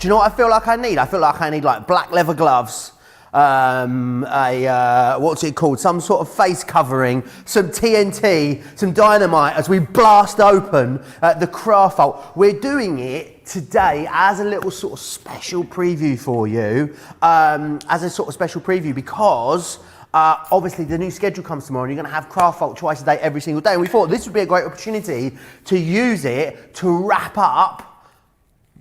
Do you know what I feel like I need? I feel like I need like black leather gloves, what's it called? Some sort of face covering, some TNT, some dynamite as we blast open the craft vault. We're doing it today as a little sort of special preview for you, because obviously the new schedule comes tomorrow and you're going to have craft vault twice a day every single day, and we thought this would be a great opportunity to use it to wrap up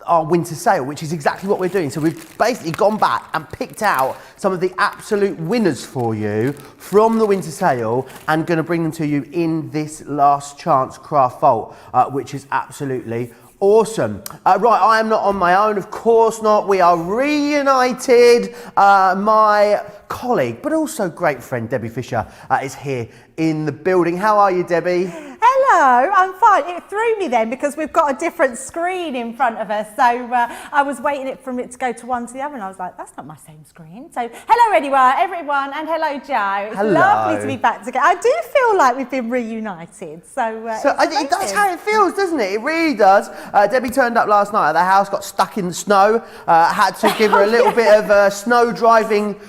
our winter sale, which is exactly what we're doing. So we've basically gone back and picked out some of the absolute winners for you from the winter sale and going to bring them to you in this last chance craft vault, which is absolutely awesome. Right, I am not on my own, of course not. We are reunited. My colleague, but also great friend, Debbie Fisher, is here in the building. How are you, Debbie? Hello, I'm fine. It threw me then because we've got a different screen in front of us. So I was waiting for it to go to one to the other, and I was like, that's not my same screen. So hello, everyone, and hello, Joe. It's lovely to be back together. I do feel like we've been reunited. That's how it feels, doesn't it? It really does. Debbie turned up last night at the house, got stuck in the snow, had to give her a little bit of snow driving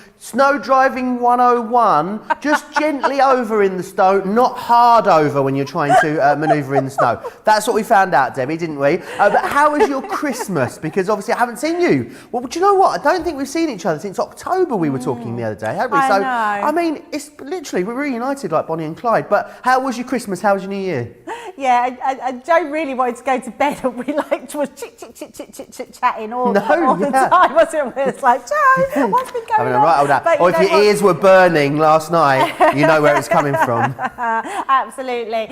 101, just gently over in the snow, not hard over when you're trying to manoeuvre in the snow. That's what we found out, Debbie, didn't we? But how was your Christmas? Because obviously I haven't seen you. Well, do you know what? I don't think we've seen each other since October. We were talking the other day, haven't we? I know. I mean, it's literally, we're reunited like Bonnie and Clyde. But how was your Christmas? How was your New Year? Yeah, Joe really wanted to go to bed, and we was chit-chatting all the time, wasn't it? It's like, Joe, what's been going on? Right, or if your ears were burning last night, you know where it's coming from. Absolutely.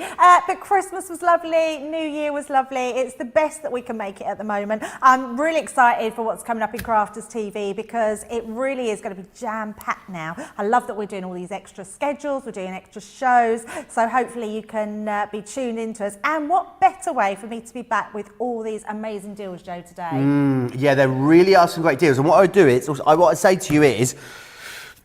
But Christmas was lovely, New Year was lovely. It's the best that we can make it at the moment. I'm really excited for what's coming up in Crafters TV because it really is going to be jam-packed now. I love that we're doing all these extra schedules, we're doing extra shows, so hopefully you can be tuned into us. And what better way for me to be back with all these amazing deals, Joe, today? Yeah, there really are some great deals. And what I do is, what I say to you is,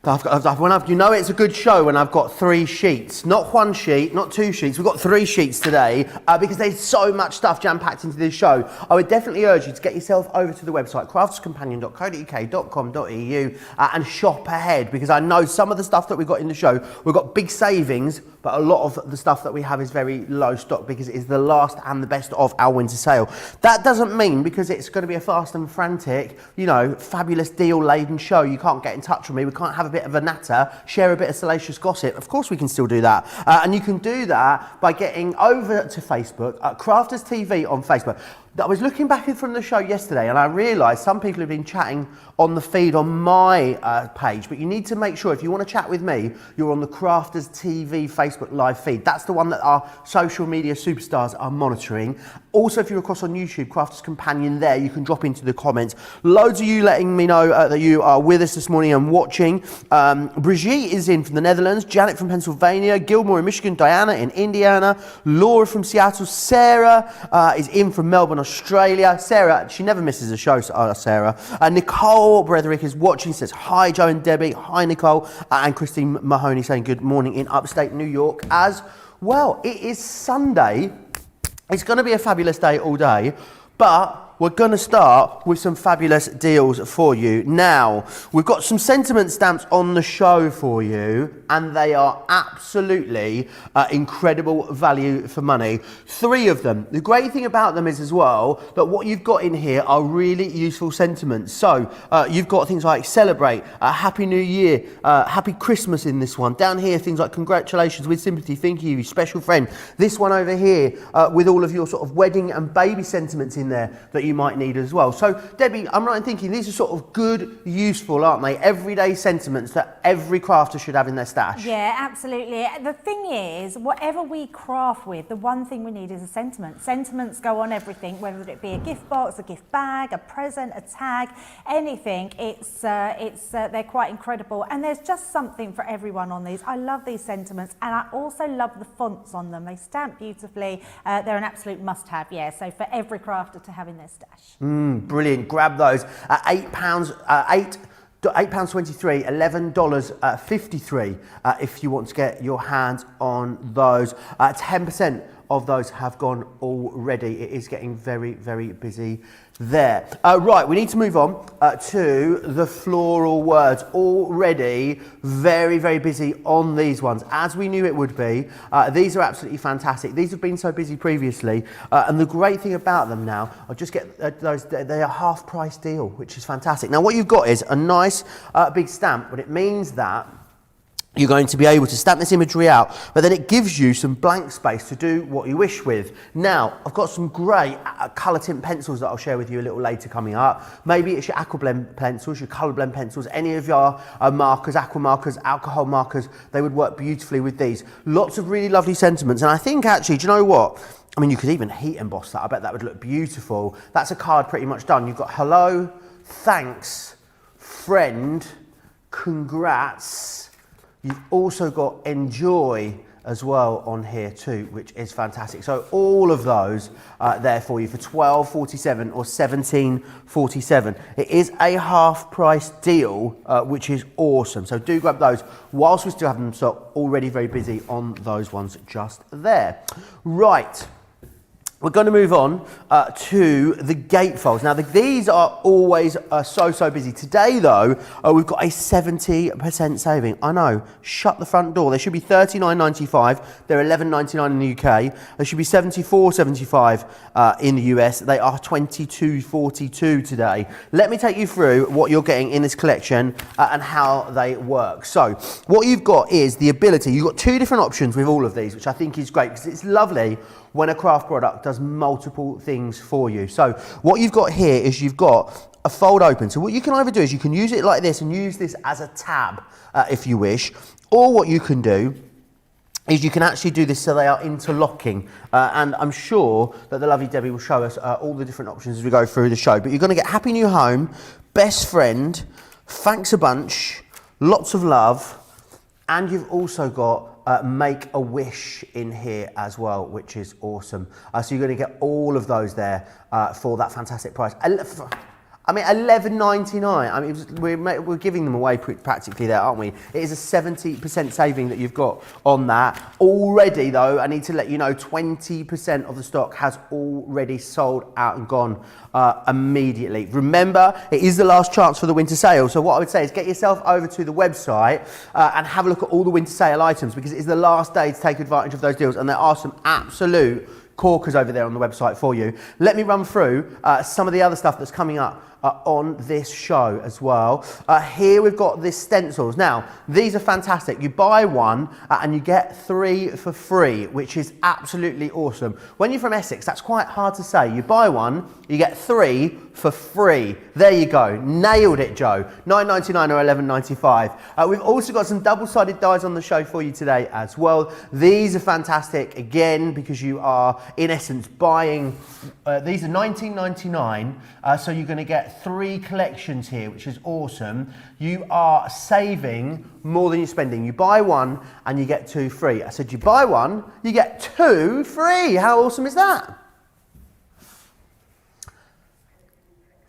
you know it's a good show when I've got 3 sheets, not 1 sheet, not 2 sheets. We've got 3 sheets today because there's so much stuff jam-packed into this show. I would definitely urge you to get yourself over to the website crafterscompanion.co.uk.com.au and shop ahead, because I know some of the stuff that we've got in the show, we've got big savings, but a lot of the stuff that we have is very low stock because it is the last and the best of our winter sale. That doesn't mean because it's going to be a fast and frantic, fabulous deal-laden show, you can't get in touch with me, we can't have a bit of a natter, share a bit of salacious gossip. Of course we can still do that. And you can do that by getting over to Facebook, Crafters TV on Facebook. I was looking back from the show yesterday and I realised some people have been chatting on the feed on my page, but you need to make sure if you want to chat with me, you're on the Crafters TV Facebook live feed. That's the one that our social media superstars are monitoring. Also, if you're across on YouTube, Crafters Companion there, you can drop into the comments. Loads of you letting me know that you are with us this morning and watching. Brigitte is in from the Netherlands, Janet from Pennsylvania, Gilmore in Michigan, Diana in Indiana, Laura from Seattle, Sarah is in from Melbourne, Australia. Sarah, she never misses a show, Sarah. Nicole Brederick is watching, says hi Joe and Debbie, hi Nicole, and Christine Mahoney saying good morning in upstate New York as well. It is Sunday. It's going to be a fabulous day all day, but we're going to start with some fabulous deals for you. Now, we've got some sentiment stamps on the show for you, and they are absolutely incredible value for money. 3 of them. The great thing about them is as well that what you've got in here are really useful sentiments. So you've got things like celebrate, Happy New Year, Happy Christmas in this one. Down here, things like congratulations, with sympathy, thank you, special friend. This one over here with all of your sort of wedding and baby sentiments in there that you might need as well. So Debbie, I'm right in thinking these are sort of good, useful, aren't they? Everyday sentiments that every crafter should have in their stash. Yeah, absolutely. The thing is, whatever we craft with, the one thing we need is a sentiment. Sentiments go on everything, whether it be a gift box, a gift bag, a present, a tag, anything. They're quite incredible, and there's just something for everyone on these. I love these sentiments, and I also love the fonts on them. They stamp beautifully. They're an absolute must-have. Yeah, so for every crafter to have in their stash. Brilliant. Grab those at £8.23, $11.53 if you want to get your hands on those. 10% of those have gone already. It is getting very, very busy there. Right, we need to move on to the floral words. Already very, very busy on these ones, as we knew it would be. These are absolutely fantastic. These have been so busy previously, and the great thing about them now, I'll just get those, they are half price deal, which is fantastic. Now what you've got is a nice big stamp, but it means that you're going to be able to stamp this imagery out, but then it gives you some blank space to do what you wish with. Now, I've got some great colour tint pencils that I'll share with you a little later coming up. Maybe it's your aqua blend pencils, your colour blend pencils, any of your markers, aqua markers, alcohol markers, they would work beautifully with these. Lots of really lovely sentiments, and I think actually, do you know what? I mean, you could even heat emboss that. I bet that would look beautiful. That's a card pretty much done. You've got hello, thanks, friend, congrats. You've also got enjoy as well on here too, which is fantastic. So all of those there for you for $12.47 or $17.47. It is a half price deal, which is awesome. So do grab those whilst we still have them in stock. Already very busy on those ones just there. Right. We're going to move on to the gatefolds. Now, these are always so busy. Today, though, we've got a 70% saving. I know, shut the front door. They should be $39.95. They're $11.99 in the UK. They should be $74.75 in the US. They are $22.42 today. Let me take you through what you're getting in this collection and how they work. So, what you've got is the ability. You've got two different options with all of these, which I think is great because it's lovely when a craft product does multiple things for you. So what you've got here is you've got a fold open. So what you can either do is you can use it like this and use this as a tab if you wish, or what you can do is you can actually do this so they are interlocking. And I'm sure that the lovely Debbie will show us all the different options as we go through the show. But you're going to get Happy New Home, Best Friend, Thanks a Bunch, Lots of Love, and you've also got Make a Wish in here as well, which is awesome. So you're going to get all of those there for that fantastic price. I mean, $11.99. I mean, we're giving them away practically there, aren't we? It is a 70% saving that you've got on that. Already, though, I need to let you know, 20% of the stock has already sold out and gone immediately. Remember, it is the last chance for the winter sale. So what I would say is get yourself over to the website and have a look at all the winter sale items, because it is the last day to take advantage of those deals. And there are some absolute corkers over there on the website for you. Let me run through some of the other stuff that's coming up on this show as well. Here we've got the stencils. Now, these are fantastic. You buy one and you get 3 for free, which is absolutely awesome. When you're from Essex, that's quite hard to say. You buy one, you get 3 for free. There you go. Nailed it, Joe. $9.99 or $11.95. We've also got some double-sided dies on the show for you today as well. These are fantastic, again, because you are, in essence, buying... these are $19.99, so you're going to get 3 collections here, which is awesome. You are saving more than you're spending. You buy one and you get 2 free. I said you buy one, you get 2 free. How awesome is that?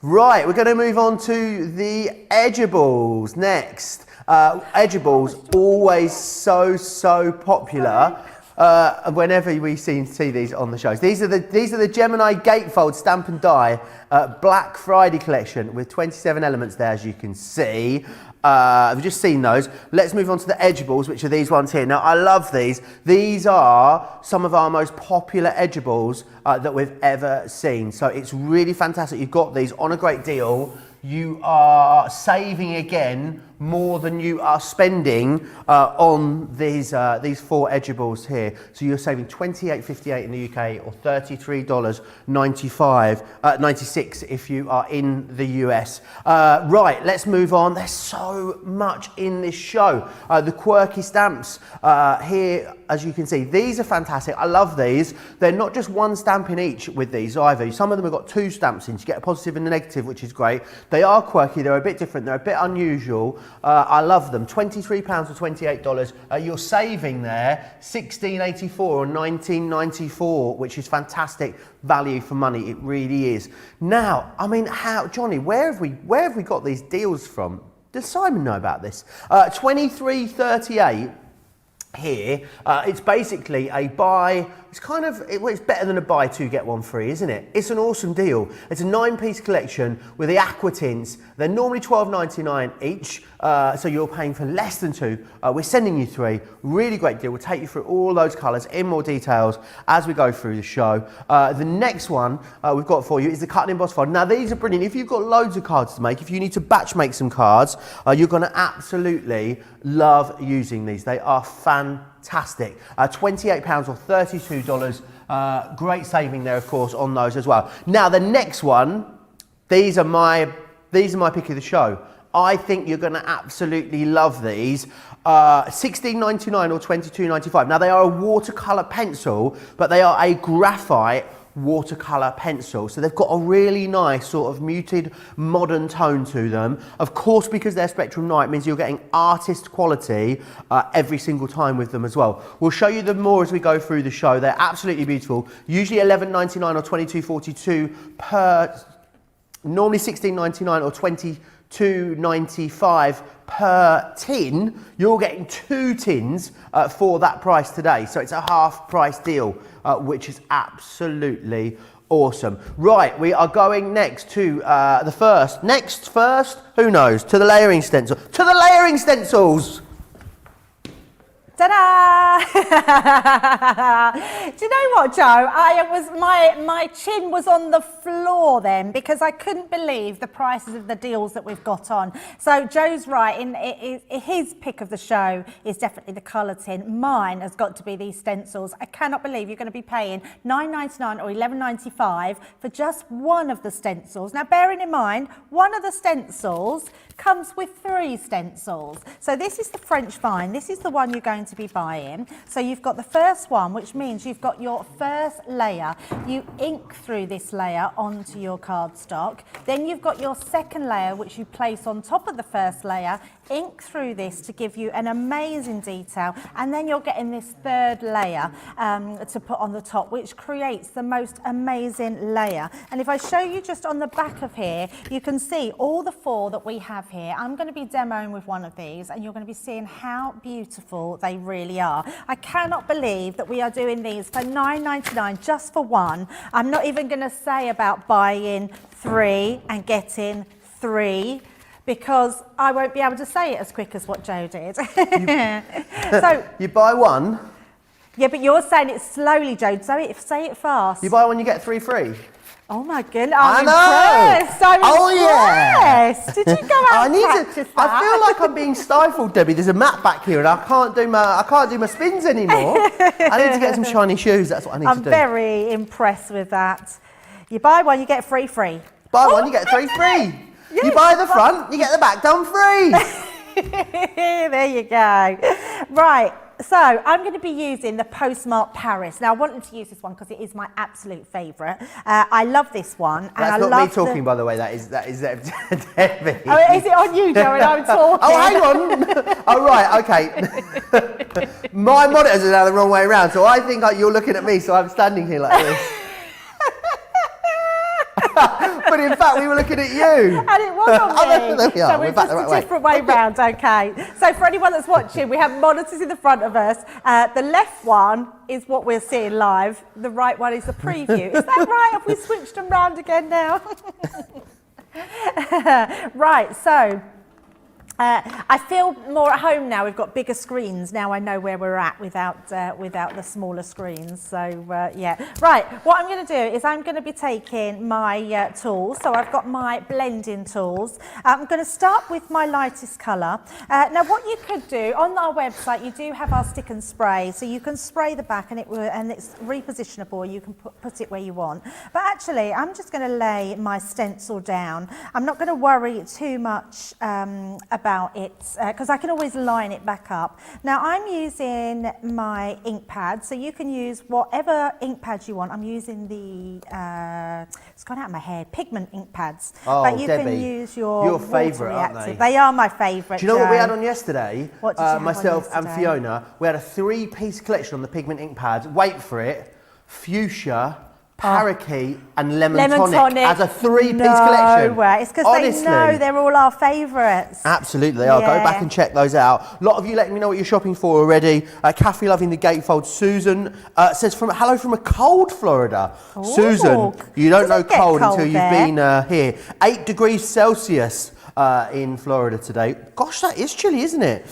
Right, we're going to move on to the edgeables next. Edgeables, always so popular. Whenever we see these on the shows. These are the Gemini Gatefold Stamp and Die Black Friday collection with 27 elements there, as you can see. I've just seen those. Let's move on to the edgeables, which are these ones here. Now, I love these. These are some of our most popular edgeables that we've ever seen. So it's really fantastic. You've got these on a great deal. You are saving again more than you are spending on these 4 edgeables here. So you're saving $28.58 in the UK or $33.96 if you are in the US. Right, let's move on. There's so much in this show. The Quirky Stamps here, as you can see, these are fantastic. I love these. They're not just one stamp in each with these either. Some of them have got 2 stamps in. You get a positive and a negative, which is great. They are quirky. They're a bit different. They're a bit unusual. I love them. £23 or $28. You're saving there $16.84 or $19.94, which is fantastic value for money. It really is. Now, I mean, Johnny, where have we got these deals from? Does Simon know about this? $23.38 here. It's basically a buy it's kind of, it's better than a buy two, get one free, isn't it? It's an awesome deal. It's a 9-piece collection with the Aquatints. They're normally $12.99 each, so you're paying for less than 2. We're sending you 3. Really great deal. We'll take you through all those colours in more details as we go through the show. The next one we've got for you is the cut and emboss fold. Now these are brilliant. If you've got loads of cards to make, if you need to batch make some cards, you're going to absolutely love using these. They are fantastic. £28 or $32. Great saving there, of course, on those as well. Now the next one, these are my pick of the show. I think you're going to absolutely love these. $16.99 or $22.95. Now they are a watercolor pencil, but they are a graphite watercolor pencil, so they've got a really nice sort of muted modern tone to them. Of course, because they're Spectrum Night, means you're getting artist quality every single time with them as well. We'll show you them more as we go through the show. They're absolutely beautiful. Usually $11.99 or $22.42 per, normally $16.99 or $22.95 per tin. You're getting 2 tins for that price today, so it's a half price deal, which is absolutely awesome. Right, we are going next to the first, who knows, to the layering stencil, to the layering stencils. Ta-da! Do you know what, Joe? My chin was on the floor then because I couldn't believe the prices of the deals that we've got on. So Joe's right. His pick of the show is definitely the colour tin. Mine has got to be these stencils. I cannot believe you're going to be paying $9.99 or $11.95 for just one of the stencils. Now, bearing in mind, one of the stencils comes with 3 stencils. So this is the French vine. This is the one you're going to be buying. So you've got the first one, which means you've got your first layer. You ink through this layer onto your cardstock. Then you've got your second layer, which you place on top of the first layer, ink through this to give you an amazing detail, and then you're getting this third layer to put on the top, which creates the most amazing layer. And if I show you just on the back of here, you can see all the 4 that we have here. I'm going to be demoing with one of these, and you're going to be seeing how beautiful they really are. I cannot believe that we are doing these for $9.99 just for one. I'm not even going to say about buying 3 and getting 3, because I won't be able to say it as quick as what Joe did. So you buy one. Yeah, but you're saying it slowly, Joe. Say it fast. You buy one, you get 3 free. Oh my goodness, I'm impressed. I'm impressed. Did you go out and practice that? I feel like I'm being stifled, Debbie. There's a mat back here and I can't do my spins anymore. I need to get some shiny shoes. That's what I need to do. I'm very impressed with that. You buy one, you get free. Buy one, you get 3 free. Yes, you buy the front, you get the back done free. There you go. Right. So I'm going to be using the Postmark Paris. Now I wanted to use this one because it is my absolute favourite. I love this one. That's not me talking, by the way. That is Debbie. Oh, is it on you, Joe? And I'm talking. Oh, hang on. Oh, right. Okay. My monitors are now the wrong way around, so I think you're looking at me, so I'm standing here like this. But in fact, we were looking at you. And it was on me. There we are. So we're just a different way round, okay. So for anyone that's watching, we have monitors in the front of us. The left one is what we're seeing live. The right one is the preview. Is that right? Have we switched them round again now? Right, so I feel more at home now. We've got bigger screens. Now I know where we're at without the smaller screens. So yeah. Right, what I'm going to do is I'm going to be taking my tools. So I've got my blending tools. I'm going to start with my lightest colour. Now what you could do, on our website you do have our stick and spray. So you can spray the back and it's repositionable. You can put it where you want. But actually I'm just going to lay my stencil down. I'm not going to worry too much about it because I can always line it back up. Now I'm using my ink pad, so you can use whatever ink pads you want. I'm using the it's gone out of my head, pigment ink pads. Oh, but you Debbie, can use your favourite, aren't they? They are my favourite. Do you know what we had on yesterday? What did you have myself on yesterday? and Fiona, we had a 3-piece collection on the pigment ink pads. Wait for it: fuchsia, parakeet and lemon, Lemon tonic as a three-piece collection. No way. It's because they know they're all our favourites. Absolutely, they are. Go back and check those out. A lot of you letting me know what you're shopping for already. Kathy loving the Gatefold. Susan says, hello from a cold Florida. Ooh. Susan, you don't know cold until you've there? been here. 8 degrees Celsius. In Florida today. Gosh, that is chilly, isn't it?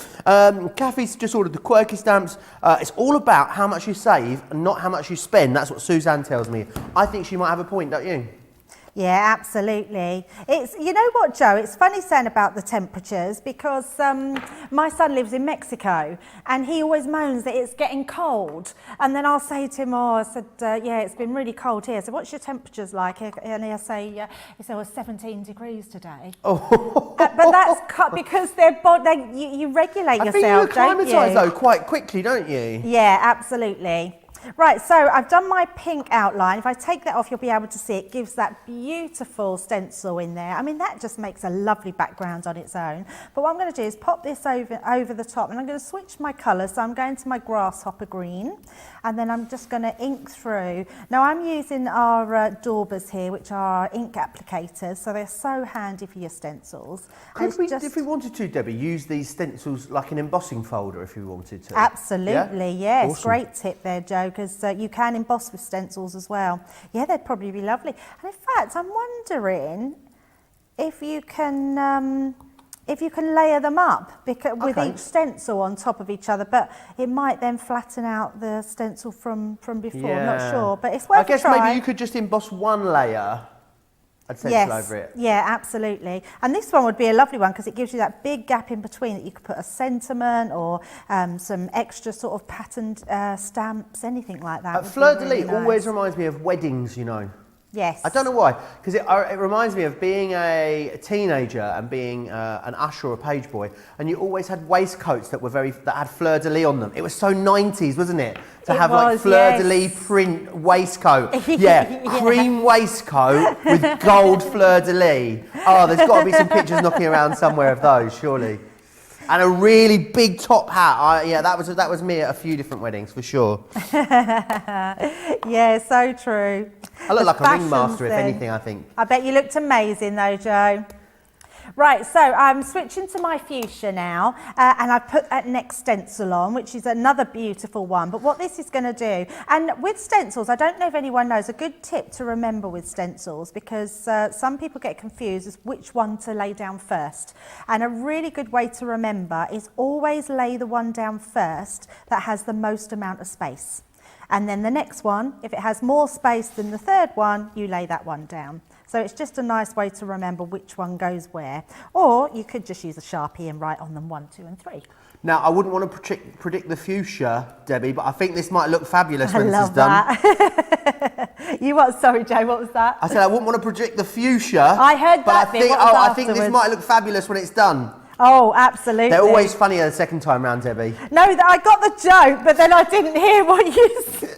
Kathy's just ordered the Quirky Stamps. It's all about how much you save and not how much you spend. That's what Suzanne tells me. I think she might have a point, don't you? Yeah, absolutely. It's, you know what, Joe, it's funny saying about the temperatures because my son lives in Mexico and he always moans that it's getting cold. And then I'll say to him, I said, yeah, it's been really cold here. So what's your temperatures like? And he'll say, it's 17 degrees today. Oh. But that's because you regulate yourself, I think you don't acclimatise you? though quite quickly, don't you? Yeah, absolutely. Right, so I've done my pink outline. If I take that off, you'll be able to see it gives that beautiful stencil in there. I mean, that just makes a lovely background on its own. But what I'm going to do is pop this over the top, and I'm going to switch my colours. So I'm going to my grasshopper green, and then I'm just going to ink through. Now, I'm using our Daubers here, which are ink applicators, so they're so handy for your stencils. Could we, if we wanted to, Debbie, use these stencils like an embossing folder if we wanted to? Absolutely, yes. Awesome. Great tip there, Joe, because you can emboss with stencils as well. Yeah, they'd probably be lovely. And in fact, I'm wondering if you can layer them up with each stencil on top of each other, but it might then flatten out the stencil from before. I'm not sure, but it's worth a try. I guess maybe you could just emboss one layer and stencil over it. Yeah, absolutely. And this one would be a lovely one because it gives you that big gap in between that you could put a sentiment or some extra sort of patterned stamps, anything like that. Fleur-de-lis always reminds me of weddings, you know. Yes. I don't know why, because it reminds me of being a teenager and being an usher or a page boy, and you always had waistcoats that had fleur-de-lis on them. It was so 90s, wasn't it? To have like fleur-de-lis print waistcoat. Yeah, cream waistcoat with gold fleur-de-lis. Oh, there's got to be some pictures knocking around somewhere of those, surely. And a really big top hat. Yeah, that was me at a few different weddings, for sure. Yeah, so true. I look like a ringmaster, if anything, I think. I bet you looked amazing though, Joe. Right, so I'm switching to my fuchsia now, and I've put that next stencil on, which is another beautiful one. But what this is going to do, and with stencils, I don't know if anyone knows, a good tip to remember with stencils, because some people get confused as which one to lay down first. And a really good way to remember is always lay the one down first that has the most amount of space. And then the next one, if it has more space than the third one, you lay that one down. So it's just a nice way to remember which one goes where. Or you could just use a Sharpie and write on them 1, 2 and 3. Now, I wouldn't want to predict the fuchsia, Debbie, but I think this might look fabulous when this is done. That. You what? Sorry, Joe, what was that? I said I wouldn't want to predict the fuchsia. I heard that bit. I think this might look fabulous when it's done. Oh, absolutely. They're always funnier the second time round, Debbie. No, I got the joke, but then I didn't hear what you said.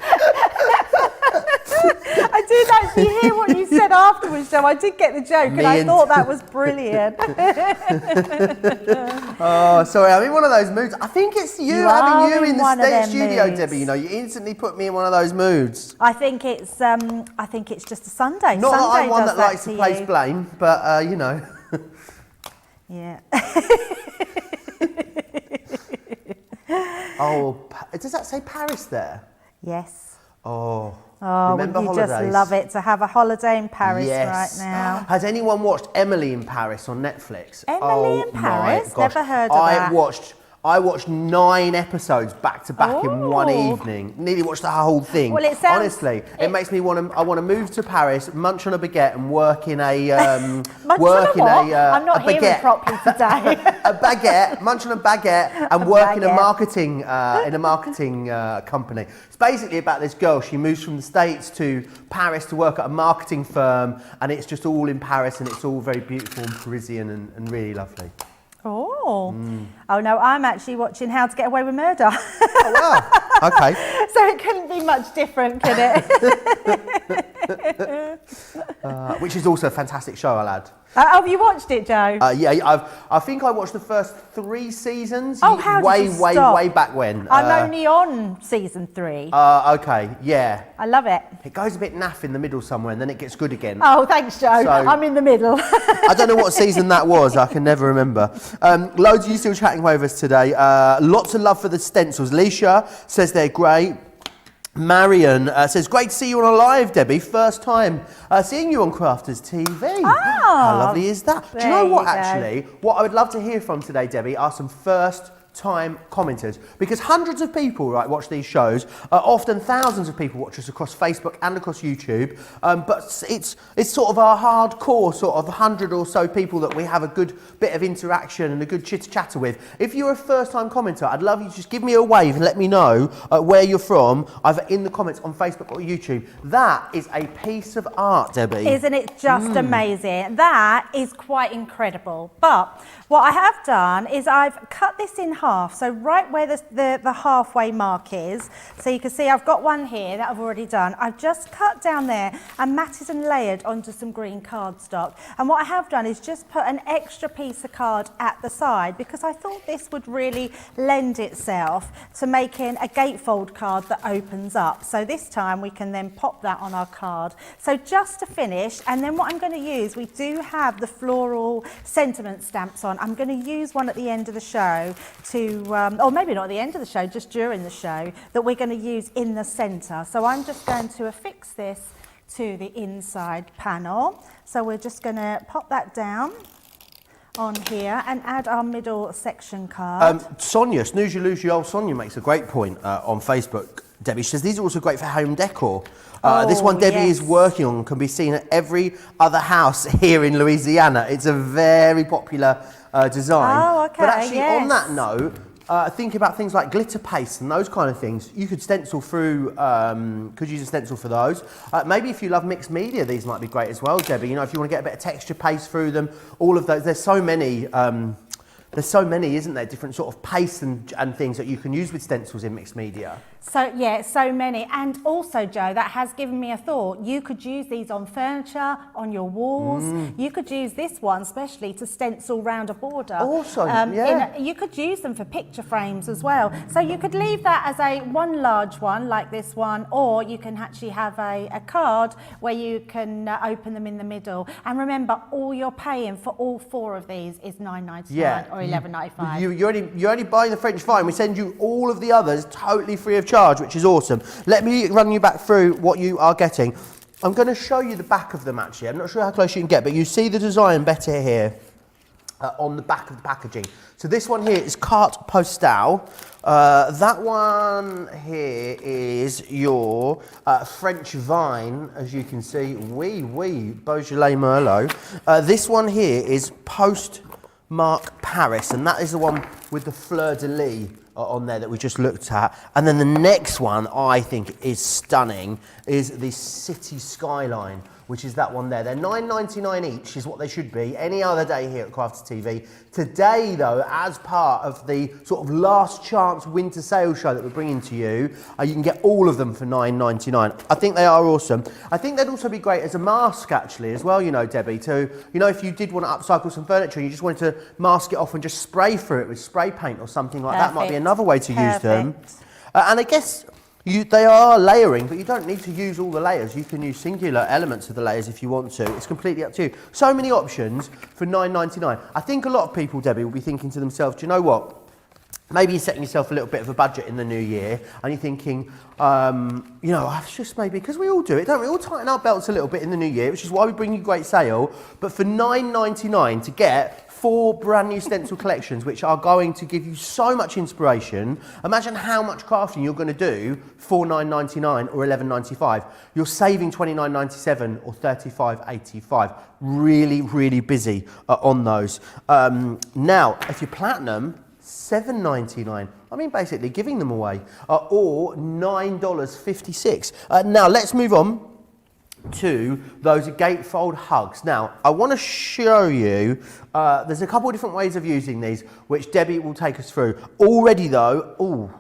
I did actually hear what you said afterwards, Joe. I did get the joke, and I thought that was brilliant. Oh, sorry, I'm in one of those moods. I think it's having you in the stage studio, moods. Debbie. You know, you instantly put me in one of those moods. I think it's just a Sunday. Not Sunday that I'm one that likes to place blame, but you know. Yeah. Oh, does that say Paris there? Yes. Oh, remember you just love it to have a holiday in Paris right now. Has anyone watched Emily in Paris on Netflix? Emily in Paris? Never heard of that. I watched 9 episodes back to back in one evening. Nearly watched the whole thing. Well, it sounds, honestly, it makes me want to. I want to move to Paris, munch on a baguette, and work in a I'm not hearing properly today. A baguette, munch on a baguette, and work in a marketing company. It's basically about this girl. She moves from the States to Paris to work at a marketing firm, and it's just all in Paris, and it's all very beautiful and Parisian and really lovely. Oh no, I'm actually watching How to Get Away with Murder. Oh wow, okay. So it couldn't be much different, could it? Which is also a fantastic show, I'll add. Have you watched it, Joe? Yeah, I think I watched the first 3 seasons. Oh, how way, did you way, stop? way back when. I'm only on season 3. Okay, yeah. I love it. It goes a bit naff in the middle somewhere, and then it gets good again. Oh, thanks, Joe. So- I'm in the middle. I don't know what season that was. I can never remember. Loads of you still chatting with us today. Lots of love for the stencils. Leisha says they're great. Marion says, great to see you on a live, Debbie. First time seeing you on Crafters TV. How lovely is that? Do you know what, actually? What I would love to hear from today, Debbie, are some first time commenters, because hundreds of people watch these shows, often thousands of people watch us across Facebook and across YouTube, but it's sort of our hardcore sort of 100 or so people that we have a good bit of interaction and a good chitter chatter with. If you're a first time commenter, I'd love you to just give me a wave and let me know where you're from, either in the comments on Facebook or YouTube. That is a piece of art, Debbie. Isn't it just amazing? That is quite incredible. But what I have done is I've cut this in half, so right where the halfway mark is, so you can see I've got one here that I've already done. I've just cut down there and matted and layered onto some green cardstock. And what I have done is just put an extra piece of card at the side, because I thought this would really lend itself to making a gatefold card that opens up. So this time we can then pop that on our card. So just to finish, and then what I'm going to use, we do have the floral sentiment stamps on. I'm going to use one at the end of the show to, or maybe not at the end of the show, just during the show, that we're going to use in the centre. So I'm just going to affix this to the inside panel. So we're just going to pop that down on here and add our middle section card. Sonia, Snooze You Lose You Old Sonia makes a great point on Facebook. Debbie, she says these are also great for home decor. This one Debbie is working on can be seen at every other house here in Louisiana. It's a very popular design. Oh, okay, but actually, on that note, think about things like glitter paste and those kind of things. You could stencil through, could use a stencil for those. Maybe if you love mixed media, these might be great as well, Debbie. You know, if you want to get a bit of texture paste through them, all of those. There's so many, isn't there, different sort of pastes and things that you can use with stencils in mixed media. So yeah, so many. And also, Joe, that has given me a thought. You could use these on furniture, on your walls. You could use this one especially to stencil round a border. Also, yeah. You could use them for picture frames as well. So you could leave that as one large one like this one, or you can actually have a card where you can open them in the middle. And remember, all you're paying for all 4 of these is $9.99 or $11.95. You're only buying the French fine. We send you all of the others totally free of charge, which is awesome. Let me run you back through what you are getting. I'm going to show you the back of them actually. I'm not sure how close you can get, but you see the design better here on the back of the packaging. So this one here is Carte Postale. That one here is your French vine, as you can see. Oui, Beaujolais Merlot. This one here is Postmark Paris, and that is the one with the fleur-de-lis on there that we just looked at. And then the next one I think is stunning is the City Skyline, which is that one there. They're $9.99 each is what they should be any other day here at Crafters TV. Today though, as part of the sort of last chance winter sale show that we're bringing to you, you can get all of them for $9.99. I think they are awesome. I think they'd also be great as a mask actually as well, you know, Debbie, to, you know, if you did want to upcycle some furniture and you just wanted to mask it off and just spray through it with spray paint or something like that, might be another way to use them. And I guess they are layering, but you don't need to use all the layers. You can use singular elements of the layers if you want to. It's completely up to you. So many options for $9.99. I think a lot of people, Debbie, will be thinking to themselves, do you know what? Maybe you're setting yourself a little bit of a budget in the new year and you're thinking, you know, I've just maybe, because we all do it, don't we? All tighten our belts a little bit in the new year, which is why we bring you great sale. But for $9.99 to get 4 brand new stencil collections, which are going to give you so much inspiration. Imagine how much crafting you're going to do for $9.99 or $11.95. You're saving $29.97 or $35.85. Really, really busy on those. Now, if you're platinum, $7.99. I mean, basically giving them away, or $9.56. Now, let's move on to those Gatefold Hugs. Now, I want to show you, there's a couple of different ways of using these, which Debbie will take us through. Already though,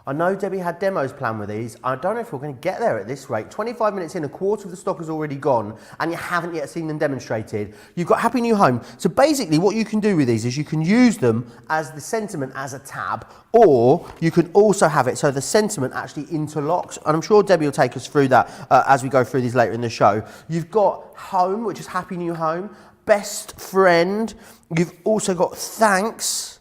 I know Debbie had demos planned with these. I don't know if we're going to get there at this rate. 25 minutes in, a quarter of the stock has already gone, and you haven't yet seen them demonstrated. You've got Happy New Home. So basically what you can do with these is you can use them as the sentiment as a tab, or you can also have it so the sentiment actually interlocks. And I'm sure Debbie will take us through that as we go through these later in the show. You've got Home, which is Happy New Home. Best Friend. You've also got Thanks.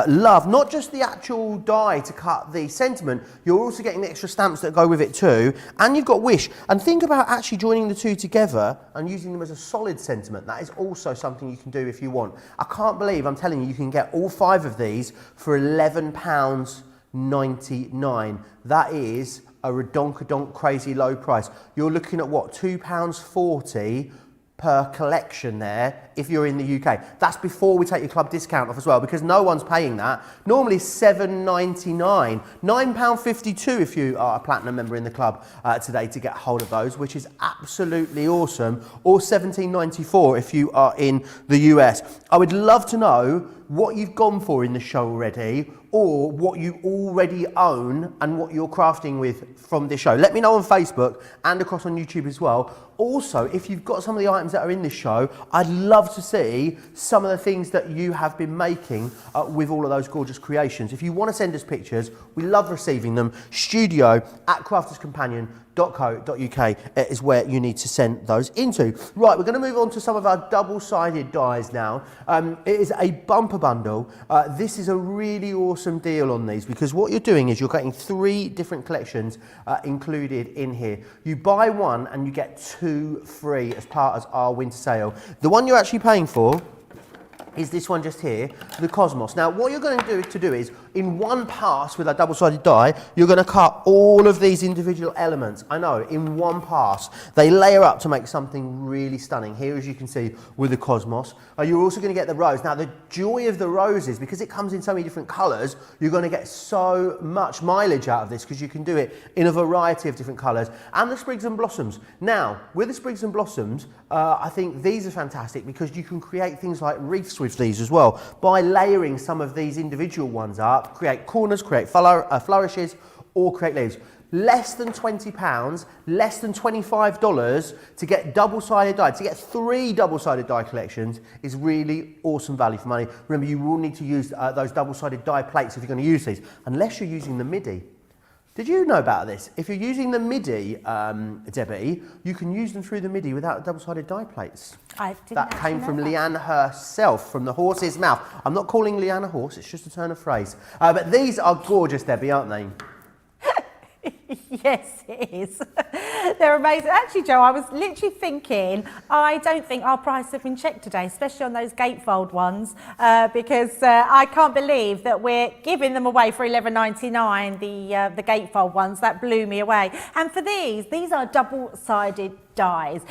Love, not just the actual die to cut the sentiment, you're also getting the extra stamps that go with it too, and you've got Wish. And think about actually joining the two together and using them as a solid sentiment. That is also something you can do if you want. I can't believe I'm telling you, you can get all 5 of these for £11.99. That is a redonkadonk crazy low price. You're looking at what, £2.40 per collection there if you're in the UK. That's before we take your club discount off as well, because no one's paying that. Normally £7.99, £9.52 if you are a platinum member in the club today to get hold of those, which is absolutely awesome, or £17.94 if you are in the US. I would love to know what you've gone for in the show already, or what you already own and what you're crafting with from this show. Let me know on Facebook and across on YouTube as well. Also, if you've got some of the items that are in this show, I'd love to see some of the things that you have been making with all of those gorgeous creations. If you want to send us pictures, we love receiving them. studio@crafterscompanion.co.uk is where you need to send those into. Right, we're going to move on to some of our double-sided dies now. It is a bumper bundle. This is a really awesome deal on these, because what you're doing is you're getting 3 different collections included in here. You buy one and you get 2 free as part of our winter sale. The one you're actually paying for is this one just here, the Cosmos. Now, what you're going to do is, in one pass with a double-sided die, you're going to cut all of these individual elements. I know, in one pass. They layer up to make something really stunning. Here, as you can see, with the Cosmos. You're also going to get the rose. Now, the joy of the rose is, because it comes in so many different colours, you're going to get so much mileage out of this, because you can do it in a variety of different colours. And the Sprigs and Blossoms. Now, with the Sprigs and Blossoms, I think these are fantastic, because you can create things like wreaths with these as well, by layering some of these individual ones up, create corners, create flourishes, or create leaves. Less than £20, less than $25 to get double-sided die. To get 3 double-sided die collections is really awesome value for money. Remember, you will need to use those double-sided die plates if you're going to use these, unless you're using the MIDI. Did you know about this? If you're using the MIDI, Debbie, you can use them through the MIDI without double-sided die plates. I didn't That came from Leanne herself, from the horse's mouth. I'm not calling Leanne a horse, it's just a turn of phrase. But these are gorgeous, Debbie, aren't they? Yes, it is. They're amazing. Actually, Joe, I was literally thinking, I don't think our prices have been checked today, especially on those Gatefold ones, because I can't believe that we're giving them away for $11.99, the Gatefold ones. That blew me away. And for these are double-sided dies.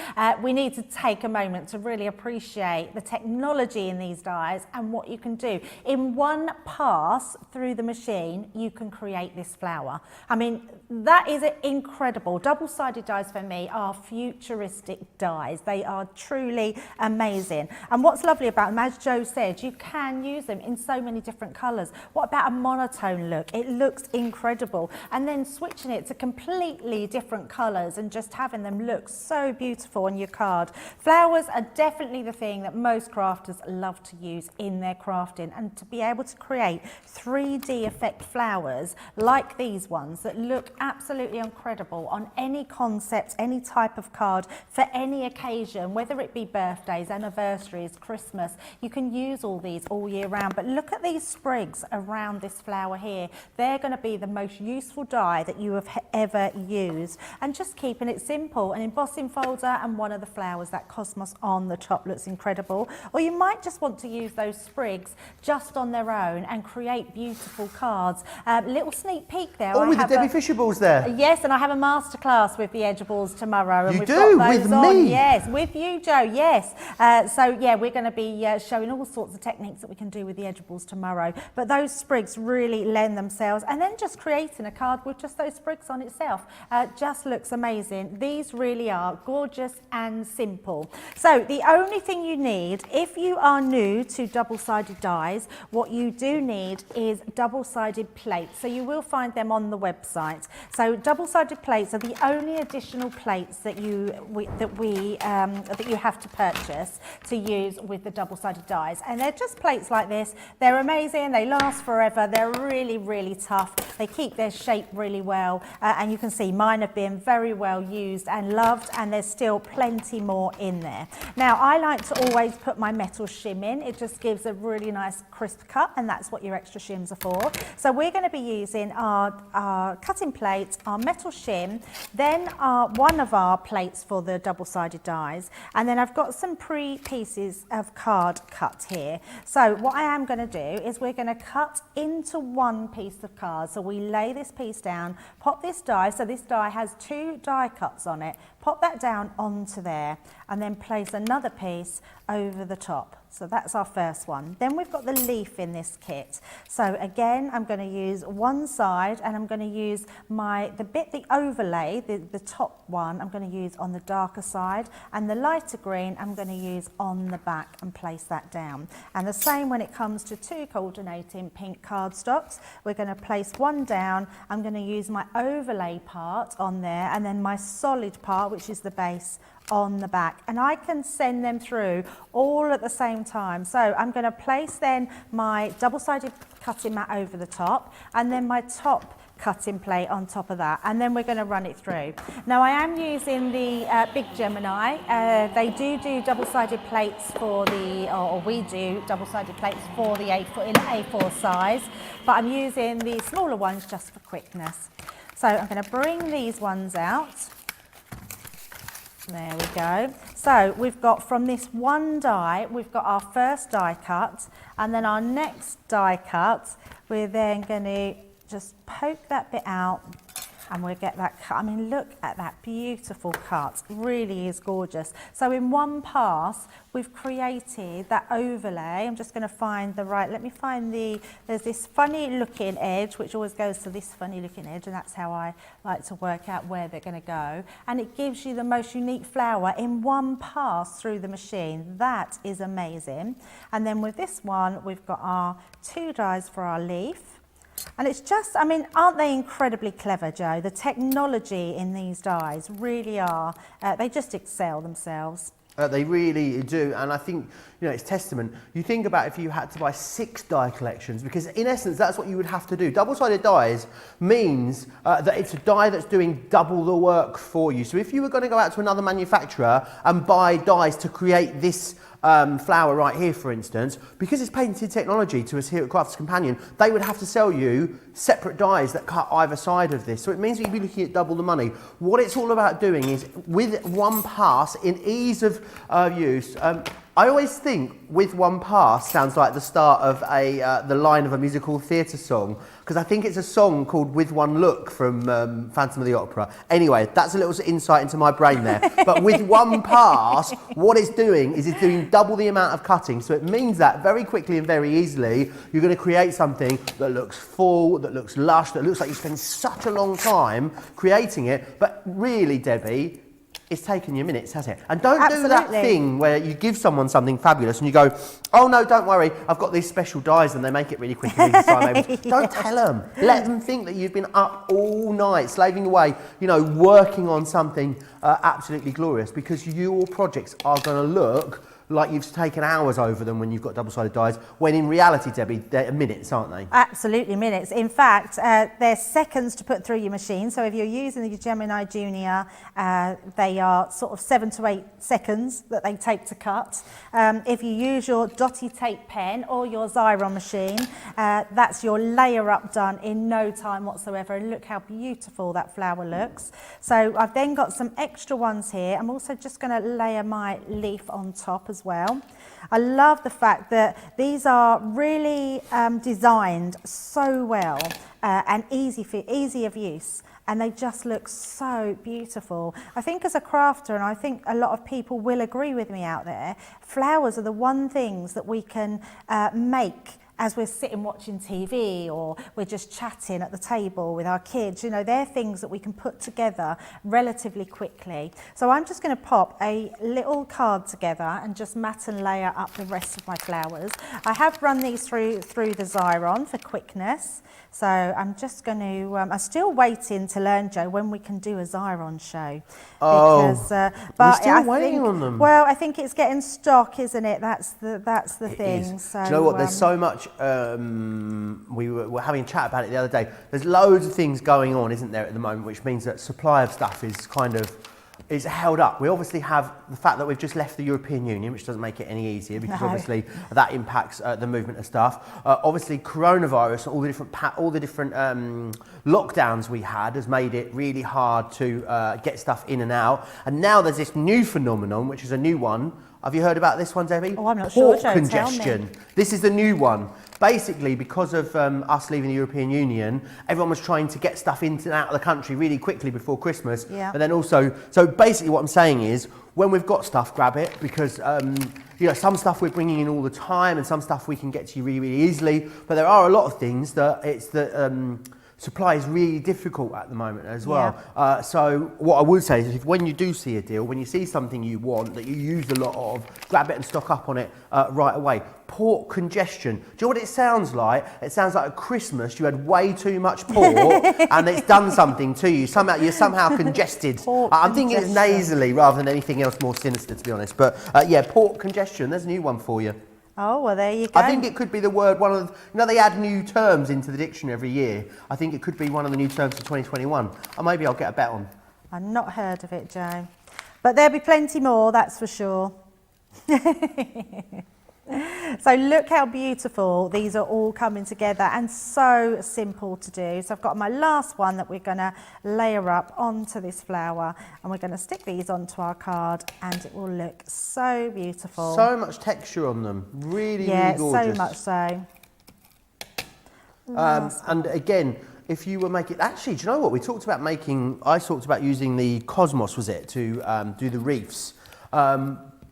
We need to take a moment to really appreciate the technology in these dies and what you can do. In one pass through the machine, you can create this flower. I mean, that is incredible. Double-sided dies for me are futuristic dies. They are truly amazing. And what's lovely about them, as Joe said, you can use them in so many different colours. What about a monotone look? It looks incredible. And then switching it to completely different colours and just having them look so beautiful on your card. Flowers are definitely the thing that most crafters love to use in their crafting, and to be able to create 3D effect flowers like these ones that look absolutely incredible on any concept, any type of card, for any occasion, whether it be birthdays, anniversaries, Christmas. You can use all these all year round. But look at these sprigs around this flower here. They're going to be the most useful die that you have ever used. And just keeping it simple, an embossing folder and one of the flowers, that Cosmos on the top, looks incredible. Or you might just want to use those sprigs just on their own and create beautiful cards. Little sneak peek there. Oh, with the Debbie Fisher balls there. Yes, and I have a masterclass with the edibles tomorrow. And You we've do? got those With on. me? Yes, with you, Joe, yes. So yeah, we're going to be showing all sorts of techniques that we can do with the edibles tomorrow. But those sprigs really lend themselves, and then just creating a card with just those sprigs on itself just looks amazing. These really are gorgeous and simple. So the only thing you need, if you are new to double-sided dies, what you do need is double-sided plates. So you will find them on the website. So double-sided plates are the only additional plates that you have to purchase to use with the double-sided dies, and they're just plates like this. They're amazing. They last forever. They're really, really tough. They keep their shape really well, and you can see mine have been very well used and loved, and there's still plenty more in there. Now, I like to always put my metal shim in. It just gives a really nice crisp cut, and that's what your extra shims are for. So we're going to be using our cutting plate, our metal shim, then one of our plates for the double-sided dies, and then I've got some pieces of card cut here. So what I am going to do is we're going to cut into one piece of card. So we lay this piece down, pop this die, so this die has 2 die cuts on it, pop that down onto there, and then place another piece over the top. So that's our first one. Then we've got the leaf in this kit. So again, I'm going to use one side, and I'm going to use the overlay, the top one, I'm going to use on the darker side, and the lighter green I'm going to use on the back and place that down. And the same when it comes to 2 coordinating pink cardstocks. We're going to place one down. I'm going to use my overlay part on there, and then my solid part, which is the base, on the back, and I can send them through all at the same time. So I'm going to place then my double-sided cutting mat over the top, and then my top cutting plate on top of that, and then we're going to run it through. Now I am using the Big Gemini. They do double-sided plates for or we do double-sided plates for the A4 size, but I'm using the smaller ones just for quickness. So I'm going to bring these ones out. There we go. So we've got from this one die, we've got our first die cut, and then our next die cut, we're then going to just poke that bit out, and we'll get that cut. I mean, look at that beautiful cut. It really is gorgeous. So in one pass, we've created that overlay. I'm just going to find there's this funny looking edge, which always goes to this funny looking edge, and that's how I like to work out where they're going to go. And it gives you the most unique flower in one pass through the machine. That is amazing. And then with this one, we've got our 2 dies for our leaf. And it's just, I mean, aren't they incredibly clever, Joe? The technology in these dies really are. They just excel themselves. They really do, and I think, you know, it's testament. You think about if you had to buy 6 die collections, because in essence that's what you would have to do. Double-sided dies means that it's a die that's doing double the work for you. So if you were going to go out to another manufacturer and buy dies to create this flower right here, for instance, because it's patented technology to us here at Crafters Companion, they would have to sell you separate dies that cut either side of this. So it means that you'd be looking at double the money. What it's all about doing is, with one pass, in ease of use, I always think with one pass sounds like the start of the line of a musical theatre song, because I think it's a song called With One Look from Phantom of the Opera. Anyway, that's a little insight into my brain there. But with one pass, what it's doing is it's doing double the amount of cutting. So it means that very quickly and very easily, you're going to create something that looks full, that looks lush, that looks like you spend such a long time creating it. But really, Debbie, it's taken you minutes, hasn't it? And don't do that thing where you give someone something fabulous and you go, oh no, don't worry, I've got these special dies and they make it really quick and easy. So don't tell them. Let them think that you've been up all night, slaving away, you know, working on something absolutely glorious, because your projects are going to look like you've taken hours over them when you've got double-sided dies, when in reality, Debbie, they're minutes, aren't they? Absolutely minutes. In fact, they're seconds to put through your machine. So if you're using the Gemini Junior, they are sort of 7 to 8 seconds that they take to cut. If you use your Dotty Tape pen or your Xyron machine, that's your layer up done in no time whatsoever. And look how beautiful that flower looks. So I've then got some extra ones here. I'm also just going to layer my leaf on top as well. I love the fact that these are really designed so well and easy of use. and they just look so beautiful. I think as a crafter, and I think a lot of people will agree with me out there, flowers are the one things that we can make as we're sitting watching TV or we're just chatting at the table with our kids. You know, they're things that we can put together relatively quickly. So I'm just going to pop a little card together and just mat and layer up the rest of my flowers. I have run these through the Xyron for quickness. So I'm just going to, I'm still waiting to learn, Joe, when we can do a Xyron show. Because, but we're still waiting on them. Well, I think it's getting stock, isn't it? That's the thing. So, do you know what? There's so much. We were having a chat about it the other day. There's loads of things going on, isn't there, at the moment, which means that supply of stuff is kind of held up. We obviously have the fact that we've just left the European Union, which doesn't make it any easier because obviously that impacts the movement of stuff. Obviously, coronavirus, all the different lockdowns we had has made it really hard to get stuff in and out. And now there's this new phenomenon, which is a new one. Have you heard about this one, Debbie? Oh, I'm not sure, Joe, congestion. tell me. This is the new one. Basically, because of us leaving the European Union, everyone was trying to get stuff into and out of the country really quickly before Christmas. Yeah. But then also, so basically what I'm saying is, when we've got stuff, grab it, because you know, some stuff we're bringing in all the time and some stuff we can get to you really, really easily. But there are a lot of things that supply is really difficult at the moment as well. Yeah. So what I would say is, if when you do see a deal, when you see something you want that you use a lot of, grab it and stock up on it right away. Port congestion. Do you know what it sounds like? It sounds like at Christmas you had way too much port and it's done something to you. You're somehow congested. I'm thinking it's nasally rather than anything else more sinister, to be honest. But yeah, port congestion. There's a new one for you. Oh, well, there you go. I think it could be the word, they add new terms into the dictionary every year. I think it could be one of the new terms for 2021. Or maybe I'll get a bet on. I've not heard of it, Joe. But there'll be plenty more, that's for sure. So look how beautiful these are all coming together and so simple to do. So I've got my last one that we're going to layer up onto this flower, and we're going to stick these onto our card, and it will look so beautiful. So much texture on them, really, yeah, really gorgeous. so much so. And again, if you were making, actually, do you know what? I talked about using the Cosmos, was it, to do the reefs.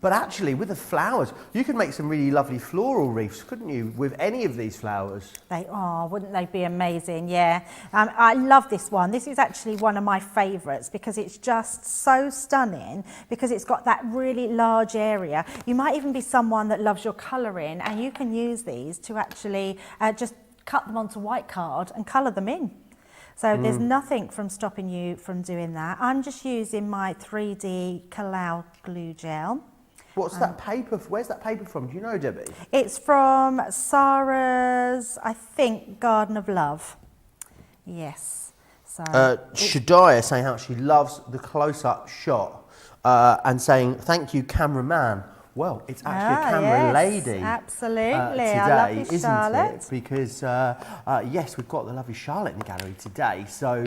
But actually, with the flowers, you could make some really lovely floral wreaths, couldn't you, with any of these flowers? They are, wouldn't they be amazing? Yeah. I love this one. This is actually one of my favourites because it's just so stunning, because it's got that really large area. You might even be someone that loves your colouring, and you can use these to actually just cut them onto white card and colour them in. So there's nothing from stopping you from doing that. I'm just using my 3D Kalau glue gel. What's that paper? Where's that paper from? Do you know, Debbie? It's from Sarah's, I think, Garden of Love. Yes. So Shadiah saying how she loves the close-up shot and saying, thank you, cameraman. Well, it's actually a camera lady. Absolutely. Today, I love you, isn't Charlotte. it? Because yes, we've got the lovely Charlotte in the gallery today. So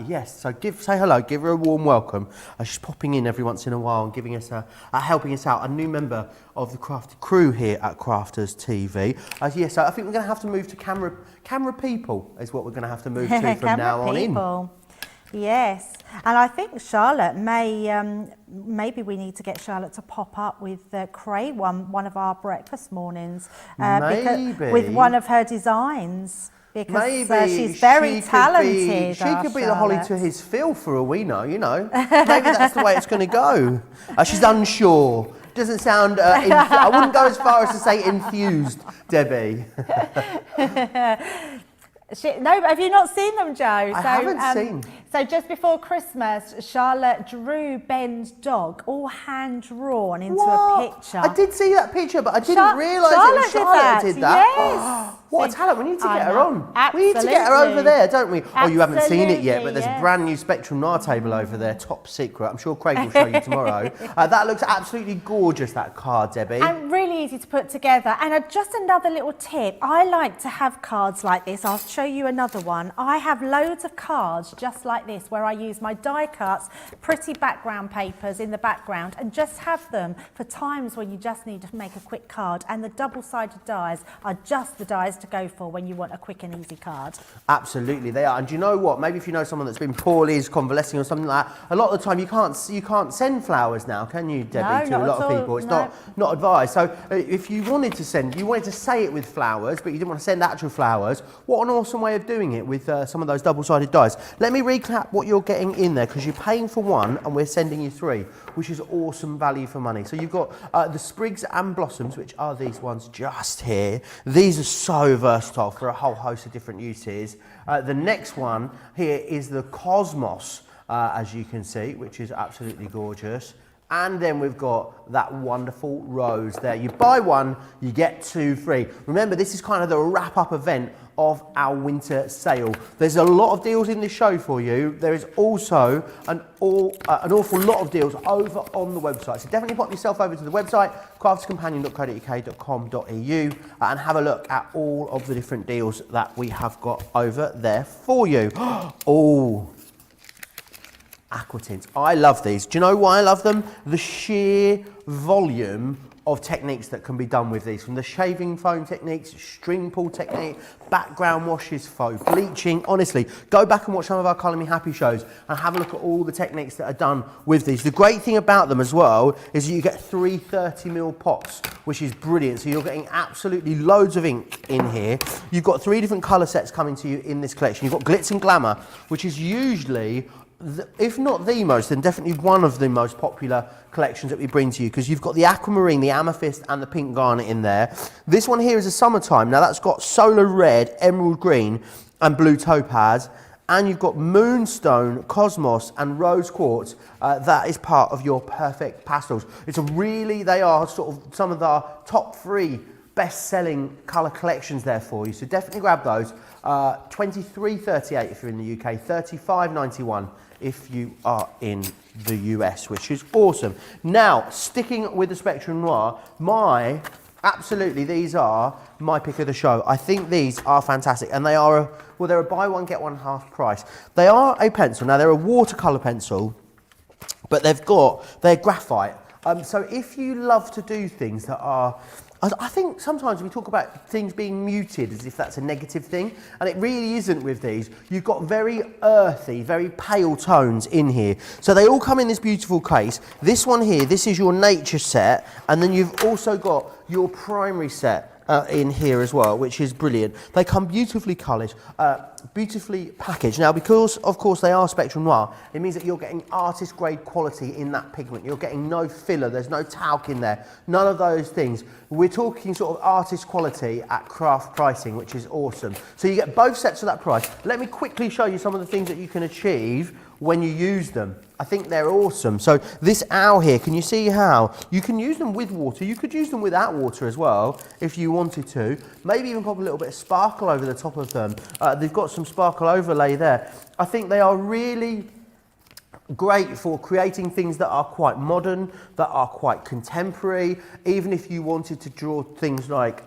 yes, so say hello, give her a warm welcome. She's popping in every once in a while and giving us helping us out. A new member of the crafty crew here at Crafters TV. Yes, so I think we're going to have to move to camera people is what we're going to have to move to from now on in. Yes, and I think Charlotte maybe we need to get Charlotte to pop up with Cray one of our breakfast mornings with one of her designs, because she's very talented. She could be the Holly to his Phil for all we know, you know. Maybe that's the way it's going to go. She's unsure. Doesn't sound, I wouldn't go as far as to say enthused, Debbie. No, have you not seen them, Joe? I haven't seen. So just before Christmas, Charlotte drew Ben's dog, all hand-drawn into a picture. I did see that picture, but I didn't realise it was Charlotte did that. Yes. What a talent. We need to get her on. Absolutely. We need to get her over there, don't we? Oh, you haven't seen it yet, but there's yes. a brand new Spectrum Noir table over there, top secret. I'm sure Craig will show you tomorrow. That looks absolutely gorgeous, that card, Debbie. And really easy to put together. And just another little tip, I like to have cards like this. I'll show you another one. I have loads of cards just like like this where I use my die cuts, pretty background papers in the background, and just have them for times when you just need to make a quick card. And the double-sided dies are just the dies to go for when you want a quick and easy card. Absolutely, they are. And do you know what? Maybe if you know someone that's been poorly, is convalescing or something like that, a lot of the time you can't send flowers now, can you, Debbie? No, to a lot of people, it's no. not advised. So if you wanted to say it with flowers, but you didn't want to send actual flowers, what an awesome way of doing it with some of those double-sided dies. Let me recap what you're getting in there, because you're paying for one and we're sending you 3, which is awesome value for money. So you've got the Sprigs and Blossoms, which are these ones just here. These are so versatile for a whole host of different uses. The next one here is the Cosmos, as you can see, which is absolutely gorgeous. And then we've got that wonderful rose there. You buy one, you get 2 free. Remember, this is kind of the wrap-up event of our winter sale. There's a lot of deals in this show for you. There is also an awful lot of deals over on the website. So definitely pop yourself over to the website, craftscompanion.co.uk.com.au, and have a look at all of the different deals that we have got over there for you. Oh, Aquatints. I love these. Do you know why I love them? The sheer volume of techniques that can be done with these, from the shaving foam techniques, string pull technique, background washes, faux bleaching. Honestly, go back and watch some of our Colour Me Happy shows and have a look at all the techniques that are done with these. The great thing about them as well is that you get 3 30mm pots, which is brilliant. So you're getting absolutely loads of ink in here. You've got 3 different colour sets coming to you in this collection. You've got Glitz and Glamour, which is usually, if not the most, then definitely one of the most popular collections that we bring to you, because you've got the aquamarine, the amethyst and the pink garnet in there. This one here is a summertime. Now that's got solar red, emerald green and blue topaz, and you've got moonstone, cosmos and rose quartz. That is part of your perfect pastels. They are sort of some of the top 3 best-selling colour collections there for you, so definitely grab those. $23.38 if you're in the UK, $35.91 if you are in the US, which is awesome. Now, sticking with the Spectrum Noir, absolutely, these are my pick of the show. I think these are fantastic, and they're a buy one, get one half price. They are a pencil. Now, they're a watercolor pencil, but they're graphite. So if you love to do things that are, I think sometimes we talk about things being muted as if that's a negative thing, and it really isn't with these. You've got very earthy, very pale tones in here. So they all come in this beautiful case. This one here, this is your nature set, and then you've also got your primary set in here as well, which is brilliant. They come beautifully coloured, beautifully packaged. Now, because of course they are Spectrum Noir, it means that you're getting artist grade quality in that pigment. You're getting no filler, there's no talc in there, none of those things. We're talking sort of artist quality at craft pricing, which is awesome. So you get both sets for that price. Let me quickly show you some of the things that you can achieve when you use them. I think they're awesome. So this owl here, can you see how you can use them with water? You could use them without water as well if you wanted to. Maybe even pop a little bit of sparkle over the top of them. They've got some sparkle overlay there. I think they are really great for creating things that are quite modern, that are quite contemporary. Even if you wanted to draw things like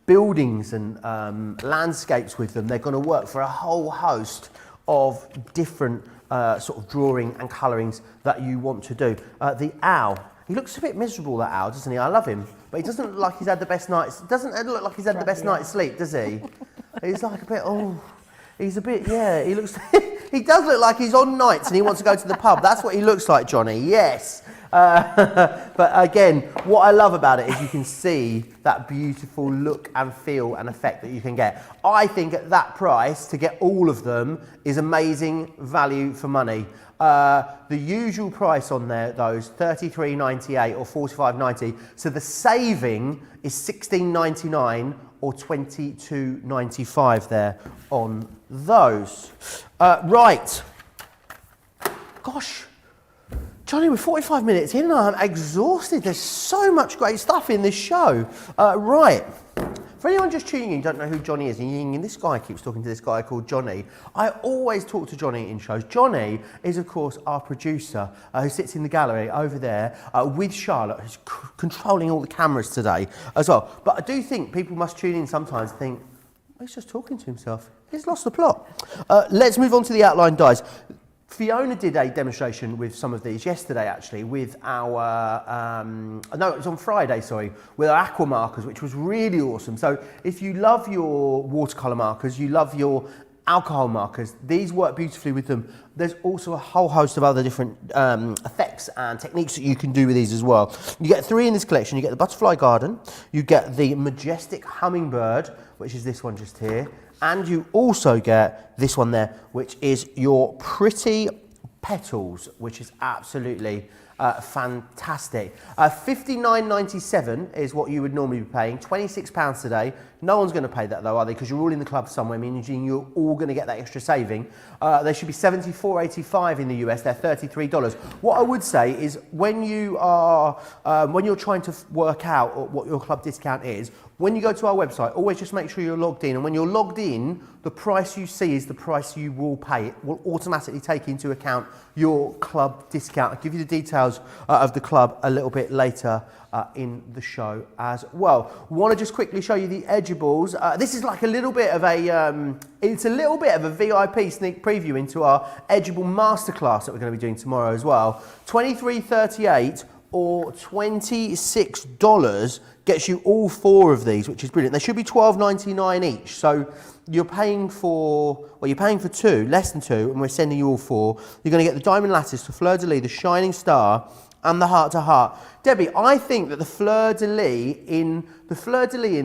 buildings and landscapes with them, they're going to work for a whole host of different sort of drawing and colourings that you want to do. The owl, he looks a bit miserable, that owl, doesn't he? I love him, but he doesn't look like he's had the best night's, doesn't look like he's had the best night's sleep, does he? He's like a bit, he's a bit, yeah, he looks, he does look like he's on nights and he wants to go to the pub. That's what he looks like, Johnny, yes. But again, what I love about it is you can see that beautiful look and feel and effect that you can get. I think at that price, to get all of them, is amazing value for money. The usual price on there, those $33.98 or $45.90. So the saving is $16.99 or $22.95 there on those. Right. Gosh. Johnny, we're 45 minutes in and I'm exhausted. There's so much great stuff in this show. Right. For anyone just tuning in, don't know who Johnny is, and this guy keeps talking to this guy called Johnny. I always talk to Johnny in shows. Johnny is, of course, our producer who sits in the gallery over there with Charlotte, who's controlling all the cameras today as well. But I do think people must tune in sometimes and think, he's just talking to himself. He's lost the plot. Let's move on to the outline dies. Fiona did a demonstration with some of these yesterday, actually, with our, no, it was on Friday, sorry, with our aqua markers, which was really awesome. So if you love your watercolour markers, you love your alcohol markers, these work beautifully with them. There's also a whole host of other different effects and techniques that you can do with these as well. You get 3 in this collection. You get the Butterfly Garden, you get the Majestic Hummingbird, which is this one just here, and you also get this one there, which is your Pretty Petals, which is absolutely fantastic. $59.97 is what you would normally be paying, £26 today. No one's going to pay that though, are they? Because you're all in the club somewhere, meaning you're all going to get that extra saving. They should be $74.85 in the US. They're $33. What I would say is when you are, when you're trying to work out what your club discount is, when you go to our website, always just make sure you're logged in. And when you're logged in, the price you see is the price you will pay. It will automatically take into account your club discount. I'll give you the details of the club a little bit later in the show as well. Want to just quickly show you the edgeables. This is like a little bit of a, it's a little bit of a VIP sneak preview into our edgeable masterclass that we're going to be doing tomorrow as well. $23.38 or $26 gets you all 4 of these, which is brilliant. They should be $12.99 each. So you're paying for, well, you're paying for 2, less than 2, and we're sending you all 4. You're going to get the Diamond Lattice, the Fleur de Lis, the Shining Star, and the Heart to Heart. Debbie, I think that the Fleur de Lis in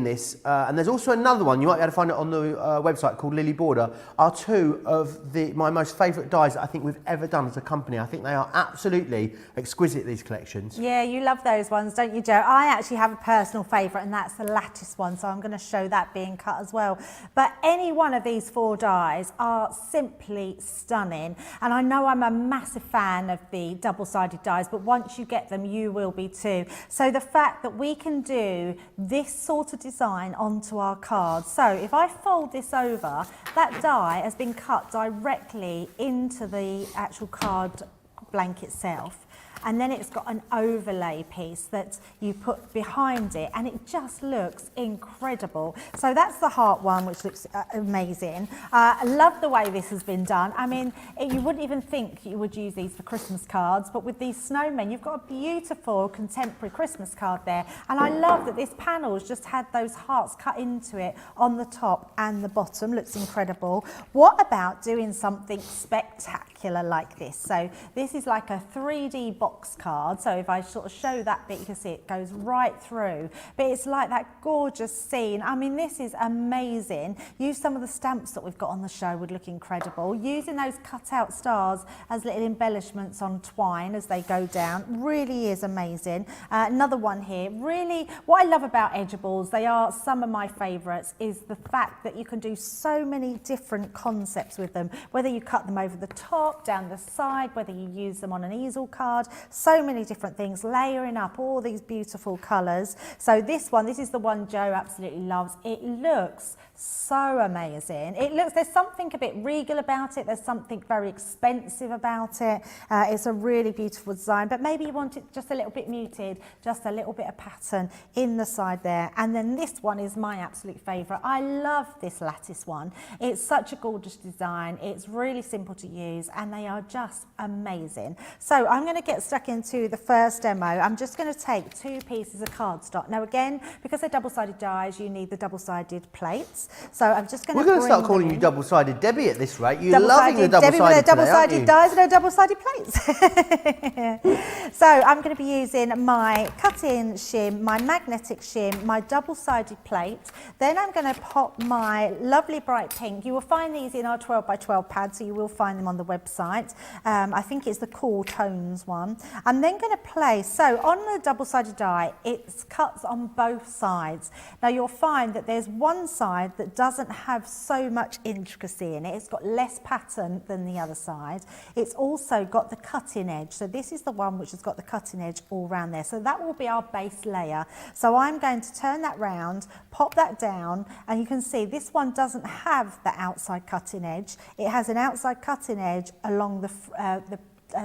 this, and there's also another one, you might be able to find it on the website, called Lily Border, are 2 of my most favourite dies that I think we've ever done as a company. I think they are absolutely exquisite, these collections. Yeah, you love those ones, don't you, Joe? I actually have a personal favourite, and that's the lattice one, so I'm going to show that being cut as well. But any one of these 4 dies are simply stunning, and I know I'm a massive fan of the double-sided dies, but once you get them, you will be too. So the fact that we can do this sort of design onto our cards. So if I fold this over, that die has been cut directly into the actual card blank itself. And then it's got an overlay piece that you put behind it, and it just looks incredible. So that's the heart one, which looks amazing. I love the way this has been done. I mean, you wouldn't even think you would use these for Christmas cards, but with these snowmen, you've got a beautiful contemporary Christmas card there. And I love that this panel's just had those hearts cut into it on the top and the bottom. Looks incredible. What about doing something spectacular like this? So this is like a 3D box card, so if I sort of show that bit, you can see it goes right through, but it's like that gorgeous scene. I mean, this is amazing. Use some of the stamps that we've got on the show would look incredible. Using those cut out stars as little embellishments on twine as they go down really is amazing. Another one here, really what I love about edgeables, they are some of my favorites, is the fact that you can do so many different concepts with them, whether you cut them over the top, down the side, whether you use them on an easel card. So many different things, layering up all these beautiful colours. So this is the one Joe absolutely loves. It looks so amazing. It looks, there's something a bit regal about it, there's something very expensive about it. It's a really beautiful design, but maybe you want it just a little bit muted, just a little bit of pattern in the side there. And then this one is my absolute favourite. I love this lattice one. It's such a gorgeous design, it's really simple to use, and they are just amazing. So I'm going to get stuck into the first demo. I'm just going to take 2 pieces of cardstock. Now again, because they're double-sided dies, you need the double-sided plates. So I'm just going to. We're going to start calling you double-sided Debbie at this rate. You're loving the double-sided Debbie with her double-sided dies and her double-sided plates. So I'm going to be using my cut-in shim, my magnetic shim, my double-sided plate. Then I'm going to pop my lovely bright pink. You will find these in our 12 by 12 pad, so you will find them on the website. I think it's the Cool Tones one. I'm then going to place, so on the double-sided die, it's cuts on both sides. Now you'll find that there's one side that doesn't have so much intricacy in it. It's got less pattern than the other side. It's also got the cutting edge. So this is the one which has got the cutting edge all around there. So that will be our base layer. So I'm going to turn that round, pop that down, and you can see this one doesn't have the outside cutting edge. It has an outside cutting edge along the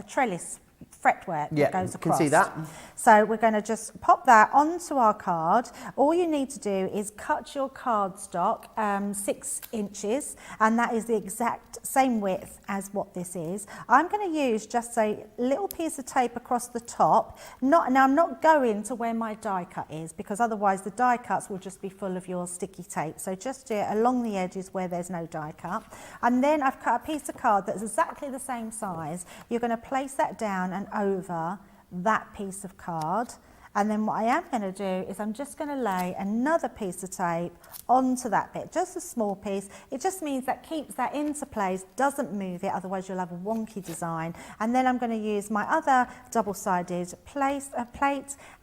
trellis fretwork that goes across. Can see that. So we're going to just pop that onto our card. All you need to do is cut your cardstock 6 inches, and that is the exact same width as what this is. I'm going to use just a little piece of tape across the top. Now I'm not going to where my die cut is, because otherwise the die cuts will just be full of your sticky tape. So just do it along the edges where there's no die cut. And then I've cut a piece of card that's exactly the same size. You're going to place that down and over that piece of card, and then what I am going to do is I'm just going to lay another piece of tape onto that bit, just a small piece. It just means that keeps that into place, doesn't move it, otherwise you'll have a wonky design. And then I'm going to use my other double-sided plate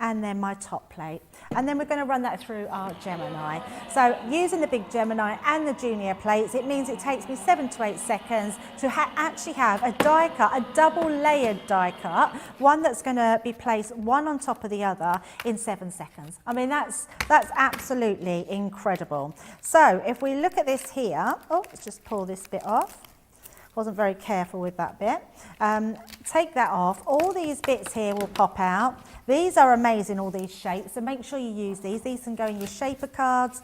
and then my top plate, and then we're going to run that through our Gemini. So using the big Gemini and the junior plates, it means it takes me 7 to 8 seconds to actually have a die cut, a double layered die cut, one that's going to be placed one on top of the other in 7 seconds. I mean, that's absolutely incredible. So if we look at this here, let's just pull this bit off. Wasn't very careful with that bit. Take that off. All these bits here will pop out. These are amazing, all these shapes, so make sure you use these. These can go in your shaker cards.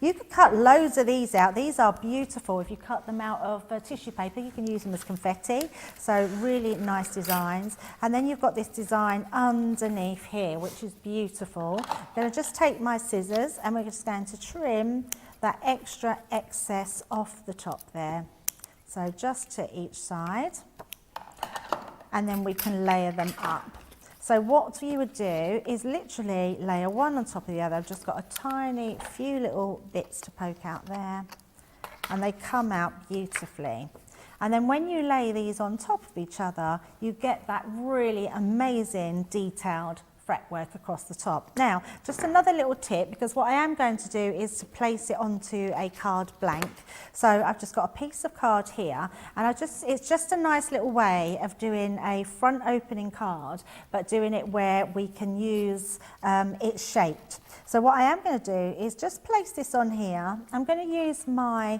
You could cut loads of these out. These are beautiful. If you cut them out of tissue paper, you can use them as confetti. So really nice designs. And then you've got this design underneath here, which is beautiful. I'm going to just take my scissors and we're just going to trim that extra excess off the top there. So just to each side, and then we can layer them up. So what you would do is literally layer one on top of the other. I've just got a tiny few little bits to poke out there, and they come out beautifully. And then when you lay these on top of each other, you get that really amazing detailed fretwork across the top. Now, just another little tip, because what I am going to do is to place it onto a card blank. So I've just got a piece of card here, and it's just a nice little way of doing a front opening card, but doing it where we can use it shaped. So what I am going to do is just place this on here. I'm going to use my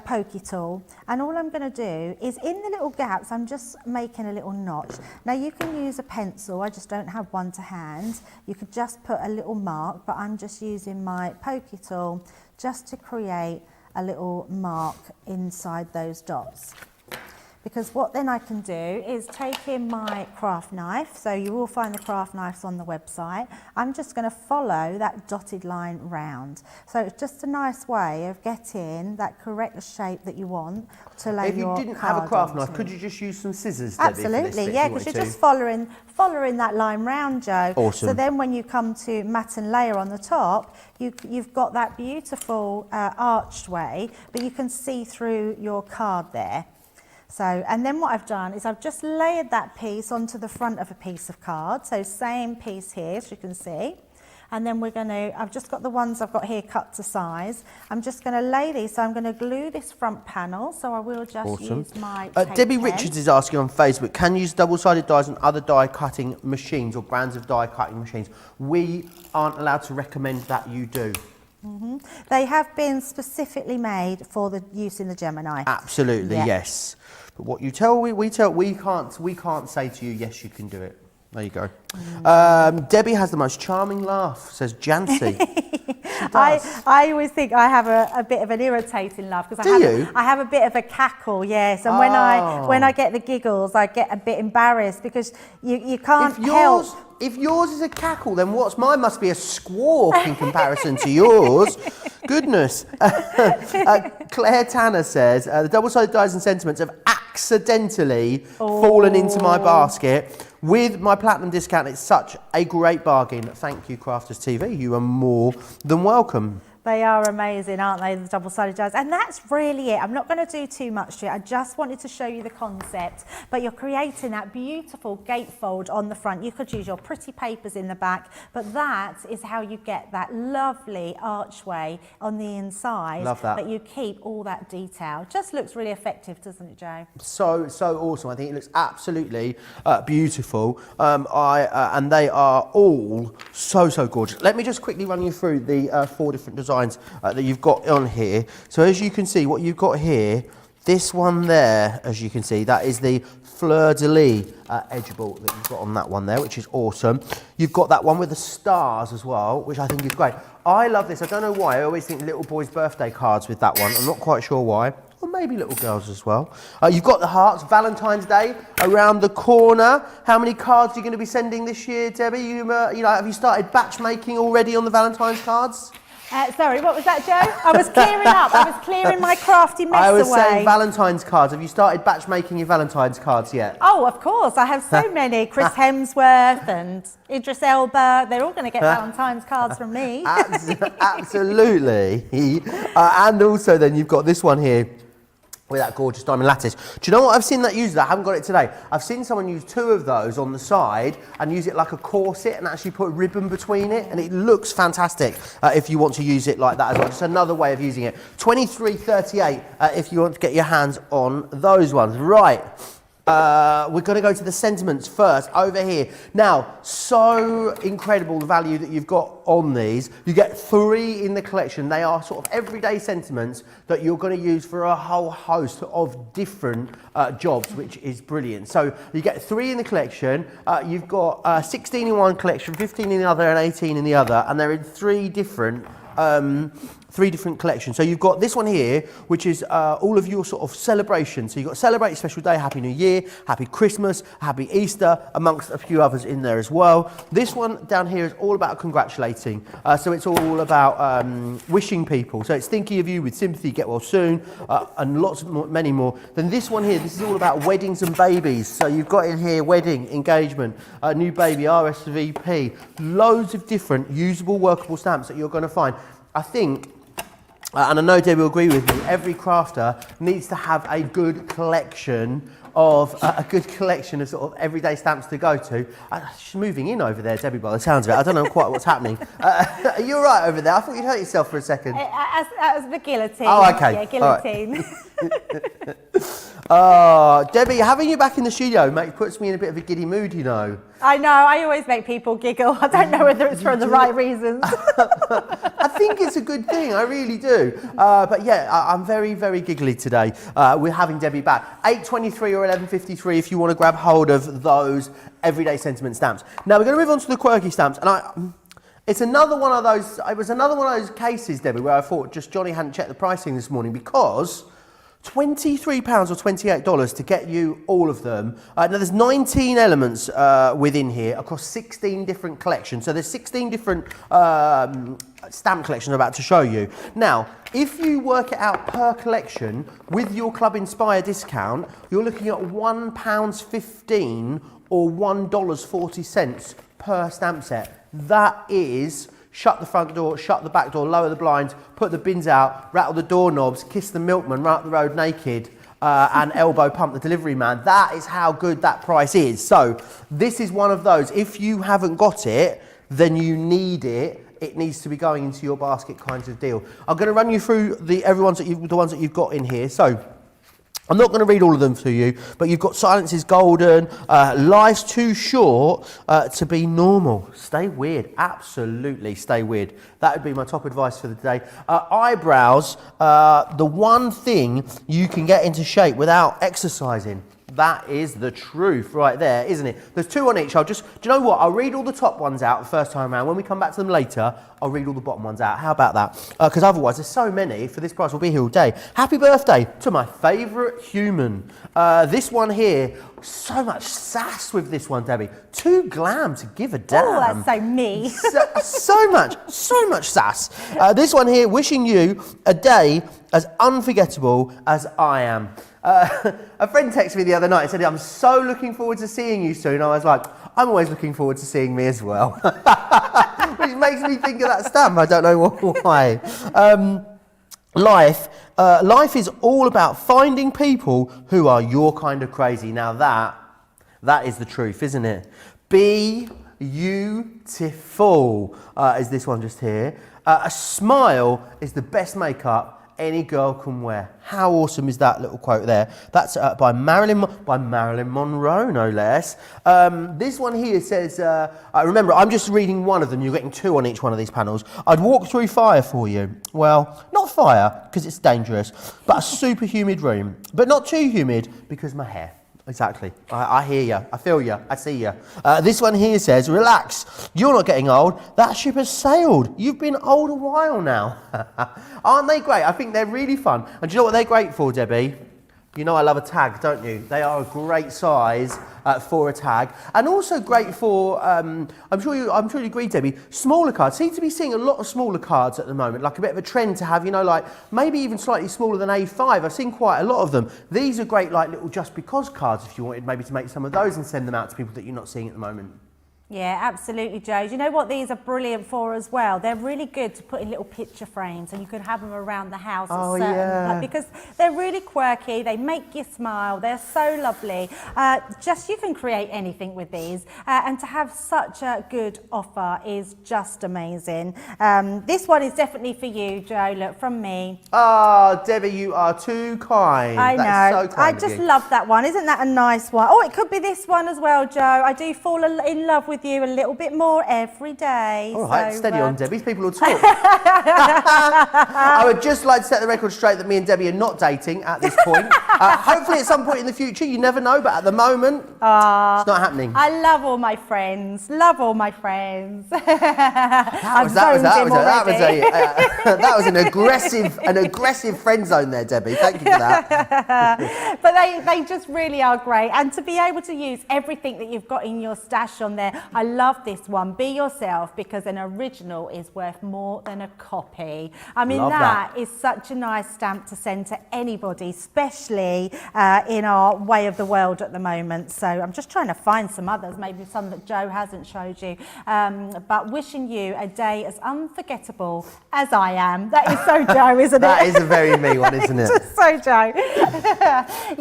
pokey tool, and all I'm going to do is in the little gaps I'm just making a little notch. Now you can use a pencil, I just don't have one to hand. You could just put a little mark, but I'm just using my pokey tool just to create a little mark inside those dots. Because what then I can do is take in my craft knife, so you will find the craft knives on the website. I'm just going to follow that dotted line round. So it's just a nice way of getting that correct shape that you want to lay your card. If you didn't have a craft knife, could you just use some scissors? Absolutely, yeah, because you're just following that line round, Joe. Awesome. So then when you come to mat and layer on the top, you've got that beautiful arched way, but you can see through your card there. So, and then what I've done is I've just layered that piece onto the front of a piece of card. So same piece here, as you can see. And then I've just got the ones I've got here cut to size. I'm just going to lay these, so I'm going to glue this front panel. So I will just use my tape Debbie pen. Richards is asking on Facebook, can you use double-sided dies on other die cutting machines or brands of die cutting machines? We aren't allowed to recommend that you do. Mm-hmm. They have been specifically made for the use in the Gemini. Absolutely, yes. But what you tell, we can't say to you, yes, you can do it. There you go. Debbie has the most charming laugh, says Jancy. I always think I have a bit of an irritating laugh because I have a bit of a cackle, yes. And when I get the giggles, I get a bit embarrassed because you can't help. If yours is a cackle, then mine must be a squawk in comparison to yours. Goodness. Claire Tanner says, the double-sided dies and sentiments have accidentally fallen into my basket. With my platinum discount, it's such a great bargain. Thank you, Crafters TV. You are more than welcome. They are amazing, aren't they, the double-sided dies? And that's really it. I'm not going to do too much to it. I just wanted to show you the concept. But you're creating that beautiful gatefold on the front. You could use your pretty papers in the back, but that is how you get that lovely archway on the inside. Love that. But you keep all that detail. Just looks really effective, doesn't it, Joe? So awesome. I think it looks absolutely beautiful. And they are all so gorgeous. Let me just quickly run you through the 4 different designs that you've got on here. So as you can see, what you've got here This one there, as you can see, that is the fleur-de-lis edgeable that you've got on that one there, which is awesome. You've got that one with the stars as well, which I think is great. I love this. I don't know why. I always think little boys' birthday cards with that one. I'm not quite sure why. Or maybe little girls as well. You've got the hearts. Valentine's Day around the corner. How many cards are you going to be sending this year, Debbie? You know, have you started batch making already on the Valentine's cards? Sorry, what was that, Joe? I was clearing up. I was clearing my crafty mess away. I was saying Valentine's cards. Have you started batch making your Valentine's cards yet? Oh, of course. I have so many. Chris Hemsworth and Idris Elba. They're all going to get Valentine's cards from me. Absolutely. And also then you've got this one here with that gorgeous diamond lattice. Do you know what I've seen that used? I haven't got it today. I've seen someone use 2 of those on the side and use it like a corset and actually put a ribbon between it, and it looks fantastic if you want to use it like that as well. Just another way of using it. $23.38 if you want to get your hands on those ones. Right. We're going to go to the sentiments first over here. Now, so incredible the value that you've got on these. You get 3 in the collection. They are sort of everyday sentiments that you're going to use for a whole host of different jobs, which is brilliant. So you get 3 in the collection. You've got 16 in one collection, 15 in the other, and 18 in the other, and they're in 3 different collections. So you've got this one here, which is all of your sort of celebrations. So you've got Celebrate Special Day, Happy New Year, Happy Christmas, Happy Easter, amongst a few others in there as well. This one down here is all about congratulating. So it's all about wishing people. So it's thinking of you with sympathy, get well soon, and lots more, many more. Then this one here, this is all about weddings and babies. So you've got in here wedding, engagement, new baby, RSVP, loads of different usable, workable stamps that you're going to find. I think, and I know Debbie will agree with me, every crafter needs to have a good collection of sort of everyday stamps to go to. She's moving in over there, Debbie, by the sounds of it. I don't know quite what's happening. Are you all right over there? I thought you'd hurt yourself for a second. That was the guillotine. Oh, okay. Yeah, guillotine. Debbie, having you back in the studio puts me in a bit of a giddy mood, you know. I know, I always make people giggle. I don't know whether it's for the right reasons. I think it's a good thing, I really do. But yeah, I'm very, very giggly today. We're having Debbie back. 8.23 or 11.53 if you want to grab hold of those everyday sentiment stamps. Now we're going to move on to the quirky stamps, and it was another one of those cases, Debbie, where I thought just Johnny hadn't checked the pricing this morning, because £23 or $28 to get you all of them. Now there's 19 elements within here across 16 different collections. So there's 16 different stamp collections I'm about to show you. Now, if you work it out per collection with your Club Inspire discount, you're looking at £1.15 or $1.40 per stamp set. That is shut the front door, shut the back door, lower the blinds, put the bins out, rattle the doorknobs, kiss the milkman, run up the road naked, and elbow pump the delivery man. That is how good that price is. So this is one of those. If you haven't got it, then you need it. It needs to be going into your basket kinds of deal. I'm going to run you through the ones that you've got in here. So I'm not going to read all of them to you, but you've got Silence is Golden, Life's Too Short to Be Normal. Stay weird, absolutely stay weird. That would be my top advice for the day. Eyebrows, the one thing you can get into shape without exercising. That is the truth right there, isn't it? There's 2 on each. Do you know what? I'll read all the top ones out the first time around. When we come back to them later, I'll read all the bottom ones out. How about that? Because otherwise, there's so many. For this price, we'll be here all day. Happy birthday to my favourite human. This one here, so much sass with this one, Debbie. Too glam to give a damn. Oh, that's so me. so much sass. This one here, wishing you a day as unforgettable as I am. A friend texted me the other night and said, I'm so looking forward to seeing you soon. I was like, I'm always looking forward to seeing me as well. Which makes me think of that stamp. I don't know why. Life is all about finding people who are your kind of crazy. Now that is the truth, isn't it? Be beautiful is this one just here. A smile is the best makeup any girl can wear. How awesome is that little quote there? That's by Marilyn Monroe, no less. This one here says, remember, I'm just reading one of them. You're getting 2 on each one of these panels. I'd walk through fire for you. Well, not fire, because it's dangerous, but a super humid room. But not too humid, because my hair. Exactly. I hear you. I feel you. I see you. This one here says, relax. You're not getting old. That ship has sailed. You've been old a while now. Aren't they great? I think they're really fun. And do you know what they're great for, Debbie? You know I love a tag, don't you? They are a great size for a tag, and also great for. I'm sure you agree, Debbie. Smaller cards. Seem to be seeing a lot of smaller cards at the moment, like a bit of a trend to have, you know, like maybe even slightly smaller than A5. I've seen quite a lot of them. These are great, like little just because cards. If you wanted maybe to make some of those and send them out to people that you're not seeing at the moment. Yeah, absolutely, Joe. You know what these are brilliant for as well? They're really good to put in little picture frames, and you can have them around the house because they're really quirky. They make you smile. They're so lovely. You can create anything with these, and to have such a good offer is just amazing. This one is definitely for you, Joe. Look, from me. Oh, Debbie, you are too kind. I know. That's so kind I just love that one. Isn't that a nice one? Oh, it could be this one as well, Joe. I do fall in love with you a little bit more every day. All right, steady on, Debbie. People will talk. I would just like to set the record straight that me and Debbie are not dating at this point. Hopefully at some point in the future, you never know, but at the moment, it's not happening. I love all my friends. Love all my friends. That was an aggressive friend zone there, Debbie. Thank you for that. But they just really are great. And to be able to use everything that you've got in your stash on there, I love this one. Be yourself, because an original is worth more than a copy. I mean, that is such a nice stamp to send to anybody, especially in our way of the world at the moment. So I'm just trying to find some others, maybe some that Joe hasn't showed you. But wishing you a day as unforgettable as I am. That is so Joe, isn't it? That is a very me one, isn't it? Just so Joe.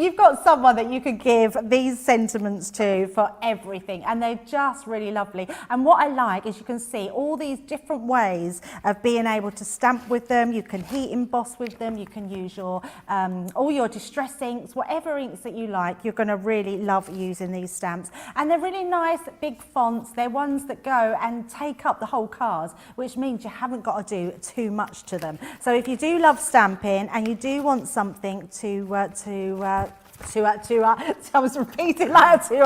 You've got someone that you could give these sentiments to for everything, and they're just really lovely. And what I like is you can see all these different ways of being able to stamp with them. You can heat emboss with them. You can use your all your distress inks, whatever inks that you like. You're going to really love using these stamps. And they're really nice, big fonts. They're ones that go and take up the whole cards, which means you haven't got to do too much to them. So if you do love stamping and you do want something I was repeating like Go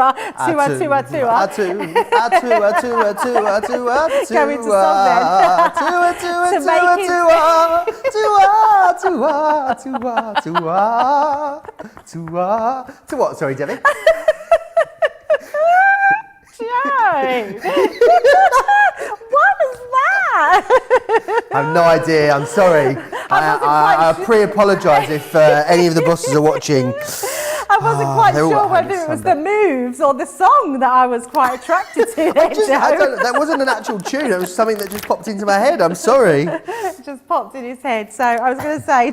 into To what? Sorry, Debbie. What was that? I have no idea. I'm sorry. I pre-apologise if any of the bosses are watching. I wasn't quite sure whether it was the moves or the song that I was quite attracted to. That wasn't an actual tune. It was something that just popped into my head. I'm sorry. It just popped in his head. So I was going to say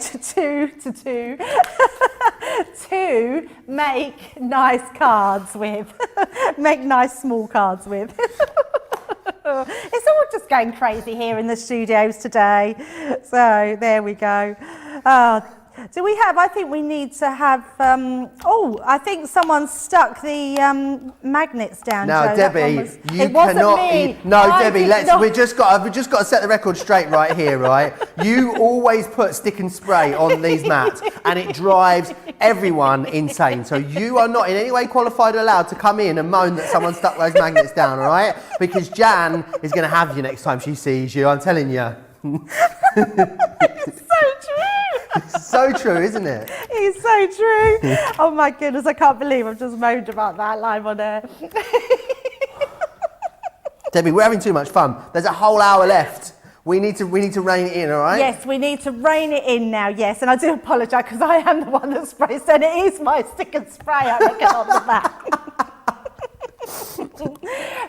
to make nice cards with. Make nice small cards with. It's all just going crazy here in the studios today. So there we go. Do we have, I think we need to have, I think someone stuck the magnets down, now, Joe. Debbie, you cannot eat. No, Debbie, we've just got to set the record straight right here, right? You always put stick and spray on these mats, and it drives everyone insane. So you are not in any way qualified or allowed to come in and moan that someone stuck those magnets down, all right? Because Jan is going to have you next time she sees you, I'm telling you. It's so true. It's so true, isn't it? It's so true. Oh my goodness, I can't believe I've just moaned about that live on air. Debbie, we're having too much fun. There's a whole hour left. We need to rein it in, all right? Yes, we need to rein it in now, yes. And I do apologise because I am the one that sprays, and it is my stick and spray, I reckon, on the back.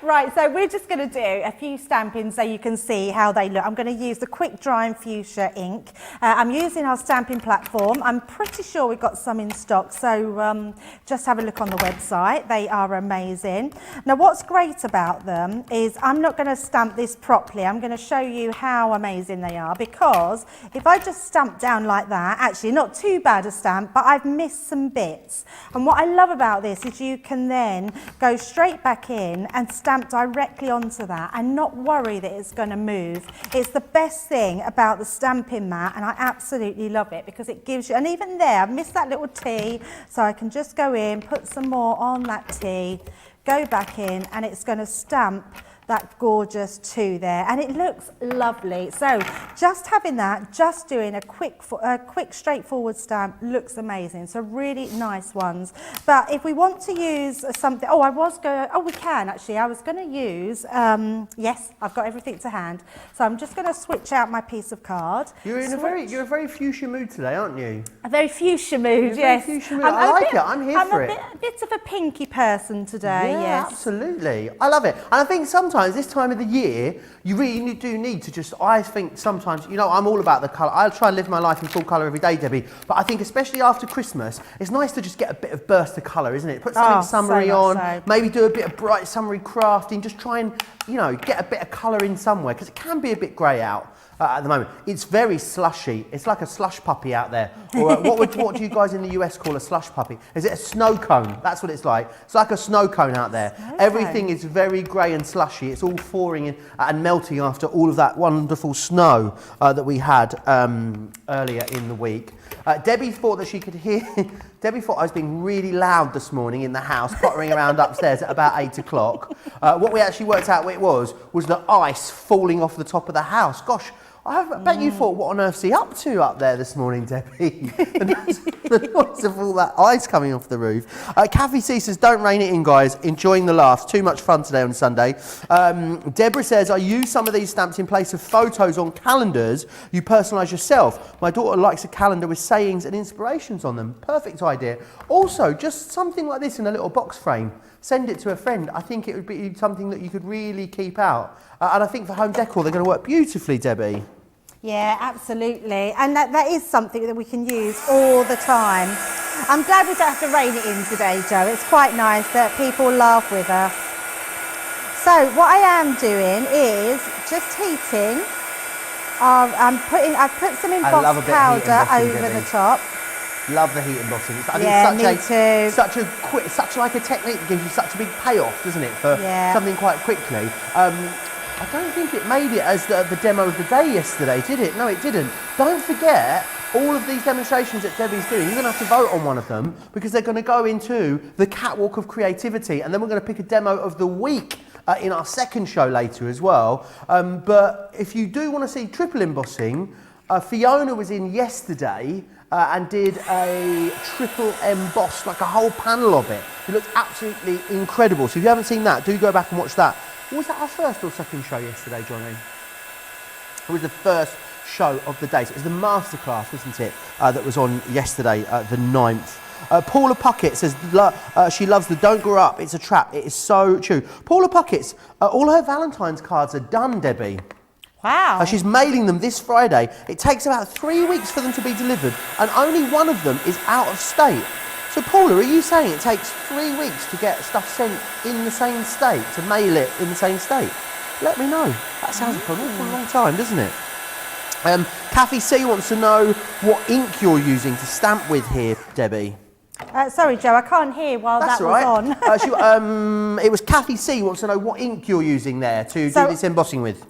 Right, so we're just going to do a few stampings so you can see how they look. I'm going to use the quick drying fuchsia ink. I'm using our stamping platform. I'm pretty sure we've got some in stock, so just have a look on the website. They are amazing. Now, what's great about them is I'm not going to stamp this properly. I'm going to show you how amazing they are, because if I just stamp down like that, actually not too bad a stamp, but I've missed some bits. And what I love about this is you can then go straight back in and stamp directly onto that and not worry that it's going to move. It's the best thing about the stamping mat, and I absolutely love it because it gives you, and even there I've missed that little T, so I can just go in, put some more on that T, go back in, and it's going to stamp that gorgeous 2 there, and it looks lovely. So just having that, just doing a quick straightforward stamp looks amazing. So really nice ones. But if we want to use something, we can actually. I was going to use, yes, I've got everything to hand. So I'm just going to switch out my piece of card. You're a very fuchsia mood today, aren't you? A very fuchsia mood, yes. Fuchsia mood. I like it. I'm here for it. I'm a bit of a pinky person today, yeah, yes. Absolutely. I love it. And I think sometimes this time of the year, you really do need to just, I think sometimes, you know, I'm all about the colour. I try and live my life in full colour every day, Debbie. But I think especially after Christmas, it's nice to just get a bit of burst of colour, isn't it? Put something summery on, maybe do a bit of bright summery crafting, just try and, you know, get a bit of colour in somewhere, because it can be a bit grey out. At the moment, it's very slushy. It's like a slush puppy out there. Or what do you guys in the US call a slush puppy? Is it a snow cone? That's what it's like. It's like a snow cone out there. Everything is very grey and slushy. It's all thawing in, and melting after all of that wonderful snow that we had earlier in the week. Debbie thought that she could hear. Debbie thought I was being really loud this morning in the house, pottering around upstairs at about 8 o'clock. What we actually worked out what it was the ice falling off the top of the house. Gosh, I bet you thought, what on earth's he up to up there this morning, Debbie? The noise of all that ice coming off the roof. Kathy C says, don't rein it in, guys. Enjoying the laughs. Too much fun today on Sunday. Deborah says, I use some of these stamps in place of photos on calendars you personalise yourself. My daughter likes a calendar with sayings and inspirations on them. Perfect idea. Also, just something like this in a little box frame. Send it to a friend. I think it would be something that you could really keep out. And I think for home decor, they're going to work beautifully, Debbie. Yeah, absolutely. And that is something that we can use all the time. I'm glad we don't have to rein it in today, Joe. It's quite nice that people laugh with us. So what I am doing is just heating. I've put some embossed powder over the top. Love the heat embossing. Such like a technique that gives you such a big payoff, doesn't it, for something quite quickly. I don't think it made it as the demo of the day yesterday, did it? No, it didn't. Don't forget, all of these demonstrations that Debbie's doing, you're going to have to vote on one of them, because they're going to go into the catwalk of creativity, and then we're going to pick a demo of the week in our second show later as well. But if you do want to see triple embossing, Fiona was in yesterday and did a triple emboss, like a whole panel of it. It looked absolutely incredible. So if you haven't seen that, do go back and watch that. Was that our first or second show yesterday, Johnny? It was the first show of the day. So it was the masterclass, wasn't it, that was on yesterday, the 9th. Paula Puckett says she loves the "Don't Grow Up, it's a trap." It is so true. Paula Puckett, all her Valentine's cards are done, Debbie. Wow. She's mailing them this Friday. It takes about 3 weeks for them to be delivered, and only one of them is out of state. So Paula, are you saying it takes 3 weeks to get stuff sent in the same state, to mail it in the same state? Let me know. That sounds like an awful long time, doesn't it? Kathy C wants to know what ink you're using to stamp with here, Debbie. Sorry, Joe, I can't hear while That's that was on. It was Kathy C wants to know what ink you're using there to do this embossing with.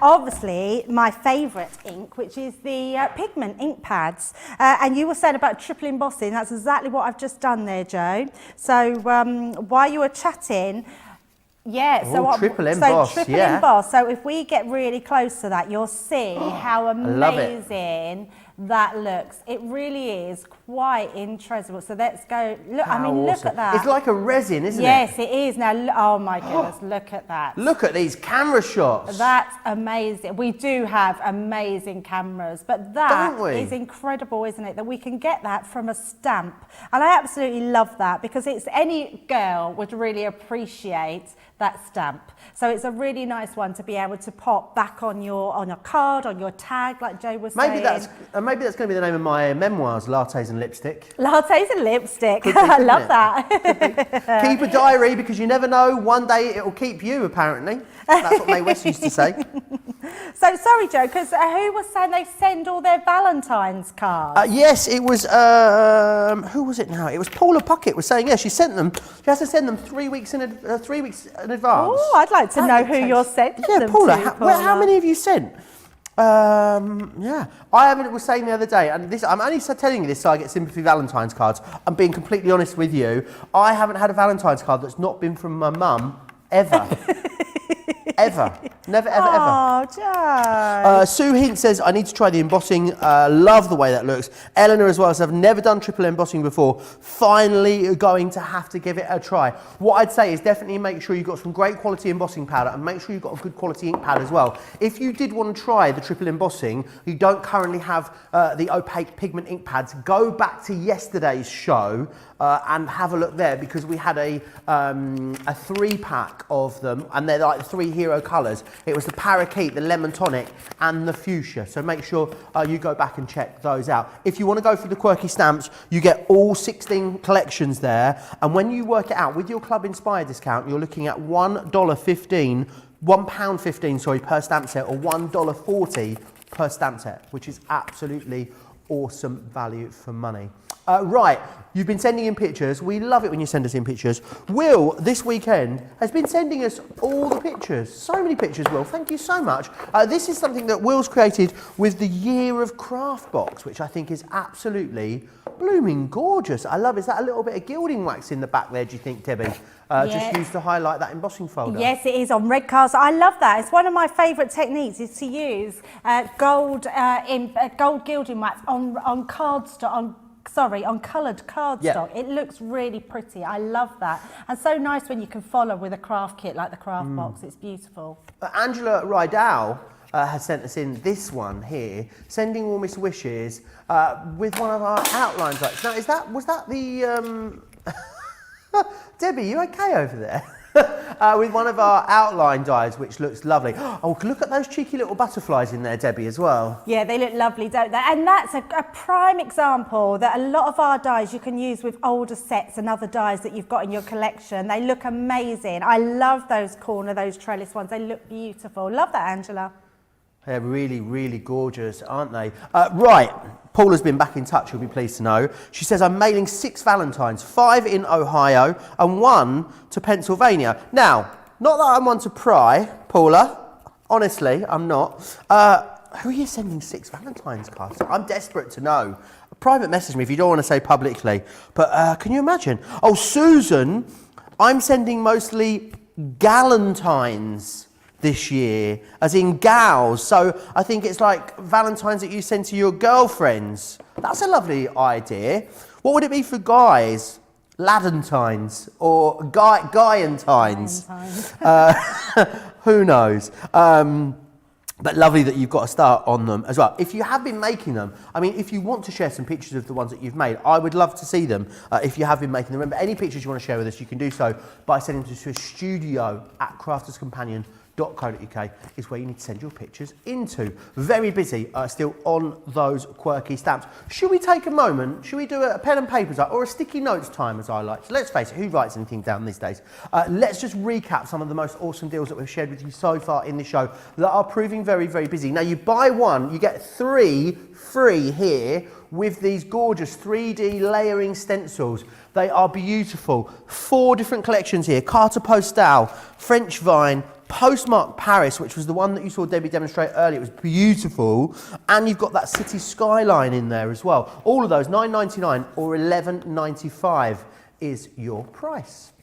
Obviously, my favourite ink, which is the pigment ink pads. And you were saying about triple embossing. That's exactly what I've just done there, Joe. So while you were chatting, triple emboss, emboss. So if we get really close to that, you'll see how amazing that looks. It really is quite interesting. So let's go. Look, I mean, look at that. It's like a resin, isn't it? Yes, it is. Now, oh my goodness, look at that. Look at these camera shots. That's amazing. We do have amazing cameras, but that is incredible, isn't it? That we can get that from a stamp. And I absolutely love that because any girl would really appreciate that stamp. So it's a really nice one to be able to pop back on your card, on your tag, like Joe was saying. Maybe that's going to be the name of my memoirs, Lattes and Lipstick. Lattes and Lipstick. I love that. Keep a diary because you never know. One day it will keep you, apparently. That's what Mae West used to say. So, sorry, Joe, because who was saying they send all their Valentine's cards? Yes, it was, who was it now? It was Paula Puckett was saying, she sent them. She has to send them 3 weeks in advance. Oh, I'd like to know who you're sending them Paula, to, Paula. How many have you sent? I was saying the other day, and I'm only telling you this so I get sympathy Valentine's cards. I'm being completely honest with you. I haven't had a Valentine's card that's not been from my mum ever. Ever. Never, ever, ever. Oh, Joe. Sue Hint says, I need to try the embossing. Love the way that looks. Eleanor as well says, I've never done triple embossing before. Finally going to have to give it a try. What I'd say is definitely make sure you've got some great quality embossing powder and make sure you've got a good quality ink pad as well. If you did want to try the triple embossing, you don't currently have the opaque pigment ink pads, go back to yesterday's show and have a look there because we had a 3-pack of them and they're like the 3 hero colours. It was the parakeet, the lemon tonic and the fuchsia. So make sure you go back and check those out. If you want to go for the quirky stamps, you get all 16 collections there. And when you work it out with your Club Inspire discount, you're looking at £1.15 per stamp set or $1.40 per stamp set, which is absolutely awesome value for money. Right, you've been sending in pictures. We love it when you send us in pictures. Will, this weekend, has been sending us all the pictures. So many pictures, Will. Thank you so much. This is something that Will's created with the Year of Craft box, which I think is absolutely blooming gorgeous. I love it. Is that a little bit of gilding wax in the back there, do you think, Debbie? Just used to highlight that embossing folder. Yes, it is on red cards. I love that. It's one of my favourite techniques is to use gold gilding wax on cardstock, on coloured cardstock. It looks really pretty. I love that. And so nice when you can follow with a craft kit like the craft box. It's beautiful. Angela Rydell has sent us in this one here, sending warmest wishes with one of our outlines. Now, was that the... Debbie, you okay over there? With one of our outline dies, which looks lovely. Oh, look at those cheeky little butterflies in there, Debbie, as well. Yeah, they look lovely, don't they? And that's a prime example that a lot of our dies you can use with older sets and other dies that you've got in your collection. They look amazing. I love those trellis ones. They look beautiful. Love that, Angela. They're really, really gorgeous, aren't they? Right, Paula's been back in touch, you'll be pleased to know. She says, I'm mailing 6 Valentines, 5 in Ohio and 1 to Pennsylvania. Now, not that I'm one to pry, Paula, honestly, I'm not. Who are you sending 6 Valentine's cards to? I'm desperate to know. Private message me if you don't want to say publicly. But can you imagine? Oh, Susan, I'm sending mostly Galentines this year, as in gals. So I think it's like Valentine's that you send to your girlfriends. That's a lovely idea. What would it be for guys? Ladentines or Guyantines? Who knows? But lovely that you've got a start on them as well. If you have been making them, I mean, if you want to share some pictures of the ones that you've made, I would love to see them if you have been making them. Remember, any pictures you want to share with us, you can do so by sending them to studio@crafterscompanion.co.uk is where you need to send your pictures into. Very busy still on those quirky stamps. Should we take a moment? Should we do a pen and paper time or a sticky notes time, as I like? So let's face it, who writes anything down these days? Let's just recap some of the most awesome deals that we've shared with you so far in the show that are proving very, very busy. Now, you buy one, you get 3 free here with these gorgeous 3D layering stencils. They are beautiful. 4 different collections here. Carte Postale, French Vine, Postmark Paris, which was the one that you saw Debbie demonstrate earlier. It was beautiful. And you've got that city skyline in there as well. All of those, $9.99 or $11.95 is your price.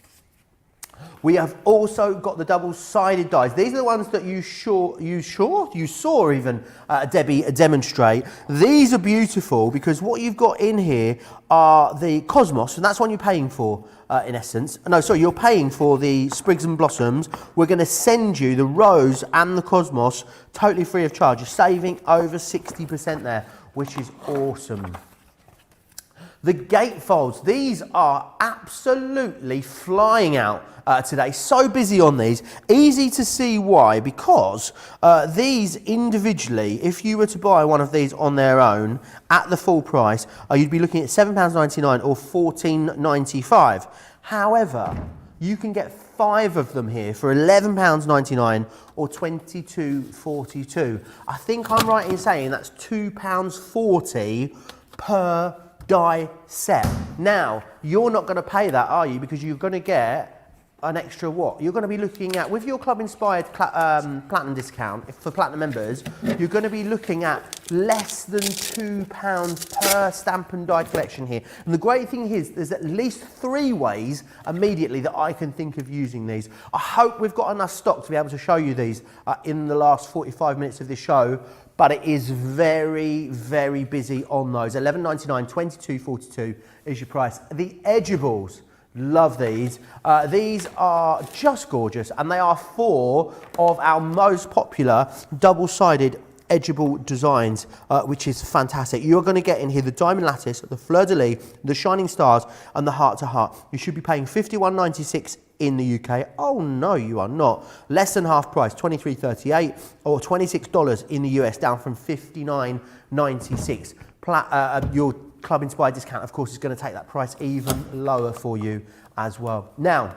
We have also got the double-sided dies. These are the ones that you saw even Debbie demonstrate. These are beautiful because what you've got in here are the Cosmos, and that's what you're paying for in essence. No, sorry, you're paying for the Sprigs and Blossoms. We're going to send you the Rose and the Cosmos totally free of charge. You're saving over 60% there, which is awesome. The gatefolds, these are absolutely flying out today. So busy on these. Easy to see why, because these individually, if you were to buy one of these on their own at the full price, you'd be looking at £7.99 or £14.95. However, you can get 5 of them here for £11.99 or £22.42. I think I'm right in saying that's £2.40 per die set. Now, you're not going to pay that, are you? Because you're going to get an extra what? You're going to be looking at, with your club inspired platinum discount for platinum members, you're going to be looking at less than £2 per stamp and die collection here. And the great thing is there's at least 3 ways immediately that I can think of using these. I hope we've got enough stock to be able to show you these in the last 45 minutes of this show. But it is very, very busy on those. £11.99, £22.42 is your price. The edgeables, love these. These are just gorgeous, and they are 4 of our most popular double-sided edgeable designs, which is fantastic. You're going to get in here the diamond lattice, the fleur-de-lis, the shining stars, and the heart-to-heart. You should be paying £51.96 in the UK. Oh no, you are not. Less than half price, $23.38 or $26 in the US, down from $59.96. Your club inspired discount, of course, is going to take that price even lower for you as well. Now,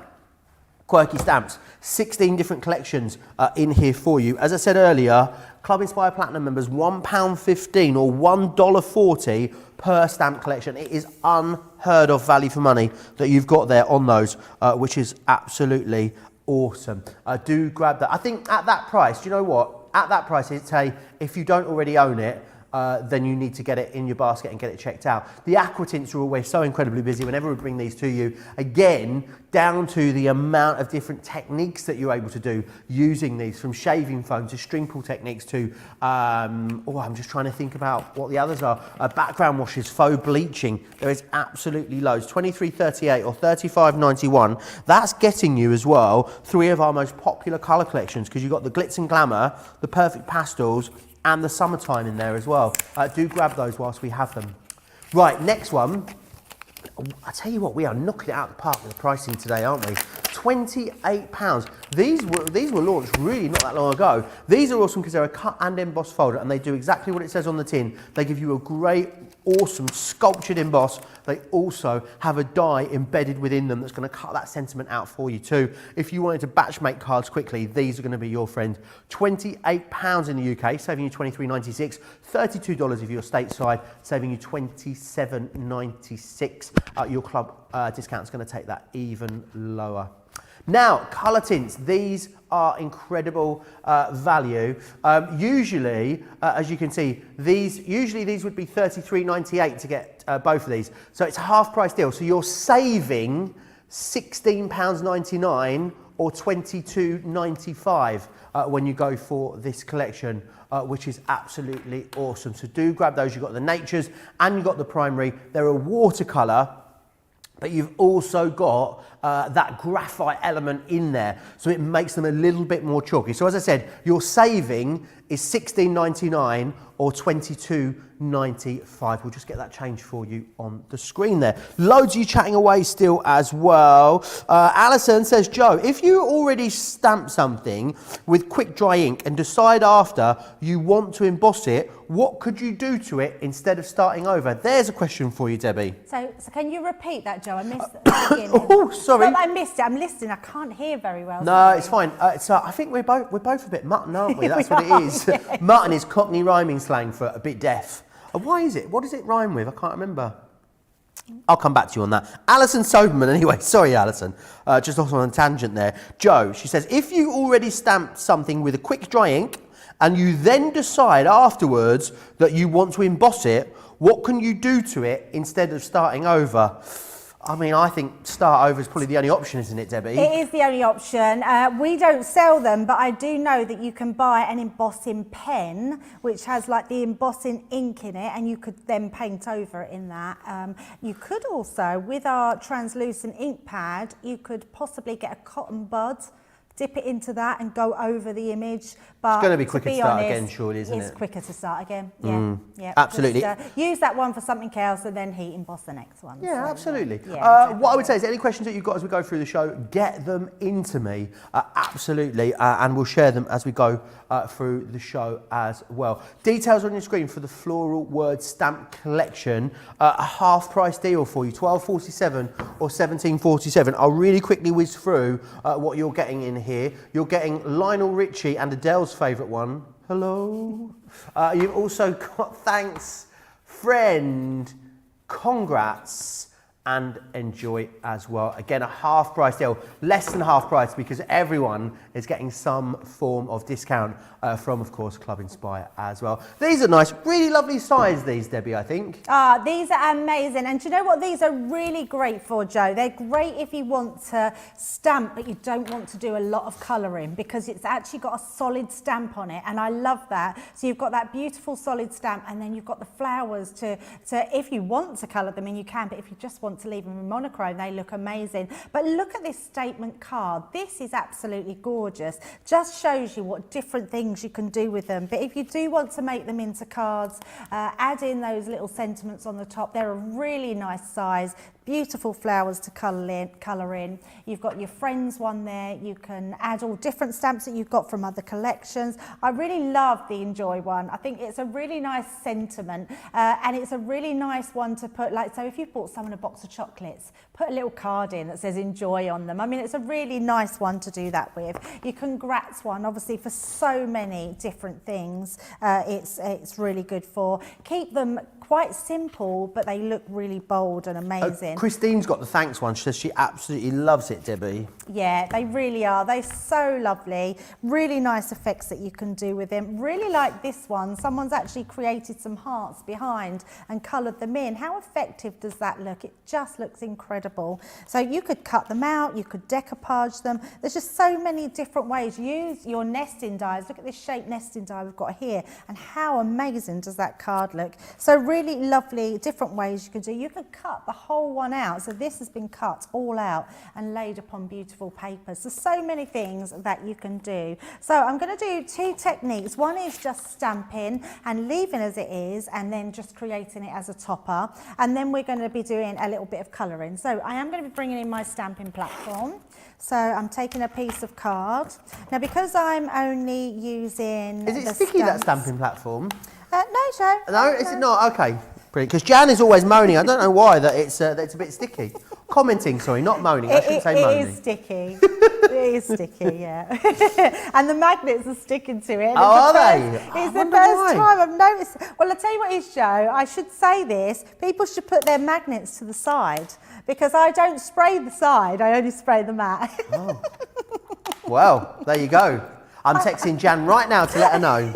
Quirky Stamps, 16 different collections in here for you. As I said earlier, Club Inspired Platinum members, £1.15 or $1.40 per stamp collection. It is unheard of value for money that you've got there on those, which is absolutely awesome. Do grab that. I think at that price, do you know what? At that price, it's if you don't already own it, then you need to get it in your basket and get it checked out. The Aquatints are always so incredibly busy whenever we bring these to you. Again, down to the amount of different techniques that you're able to do using these, from shaving foam to string pull techniques to, I'm just trying to think about what the others are. Background washes, faux bleaching. There is absolutely loads. $23.38 or $35.91. That's getting you as well 3 of our most popular colour collections, because you've got the Glitz and Glamour, the Perfect Pastels, and the Summertime in there as well. Do grab those whilst we have them. Right, next one. I tell you what, we are knocking it out of the park with the pricing today, aren't we? £28. These were launched really not that long ago. These are awesome because they're a cut and emboss folder, and they do exactly what it says on the tin. They give you a great, awesome sculptured emboss. They also have a die embedded within them that's going to cut that sentiment out for you too. If you wanted to batch make cards quickly, these are going to be your friend. £28 in the UK, saving you $23.96. $32 if you're stateside, saving you $27.96. Your club discount is going to take that even lower. Now, colour tints, these are incredible value. Usually, as you can see, these would be $33.98 to get both of these. So it's a half price deal. So you're saving £16.99 or $22.95 when you go for this collection, which is absolutely awesome. So do grab those. You've got the Natures and you've got the Primary. They're a watercolour, but you've also got that graphite element in there, so it makes them a little bit more chalky. So as I said, your saving is $16.99 or $22.95. We'll just get that change for you on the screen there. Loads of you chatting away still as well. Alison says, Joe, if you already stamp something with quick dry ink and decide after you want to emboss it, what could you do to it instead of starting over? There's a question for you, Debbie. So can you repeat that, Joe? I missed the beginning. Oh, sorry. It's not that I missed it. I'm listening. I can't hear very well. No, sorry. it's fine. I think we're both a bit mutton, aren't we? That's what it is. Yeah. Mutton is Cockney rhyming slang for a bit deaf. Why is it? What does it rhyme with? I can't remember. I'll come back to you on that. Alison Soberman, anyway. Sorry, Alison. Just off on a tangent there. Joe, she says, if you already stamped something with a quick dry ink and you then decide afterwards that you want to emboss it, what can you do to it instead of starting over? I mean, I think start over is probably the only option, isn't it, Debbie? It is the only option. We don't sell them, but I do know that you can buy an embossing pen, which has like the embossing ink in it, and you could then paint over it in that. You could also, with our translucent ink pad, you could possibly get a cotton bud, dip it into that and go over the image. But it's going to be quicker to start honest, again, surely, isn't it? It's quicker to start again, yeah. Yeah, absolutely. Just, use that one for something else and then heat emboss the next one. Yeah, so, absolutely. yeah, what I would say is any questions that you've got as we go through the show, get them into me, absolutely, and we'll share them as we go through the show as well. Details on your screen for the Floral Word Stamp Collection, a half price deal for you, $12.47 or $17.47. I'll really quickly whiz through what you're getting in here. You're getting Lionel Richie and Adele's favourite one, Hello. You've also got Thanks, Friend, Congrats, and Enjoy as well. Again, a half price deal, less than half price because everyone is getting some form of discount from, of course, Club Inspire as well. These are nice, really lovely size, these, Debbie, I think. These are amazing. And do you know what these are really great for, Joe? They're great if you want to stamp, but you don't want to do a lot of colouring because it's actually got a solid stamp on it. And I love that. So you've got that beautiful solid stamp and then you've got the flowers to if you want to colour them in, you can, but if you just want to leave them in monochrome, they look amazing. But look at this statement card. This is absolutely gorgeous. Just shows you what different things you can do with them. But if you do want to make them into cards, add in those little sentiments on the top. They're a really nice size. Beautiful flowers to colour in. You've got your friends one there. You can add all different stamps that you've got from other collections. I really love the Enjoy one. I think it's a really nice sentiment and it's a really nice one to put, like, so if you bought someone a box of chocolates, put a little card in that says Enjoy on them. I mean, it's a really nice one to do that with. Your Congrats one, obviously for so many different things, it's really good for. Keep them quite simple, but they look really bold and amazing. Christine's got the Thanks one. She says she absolutely loves it, Debbie. Yeah, they really are. They're so lovely. Really nice effects that you can do with them. Really like this one. Someone's actually created some hearts behind and coloured them in. How effective does that look? It just looks incredible. So you could cut them out, you could decoupage them. There's just so many different ways. Use your nesting dies. Look at this shaped nesting die we've got here and how amazing does that card look. So really lovely different ways you can do. You could cut the whole one out. So this has been cut all out and laid upon beautiful papers. There's so many things that you can do. So I'm going to do two techniques. One is just stamping and leaving as it is and then just creating it as a topper. And then we're going to be doing a little bit of colouring. So I am going to be bringing in my stamping platform. So I'm taking a piece of card. Now because I'm only using Is it sticky, that stamping platform? No, Joe. No, is it not? Okay, brilliant. Because Jan is always moaning. I don't know why that it's a bit sticky. Commenting, sorry, not moaning. I shouldn't say moaning. It is sticky. It is sticky, yeah. And the magnets are sticking to it. Oh, are they? It's the first time I've noticed. Well, I'll tell you what is, Joe. I should say this. People should put their magnets to the side because I don't spray the side. I only spray the mat. Oh. Well, there you go. I'm texting Jan right now to let her know.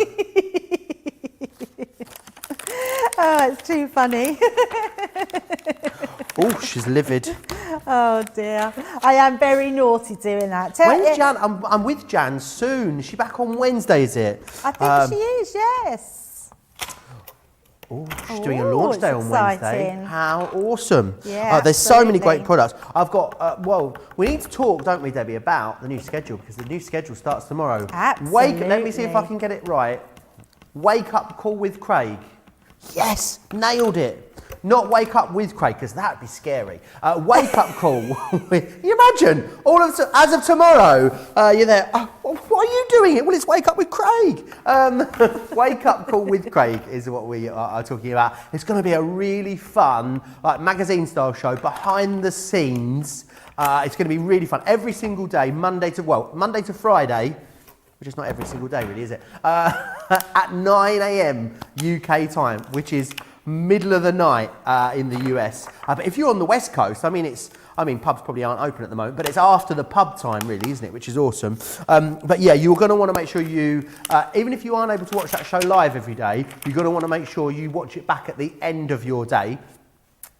Oh, it's too funny. Oh, she's livid. Oh dear. I am very naughty doing that. When's Jan? I'm with Jan soon. Is she back on Wednesday, is it? I think she is, yes. Oh, she's doing a launch day on Wednesday. How awesome. Yeah, there's so many great absolutely. products. I've got, well, we need to talk, don't we, Debbie, about the new schedule because the new schedule starts tomorrow. Absolutely. Let me see if I can get it right. Wake Up Call with Craig. Yes, nailed it. Not Wake Up with Craig, because that would be scary. Wake Up Call. You imagine, as of tomorrow, you're there. Oh, why are you doing it? Well, it's Wake Up with Craig. Wake Up Call with Craig is what we are talking about. It's going to be a really fun, like magazine-style show, behind the scenes. It's going to be really fun. Every single day, Monday to Friday, which is not every single day really, is it? At 9 a.m. UK time, which is middle of the night in the US. But if you're on the West Coast, I mean, pubs probably aren't open at the moment, but it's after the pub time really, isn't it? Which is awesome. But yeah, you're going to want to make sure you, even if you aren't able to watch that show live every day, you're going to want to make sure you watch it back at the end of your day.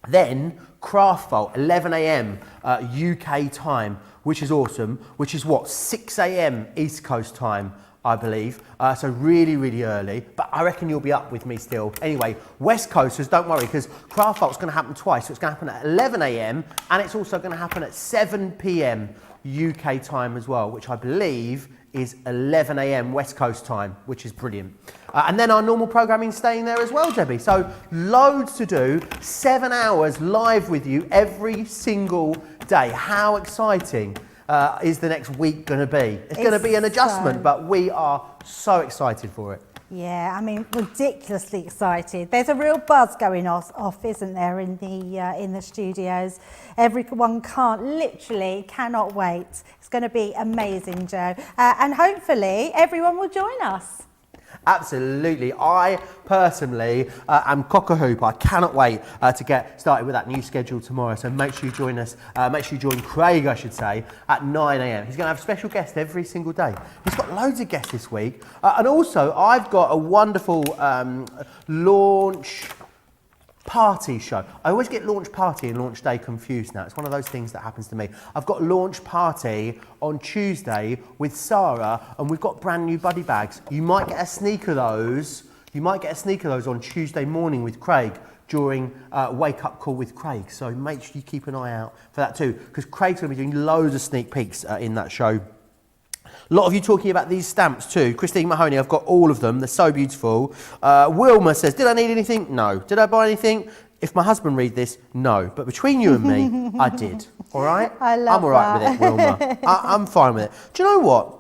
Then Craft Vault, 11 a.m. UK time, which is awesome, which is what, 6 a.m. East Coast time, I believe. So really, really early, but I reckon you'll be up with me still. Anyway, West Coasters, don't worry, because Craft Vault's going to happen twice. So it's going to happen at 11 a.m. and it's also going to happen at 7 p.m. UK time as well, which I believe is 11 a.m. West Coast time, which is brilliant. And then our normal programming staying there as well, Debbie. So loads to do, 7 hours live with you every single day. How exciting is the next week going to be? It's going to be an adjustment, but we are so excited for it. Yeah, I mean, ridiculously excited. There's a real buzz going off, isn't there, in the studios? Everyone cannot wait. It's going to be amazing, Joe. And hopefully everyone will join us. Absolutely. I personally am cock-a-hoop. I cannot wait to get started with that new schedule tomorrow. So make sure you join us. Make sure you join Craig, I should say, at 9 a.m. He's going to have special guests every single day. He's got loads of guests this week. And also, I've got a wonderful launch party show. I always get launch party and launch day confused now. It's one of those things that happens to me. I've got launch party on Tuesday with Sarah, and we've got brand new buddy bags. You might get a sneak of those. You might get a sneak of those on Tuesday morning with Craig during Wake Up Call with Craig. So make sure you keep an eye out for that too, because Craig's going to be doing loads of sneak peeks in that show. A lot of you talking about these stamps too. Christine Mahoney, I've got all of them. They're so beautiful. Wilma says, did I need anything? No. Did I buy anything? If my husband read this, no. But between you and me, I did. All right? I'm all right with it, Wilma. I'm fine with it. Do you know what?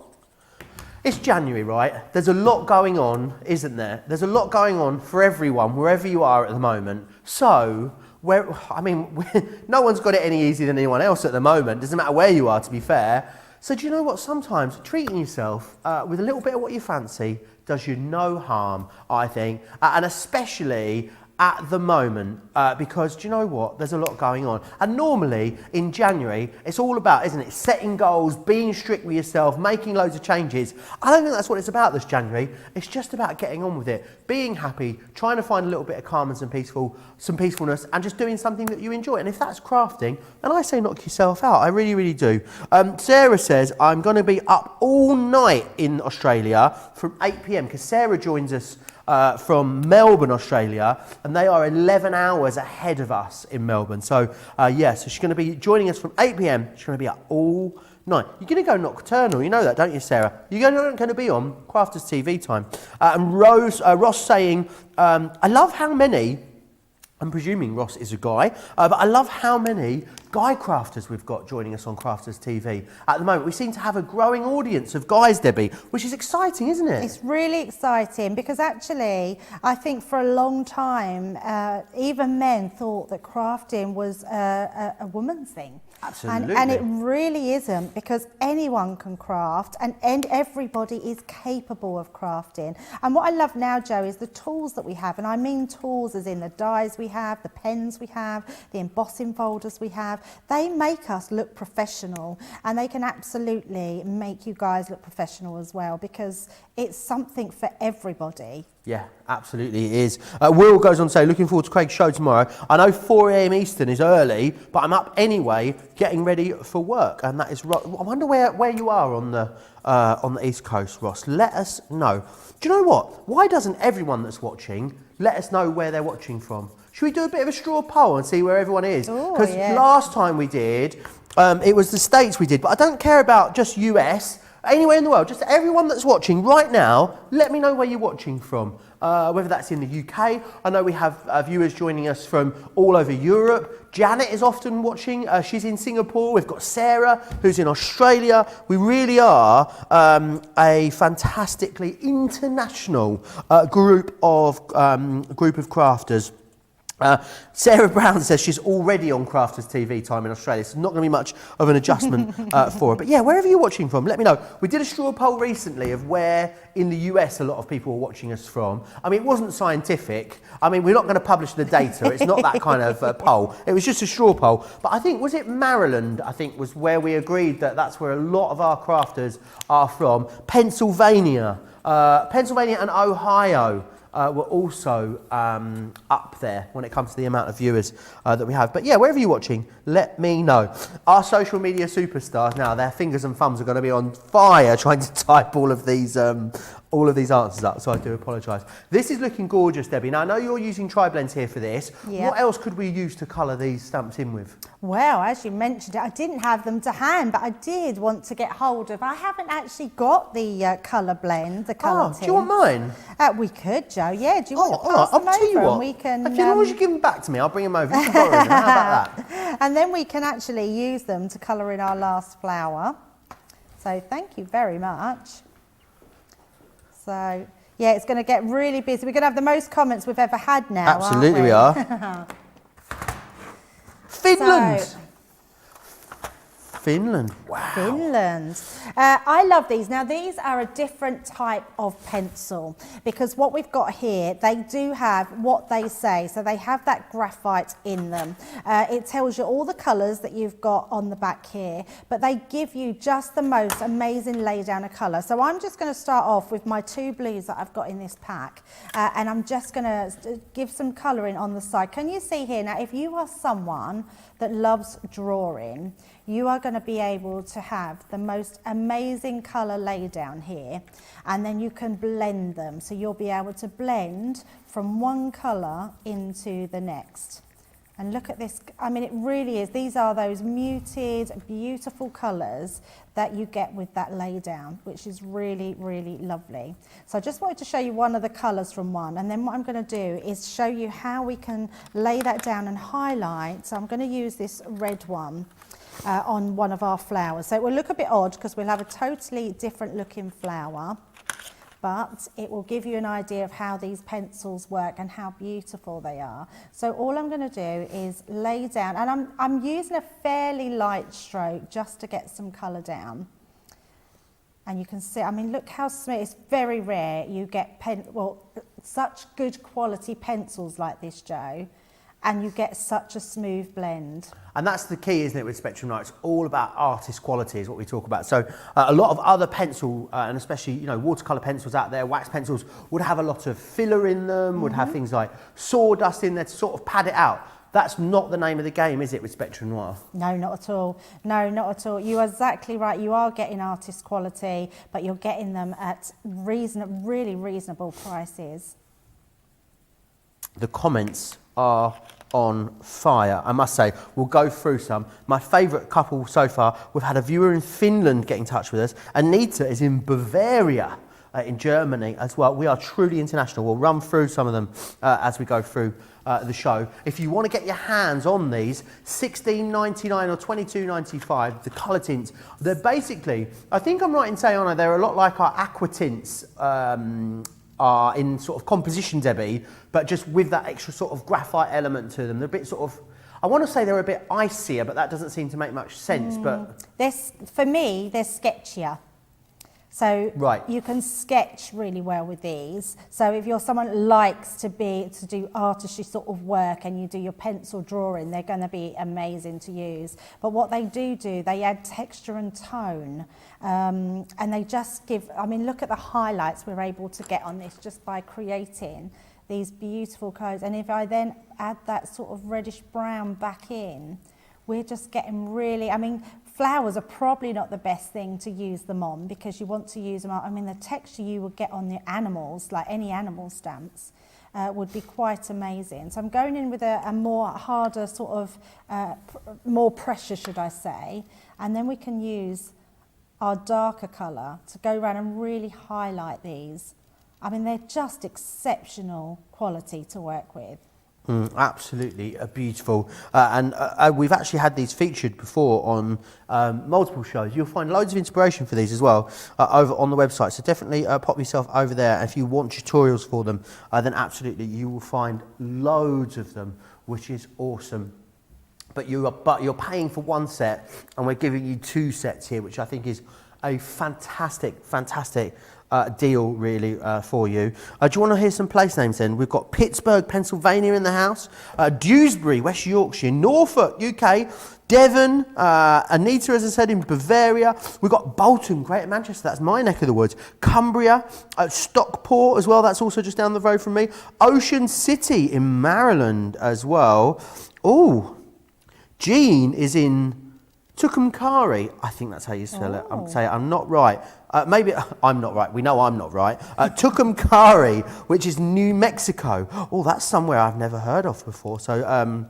It's January, right? There's a lot going on, isn't there? There's a lot going on for everyone, wherever you are at the moment. So, no one's got it any easier than anyone else at the moment. Doesn't matter where you are, to be fair. So do you know what? Sometimes treating yourself with a little bit of what you fancy does you no harm, I think. And especially at the moment, because do you know what? There's a lot going on. And normally in January, it's all about, isn't it? Setting goals, being strict with yourself, making loads of changes. I don't think that's what it's about this January. It's just about getting on with it, being happy, trying to find a little bit of calm and some peacefulness, and just doing something that you enjoy. And if that's crafting, then I say knock yourself out. I really, really do. Sarah says, I'm going to be up all night in Australia from 8 p.m. because Sarah joins us from Melbourne, Australia, and they are 11 hours ahead of us in Melbourne. So, so she's going to be joining us from 8 p.m. She's going to be up all night. You're going to go nocturnal, you know that, don't you, Sarah? You're going to be on Crafters TV time. And Ross saying, I love how many, I'm presuming Ross is a guy, but I love how many guy crafters we've got joining us on Crafters TV at the moment. We seem to have a growing audience of guys, Debbie, which is exciting, isn't it? It's really exciting because actually, I think for a long time, even men thought that crafting was a woman's thing. Absolutely. And it really isn't, because anyone can craft and everybody is capable of crafting. And what I love now, Joe, is the tools that we have. And I mean tools as in the dies we have, the pens we have, the embossing folders we have. They make us look professional, and they can absolutely make you guys look professional as well, because it's something for everybody. Yeah, absolutely it is. Will goes on to say, looking forward to Craig's show tomorrow. I know 4 a.m. Eastern is early, but I'm up anyway, getting ready for work. And that is right. I wonder where you are on the East Coast, Ross. Let us know. Do you know what? Why doesn't everyone that's watching let us know where they're watching from? Should we do a bit of a straw poll and see where everyone is? Because last time we did, it was the States we did, but I don't care about just US. Anywhere in the world, just everyone that's watching right now, let me know where you're watching from. Whether that's in the UK, I know we have viewers joining us from all over Europe. Janet is often watching, she's in Singapore. We've got Sarah, who's in Australia. We really are a fantastically international group of crafters. Sarah Brown says she's already on Crafters TV time in Australia, so not going to be much of an adjustment for her. But yeah, wherever you're watching from, let me know. We did a straw poll recently of where in the US a lot of people were watching us from. I mean, it wasn't scientific. I mean, we're not going to publish the data. It's not that kind of poll. It was just a straw poll. But I think, was it Maryland, I think, was where we agreed that that's where a lot of our crafters are from. Pennsylvania and Ohio. we're also up there when it comes to the amount of viewers that we have. But yeah, wherever you're watching, let me know. Our social media superstars now, their fingers and thumbs are going to be on fire trying to type all of these answers up, so I do apologise. This is looking gorgeous, Debbie. Now, I know you're using tri-blends here for this. Yep. What else could we use to colour these stamps in with? Well, as you mentioned it, I didn't have them to hand, but I did want to get hold of. I haven't actually got the colour blend, the colour tints. Do you want mine? We could, Joe. Yeah, do you want to all right, pass them I'll tell you over what. and we can... As long as you give them back to me, I'll bring them over. You can borrow them. How about that? And then we can actually use them to colour in our last flower. So thank you very much. So, yeah, it's going to get really busy. We're going to have the most comments we've ever had now, Absolutely aren't we? we are. Finland! So, Finland, wow. Finland. I love these. Now, these are a different type of pencil because what we've got here, they do have what they say. So they have that graphite in them. It tells you all the colours that you've got on the back here, but they give you just the most amazing laydown of colour. So I'm just going to start off with my 2 blues that I've got in this pack, and I'm just going to give some colouring on the side. Can you see here? Now, if you are someone that loves drawing, you are going to be able to have the most amazing colour laydown here, and then you can blend them. So you'll be able to blend from one colour into the next. And look at this, I mean, it really is. These are those muted, beautiful colours that you get with that laydown, which is really, really lovely. So I just wanted to show you one of the colours from one, and then what I'm going to do is show you how we can lay that down and highlight. So I'm going to use this red one on one of our flowers. So it will look a bit odd because we'll have a totally different looking flower, but it will give you an idea of how these pencils work and how beautiful they are. So all I'm going to do is lay down, and I'm using a fairly light stroke just to get some colour down. And you can see, I mean, look how smooth. It's very rare you get such good quality pencils like this, Joe, and you get such a smooth blend. And that's the key, isn't it, with Spectrum Noir? It's all about artist quality is what we talk about. So a lot of other pencil, and especially, you know, watercolour pencils out there, wax pencils, would have a lot of filler in them, would have things like sawdust in there to sort of pad it out. That's not the name of the game, is it, with Spectrum Noir? No, not at all. No, not at all. You are exactly right. You are getting artist quality, but you're getting them at really reasonable prices. The comments are on fire, I must say. We'll go through some. My favourite couple so far, we've had a viewer in Finland get in touch with us. Anita is in Bavaria, in Germany as well. We are truly international. We'll run through some of them as we go through the show. If you want to get your hands on these, $16.99 or $22.95, the colour tints, they're basically, I think I'm right in saying, Anna, they're a lot like our Aquatints are in sort of composition, Debbie, but just with that extra sort of graphite element to them. They're a bit sort of, I want to say they're a bit icier, but that doesn't seem to make much sense. But for me, they're sketchier. So right. You can sketch really well with these. So if you're someone that likes to do artistry sort of work and you do your pencil drawing, they're going to be amazing to use. But what they do, they add texture and tone. And they just give, I mean, look at the highlights we're able to get on this just by creating these beautiful colours. And if I then add that sort of reddish brown back in, we're just getting really, I mean, flowers are probably not the best thing to use them on because you want to use them on, I mean, the texture you would get on the animals, like any animal stamps, would be quite amazing. So I'm going in with a more harder sort of, more pressure, should I say, and then we can use our darker colour to go around and really highlight these. I mean, they're just exceptional quality to work with. Absolutely beautiful, and we've actually had these featured before on multiple shows. You'll find loads of inspiration for these as well over on the website, so definitely pop yourself over there. If you want tutorials for them, then absolutely you will find loads of them, which is awesome. But you're paying for one set, and we're giving you 2 sets here, which I think is a fantastic deal really for you. Do you want to hear some place names then? We've got Pittsburgh, Pennsylvania in the house, Dewsbury, West Yorkshire, Norfolk, UK, Devon, Anita, as I said, in Bavaria. We've got Bolton, Greater Manchester, that's my neck of the woods. Cumbria, Stockport as well, that's also just down the road from me. Ocean City in Maryland as well. Oh, Jean is in Tucumcari. I think that's how you spell it. I'm saying I'm not right. Maybe I'm not right. We know I'm not right. Tucumcari, which is New Mexico. Oh, that's somewhere I've never heard of before. So,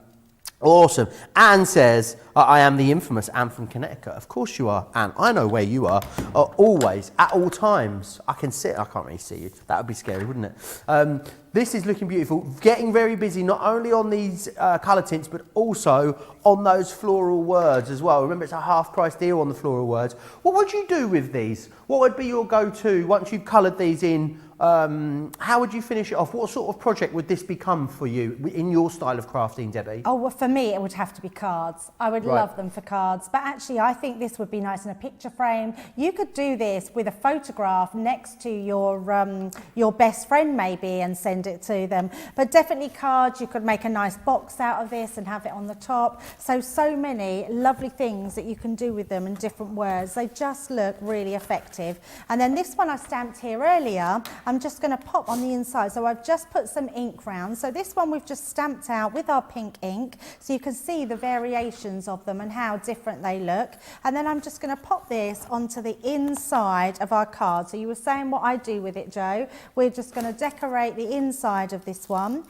awesome. Anne says, I am the infamous Anne from Connecticut. Of course you are, Anne. I know where you are. Always, at all times. I can sit. I can't really see you. That would be scary, wouldn't it? This is looking beautiful. Getting very busy, not only on these colour tints, but also on those floral words as well. Remember, it's a half price deal on the floral words. What would you do with these? What would be your go-to once you've coloured these in? How would you finish it off? What sort of project would this become for you in your style of crafting, Debbie? Oh, well, for me, it would have to be cards. I would love them for cards. But actually, I think this would be nice in a picture frame. You could do this with a photograph next to your best friend, maybe, and send it to them. But definitely cards. You could make a nice box out of this and have it on the top. So many lovely things that you can do with them in different words. They just look really effective. And then this one I stamped here earlier, I'm just going to pop on the inside. So I've just put some ink round. So this one we've just stamped out with our pink ink, so you can see the variations of them and how different they look. And then I'm just going to pop this onto the inside of our card. So you were saying what I do with it, Joe. We're just going to decorate the inside of this one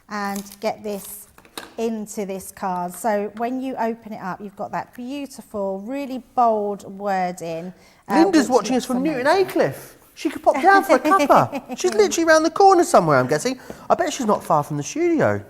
and get this into this card. So when you open it up, you've got that beautiful, really bold wording. Linda's watching us from Newton Aycliffe. She could pop down for a cuppa. She's literally around the corner somewhere, I'm guessing. I bet she's not far from the studio.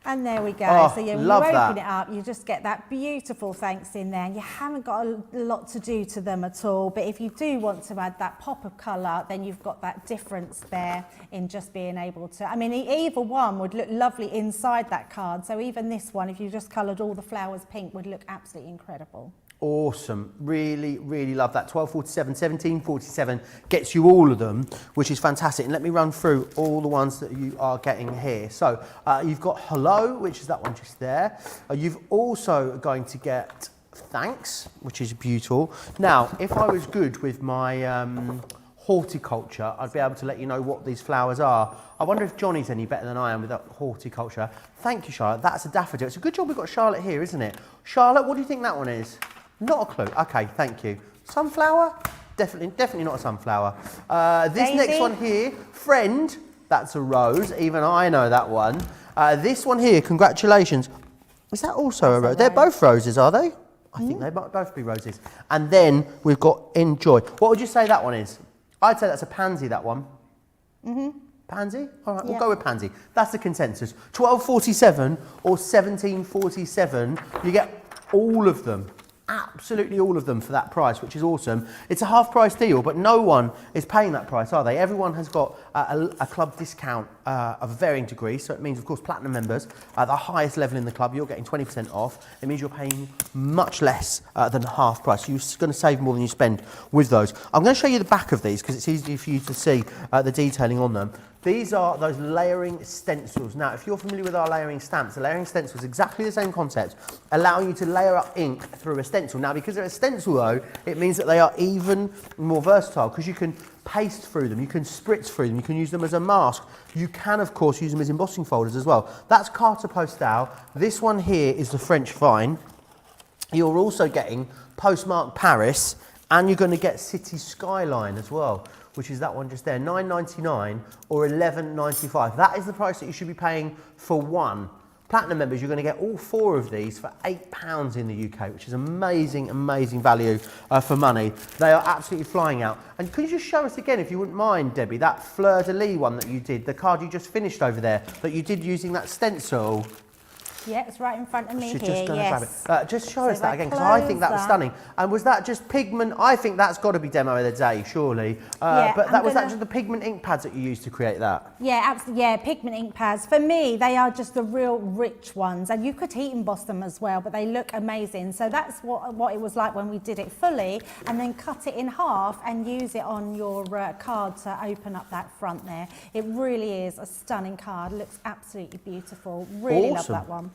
And there we go. Oh, so when you open it up, you just get that beautiful thanks in there. You haven't got a lot to do to them at all. But if you do want to add that pop of colour, then you've got that difference there in just being able to... I mean, either one would look lovely inside that card. So even this one, if you just coloured all the flowers pink, would look absolutely incredible. Awesome. Really, really love that. 1247, 1747 gets you all of them, which is fantastic. And let me run through all the ones that you are getting here. So you've got hello, which is that one just there. You've also going to get thanks, which is beautiful. Now, if I was good with my horticulture, I'd be able to let you know what these flowers are. I wonder if Johnny's any better than I am with that horticulture. Thank you, Charlotte. That's a daffodil. It's a good job we've got Charlotte here, isn't it? Charlotte, what do you think that one is? Not a clue. Okay, thank you. Sunflower? Definitely not a sunflower. This next one here, friend, that's a rose. Even I know that one. This one here, congratulations. Is that also a rose? They're both roses, are they? I think they might both be roses. And then we've got enjoy. What would you say that one is? I'd say that's a pansy, that one. Pansy? All right, we'll go with pansy. That's the consensus. 1247 or 1747, you get all of them. Absolutely all of them for that price, which is awesome. It's a half price deal, but no one is paying that price, are they? Everyone has got a club discount of varying degrees. So it means, of course, platinum members at the highest level in the club, you're getting 20% off. It means you're paying much less than half price. You're going to save more than you spend with those. I'm going to show you the back of these because it's easy for you to see the detailing on them. These are those layering stencils. Now, if you're familiar with our layering stamps, the layering stencil is exactly the same concept, allowing you to layer up ink through a stencil. Now, because they're a stencil, though, it means that they are even more versatile because you can paste through them, you can spritz through them, you can use them as a mask. You can, of course, use them as embossing folders as well. That's carte postale. This one here is the French vine. You're also getting postmark Paris, and you're going to get city skyline as well, which is that one just there, $9.99 or $11.95. That is the price that you should be paying for one. Platinum members, you're going to get all four of these for £8 in the UK, which is amazing, amazing value for money. They are absolutely flying out. And could you just show us again, if you wouldn't mind, Debbie, that fleur-de-lis one that you did, the card you just finished over there, that you did using that stencil? Yeah, it's right in front of me She's here, just going to grab yes. it. Just show So us if that I again, because I think that was close stunning. And was that just pigment? I think that's got to be demo of the day, surely. Yeah, but that was that gonna- just the pigment ink pads that you used to create that? Yeah, absolutely. Yeah, pigment ink pads. For me, they are just the real rich ones, and you could heat emboss them as well, but they look amazing. So that's what it was like when we did it fully, and then cut it in half and use it on your card to open up that front there. It really is a stunning card. It looks absolutely beautiful. Really love that one.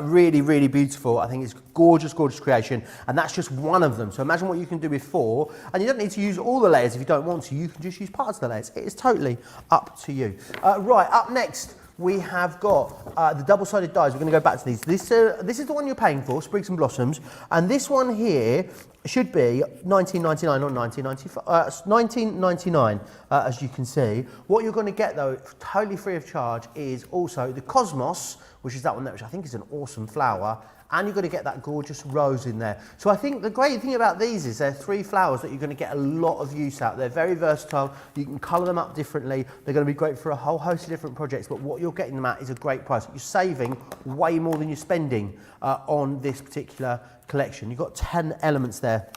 Really, really beautiful. I think it's gorgeous, gorgeous creation, and that's just one of them. So imagine what you can do with 4, and you don't need to use all the layers if you don't want to. You can just use parts of the layers. It is totally up to you. Right, up next, we have got the double-sided dies. We're going to go back to these. This is the one you're paying for, Sprigs and Blossoms, and this one here should be $19.99 or $19.99, as you can see. What you're going to get, though, totally free of charge, is also the Cosmos, which is that one there, which I think is an awesome flower, and you're going to get that gorgeous rose in there. So I think the great thing about these is they're 3 flowers that you're going to get a lot of use out. They're very versatile. You can colour them up differently. They're going to be great for a whole host of different projects, but what you're getting them at is a great price. You're saving way more than you're spending on this particular collection. You've got 10 elements there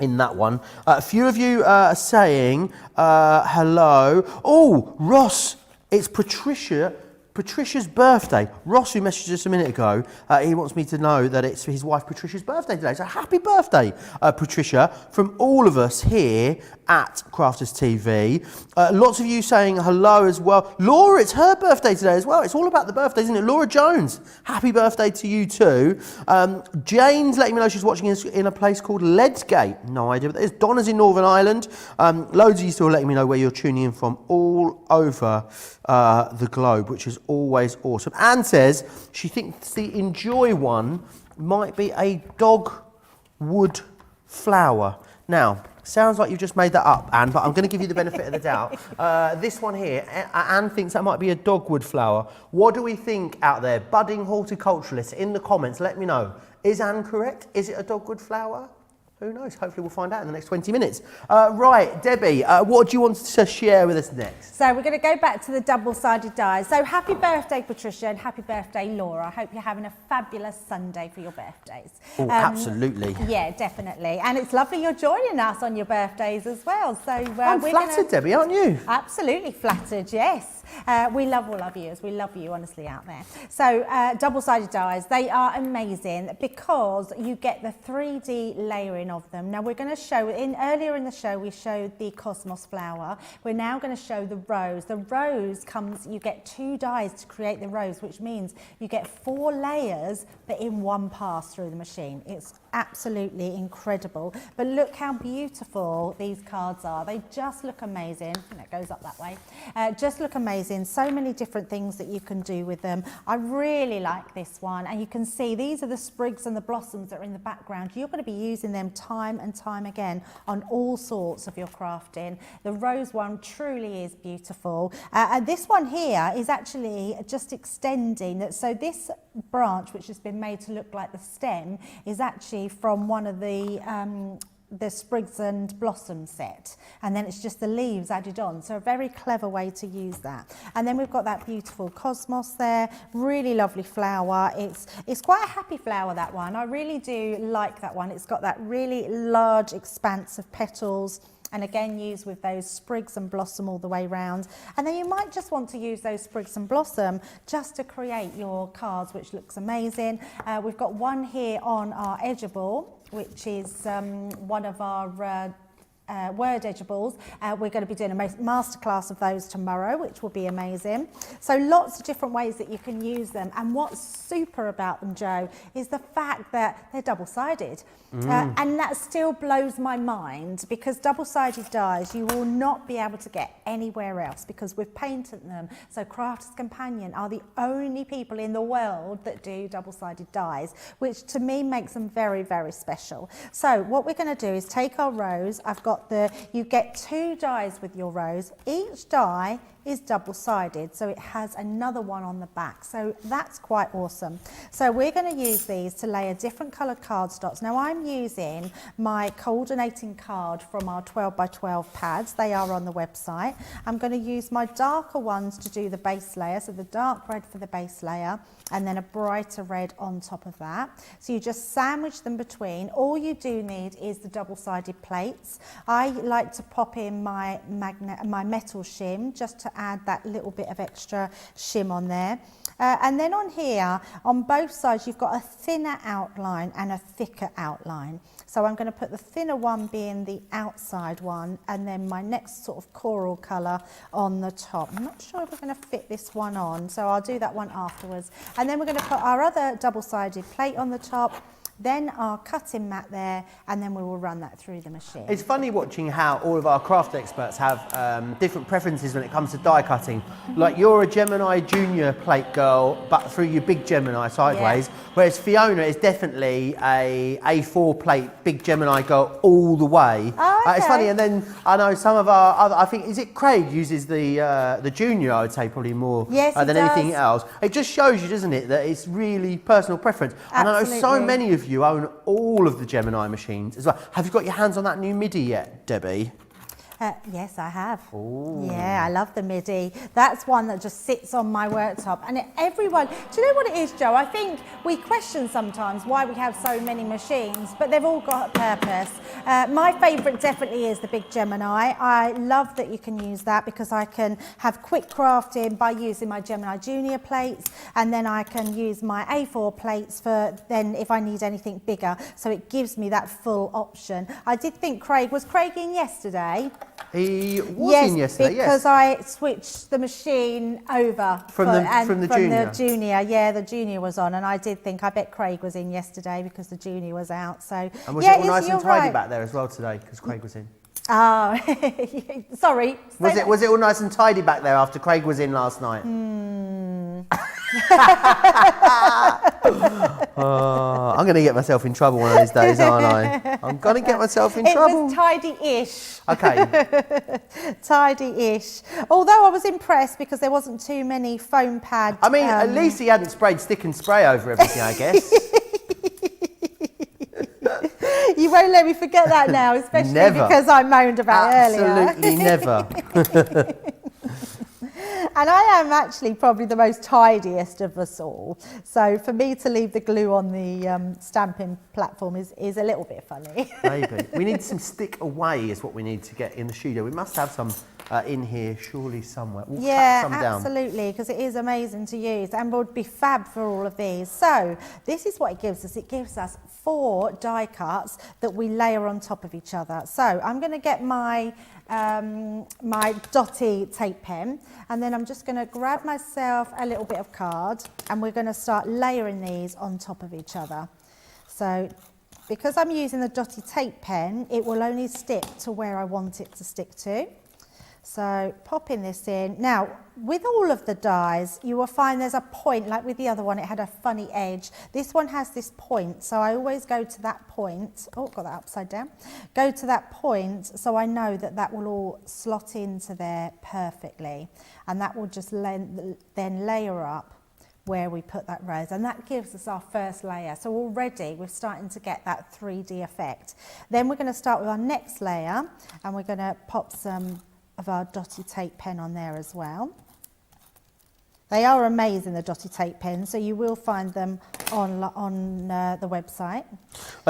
in that one. A few of you are saying hello. Oh, Ross, it's Patricia's birthday. Ross, who messaged us a minute ago, he wants me to know that it's his wife Patricia's birthday today. So happy birthday, Patricia, from all of us here at Crafters TV. Lots of you saying hello as well. Laura, it's her birthday today as well. It's all about the birthdays, isn't it? Laura Jones, happy birthday to you too. Jane's letting me know she's watching us in a place called Ledsgate. No idea what that is. Donna's in Northern Ireland. Loads of you still letting me know where you're tuning in from all over the globe, which is always awesome. Anne says she thinks the Enjoy one might be a dogwood flower. Now, sounds like you've just made that up, Anne, but I'm going to give you the benefit of the doubt. This one here, Anne thinks that might be a dogwood flower. What do we think out there? Budding horticulturalists, in the comments, let me know. Is Anne correct? Is it a dogwood flower? Who knows? Hopefully we'll find out in the next 20 minutes. Right, Debbie, what do you want to share with us next? So we're going to go back to the double-sided dies. So happy birthday, Patricia, and happy birthday, Laura. I hope you're having a fabulous Sunday for your birthdays. Oh, absolutely. Yeah, definitely. And it's lovely you're joining us on your birthdays as well. So I'm flattered, Debbie, aren't you? Absolutely flattered, yes. We love all our viewers. We love you, honestly, out there. So double-sided dies, they are amazing because you get the 3D layering of them. Now we're going to show, earlier in the show we showed the Cosmos flower. We're now going to show the rose. The rose comes, you get 2 dies to create the rose, which means you get 4 layers but in one pass through the machine. It's absolutely incredible. But look how beautiful these cards are. They just look amazing. And it goes up that way. Just look amazing. So many different things that you can do with them. I really like this one. And you can see these are the sprigs and the blossoms that are in the background. You're going to be using them time and time again on all sorts of your crafting. The rose one truly is beautiful. And this one here is actually just extending. So this branch, which has been made to look like the stem, is actually from one of the Sprigs and Blossoms set, and then it's just the leaves added on, so a very clever way to use that. And then we've got that beautiful Cosmos there, really lovely flower. It's quite a happy flower, that one. I really do like that one. It's got that really large expanse of petals, and again used with those sprigs and blossom all the way round. And then you might just want to use those sprigs and blossom just to create your cards, which looks amazing. We've got one here on our edgeable, which is one of our word edgeables. We're going to be doing a masterclass of those tomorrow, which will be amazing. So lots of different ways that you can use them. And what's super about them, Joe, is the fact that they're double-sided. And that still blows my mind, because double-sided dies you will not be able to get anywhere else, because we've painted them. So Crafters Companion are the only people in the world that do double-sided dies, which to me makes them very, very special. So what we're going to do is take our rose. I've got you get 2 dies with your rose. Each die is double-sided, so it has another one on the back, so that's quite awesome. So we're going to use these to layer different coloured cardstocks. Now I'm using my coordinating card from our 12 by 12 pads. They are on the website. I'm going to use my darker ones to do the base layer, so the dark red for the base layer, and then a brighter red on top of that. So you just sandwich them between. All you do need is the double-sided plates. I like to pop in my metal shim just to add that little bit of extra shim on there. And then on here, on both sides, you've got a thinner outline and a thicker outline. So I'm going to put the thinner one being the outside one, and then my next sort of coral colour on the top. I'm not sure if we're going to fit this one on, so I'll do that one afterwards. And then we're going to put our other double-sided plate on the top, then our cutting mat there, and then we will run that through the machine. It's funny watching how all of our craft experts have different preferences when it comes to die cutting. Like you're a Gemini Junior plate girl, but through your big Gemini sideways, whereas Fiona is definitely a A4 plate, big Gemini girl all the way. Oh, okay. It's funny, and then I know some of our other, I think, is it Craig uses the Junior, I would say, probably more than anything else. It just shows you, doesn't it, that it's really personal preference. And I know so many of you own all of the Gemini machines as well. Have you got your hands on that new MIDI yet, Debbie? Yes, I have. Ooh. Yeah, I love the MIDI. That's one that just sits on my worktop. And everyone, do you know what it is, Joe? I think we question sometimes why we have so many machines, but they've all got a purpose. My favourite definitely is the big Gemini. I love that you can use that because I can have quick crafting by using my Gemini Junior plates, and then I can use my A4 plates for then if I need anything bigger. So it gives me that full option. I did think was Craig in yesterday? He was in yesterday, because I switched the machine over from the Junior. Yeah, the Junior was on, and I did think I bet Craig was in yesterday because the Junior was out. So and was it all nice and tidy back there as well today because Craig was in? Oh, sorry. Was it all nice and tidy back there after Craig was in last night? I'm going to get myself in trouble one of these days, aren't I? I'm going to get myself in trouble. It was tidy-ish. Okay. Tidy-ish. Although I was impressed because there wasn't too many foam pads. I mean, at least he hadn't sprayed stick and spray over everything, I guess. You won't let me forget that now, especially because I moaned about it earlier. Absolutely never. And I am actually probably the most tidiest of us all. So for me to leave the glue on the stamping platform is a little bit funny. Maybe. We need some stick away is what we need to get in the studio. We must have some in here surely somewhere. We'll cut some down. Absolutely, because it is amazing to use and would be fab for all of these. So this is what it gives us. It gives us 4 die cuts that we layer on top of each other. So I'm going to get my my dotty tape pen, and then I'm just going to grab myself a little bit of card, and we're going to start layering these on top of each other. So because I'm using the dotty tape pen, it will only stick to where I want it to stick to. So popping this in. Now, with all of the dies, you will find there's a point, like with the other one, it had a funny edge. This one has this point, so I always go to that point. Oh, got that upside down. Go to that point, so I know that that will all slot into there perfectly. And that will just then layer up where we put that rose, and that gives us our first layer. So already we're starting to get that 3D effect. Then we're going to start with our next layer, and we're going to pop some of our dotty tape pen on there as well. They are amazing, the dotty tape pens, so you will find them on the website.